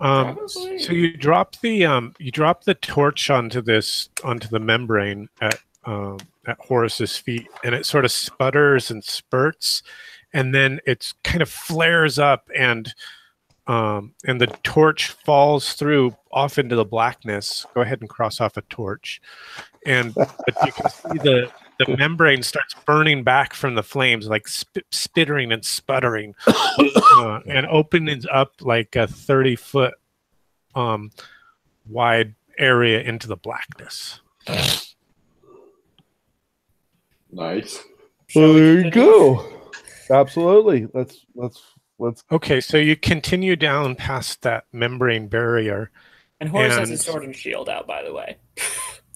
So you drop the torch onto the membrane at Horace's feet, and it sort of sputters and spurts, and then it kind of flares up, and the torch falls through off into the blackness. Go ahead and cross off a torch, but you can see the membrane starts burning back from the flames, like spittering and sputtering, and opening up like a 30-foot wide area into the blackness. Nice. Well, there you go. Absolutely. Let's. Okay, so you continue down past that membrane barrier, And Horace has his sword and shield out, by the way.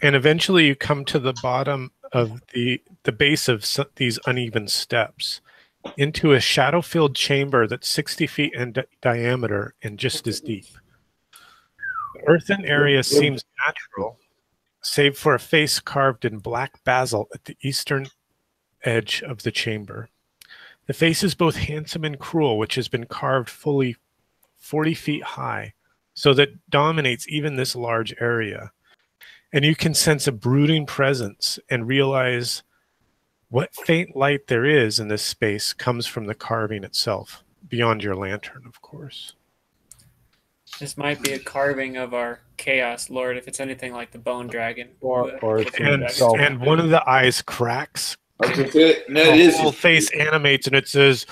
and eventually you come to the bottom of the base of these uneven steps into a shadow-filled chamber that's 60 feet in diameter and just as deep. The earthen area seems natural, save for a face carved in black basalt at the eastern edge of the chamber. The face is both handsome and cruel, which has been carved fully 40 feet high, so that dominates even this large area. And you can sense a brooding presence and realize what faint light there is in this space comes from the carving itself, beyond your lantern, of course. This might be a carving of our Chaos Lord, if it's anything like the Bone Dragon. Or it's And one of the eyes cracks. It The is. whole face animates, and it says,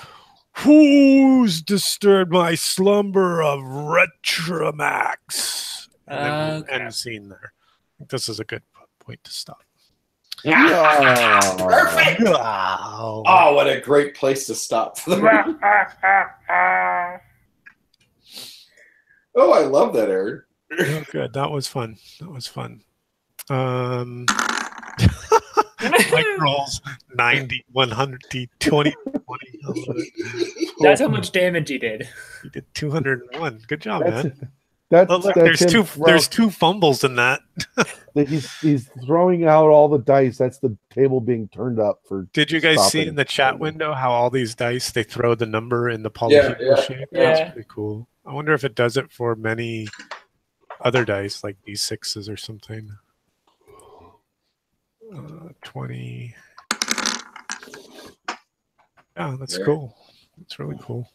"Who's disturbed my slumber of Retromax?" And then we'll end scene there. I think this is a good point to stop. Perfect. Wow. Oh, what a great place to stop for the movie. Oh, I love that, Aaron. Oh, good. That was fun. Mike rolls 90, 100, 20, 20. That's how much damage he did. He did 201. Good job, man. That's There's two fumbles in that. He's throwing out all the dice. That's the table being turned up for. Did you guys see stopping. in the chat window how all these dice, they throw the number in the polyhedral shape? Yeah. That's pretty cool. I wonder if it does it for many other dice like D6s or something. 20. Yeah, that's cool. That's really cool.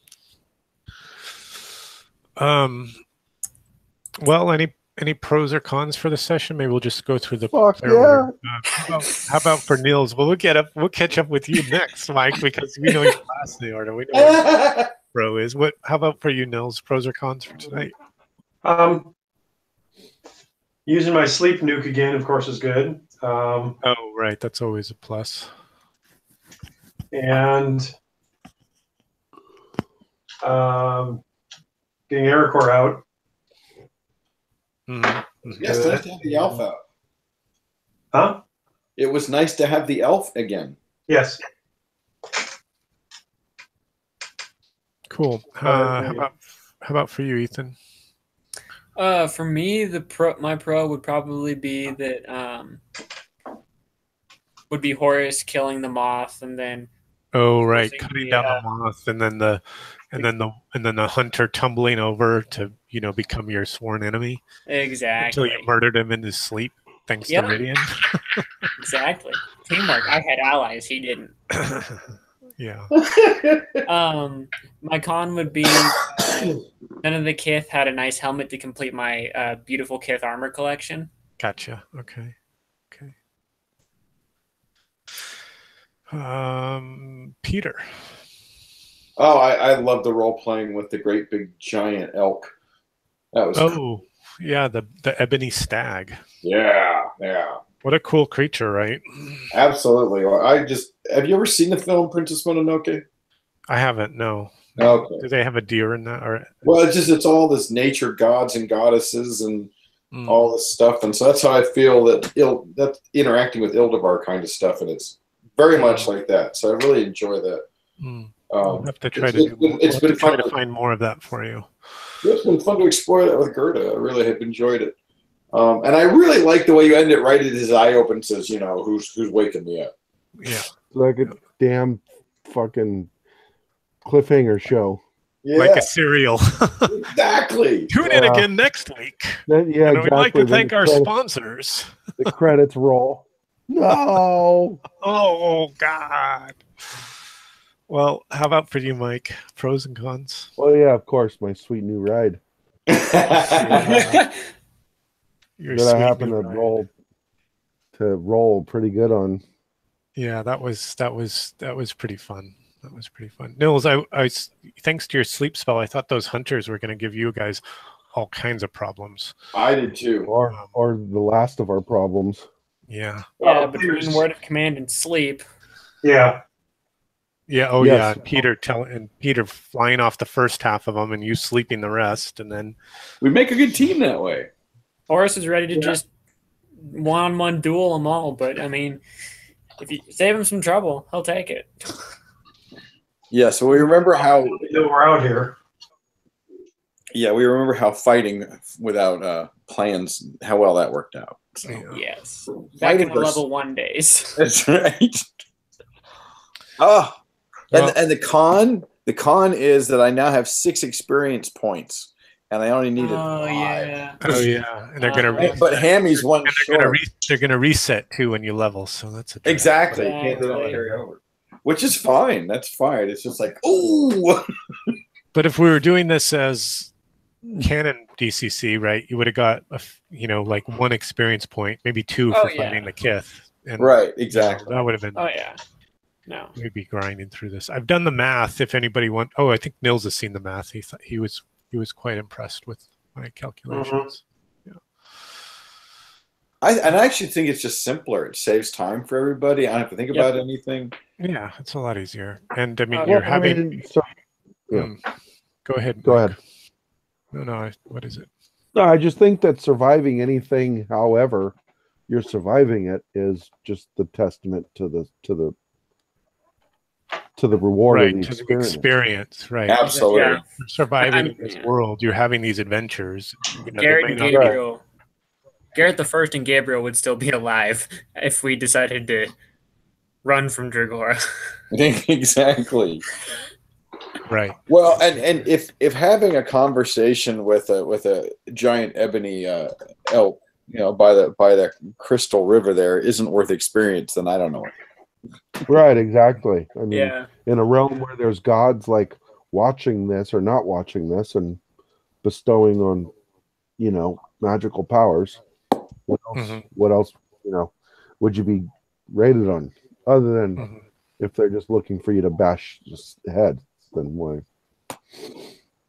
Well, any pros or cons for the session? Maybe we'll just go through the Fuck player yeah. order. How about for Niels? Well, we'll catch up with you next, Mike, because we know your last the order. We know what pro is. How about for you, Niels? Pros or cons for tonight? Using my sleep nuke again, of course, is good. Oh, right. That's always a plus. And getting Aerocore out. Mm-hmm. Yes, nice to have the elf out. Huh? It was nice to have the elf again. Yes. Cool. How about for you, Ethan? For me, my pro would probably be that would be Horus killing the moth and then right, cutting down the moth and then the hunter tumbling over to become your sworn enemy. Exactly. Until you murdered him in his sleep, thanks to Midian. Exactly. Teamwork. I had allies. He didn't. Yeah. My con would be none of the Kith had a nice helmet to complete my beautiful Kith armor collection. Gotcha. Okay. Peter. Oh, I love the role playing with the great big giant elk. That was cool. Yeah, the ebony stag. Yeah. What a cool creature, right? Absolutely. Have you ever seen the film Princess Mononoke? I haven't. No. Okay. Do they have a deer in that? Or well, it's all this nature gods and goddesses and all this stuff, and so that's how I feel that interacting with Ildebar kind of stuff, and it's very much like that. So I really enjoy that. I'll have to try to find more of that for you. It's been fun to explore that with Gerda. I really have enjoyed it. And I really like the way you end it right as his eye opens, says, who's waking me up. Yeah. Like a damn fucking cliffhanger show. Yeah. Like a serial. Exactly. Tune in again next week. Exactly. We'd like to thank our sponsors. The credits roll. No. Oh, God. Well, how about for you, Mike? Pros and cons? Well, yeah, of course, my sweet new ride. I happen to roll pretty good on. Yeah, that was pretty fun. That was pretty fun. Nils, I thanks to your sleep spell, I thought those hunters were going to give you guys all kinds of problems. I did too. Or the last of our problems. Yeah. Yeah, between word of command and sleep. Yeah. Yeah. Oh, yes. Yeah. Peter flying off the first half of them, and you sleeping the rest, and then we make a good team that way. Horus is ready to just one-on-one duel them all, but I mean, if you save him some trouble, he'll take it. Yeah. So we remember how we're out here. Yeah, we remember how fighting without plans, how well that worked out. So. Yes. Back in the level 1 days. That's right. And the con is that I now have 6 experience points, and I only needed 5. Yeah. Oh yeah, and they're gonna. But Hammy's one short. They're gonna reset too when you level, so that's a exactly. Can't carry over, which is fine. That's fine. It's just like ooh. But if we were doing this as canon DCC, right, you would have got like 1 experience point, maybe 2 for fighting the Kith. And, right. Exactly. That would have been. Oh yeah. No. We'd be grinding through this. I've done the math. If anybody wants, I think Nils has seen the math. He was quite impressed with my calculations. Yeah. I actually think it's just simpler. It saves time for everybody. I don't have to think about anything. Yeah, it's a lot easier. And I mean, you're having. Go ahead. Go ahead. No. What is it? No, I just think that surviving anything, however you're surviving it, is just the testament to the reward of the experience. Right? Absolutely. Yeah. You're surviving in this world. You're having these adventures. Garrett and Gabriel. Garrett the First and Gabriel would still be alive if we decided to run from Dragora. Exactly. Right. Well, and if having a conversation with a giant ebony elk, by the crystal river there isn't worth experience, then I don't know. Right, exactly. I mean, yeah. In a realm where there's gods like watching this or not watching this and bestowing on magical powers, what else? Mhm. What else? Would you be rated on other than Mhm. if they're just looking for you to bash just head? Then why?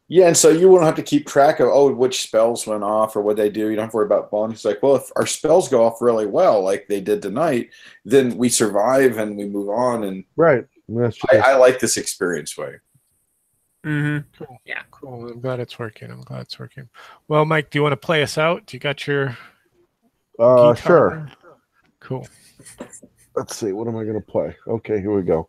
Yeah, and so you won't have to keep track of which spells went off or what they do. You don't have to worry about bonuses. It's like, well, if our spells go off really well, like they did tonight, then we survive and we move on. And Right. That's true. I like this experience way. Mm-hmm. Cool. Yeah. Cool. I'm glad it's working. Well, Mike, do you want to play us out? Do you got your guitar? Sure. Cool. Let's see. What am I going to play? Okay, here we go.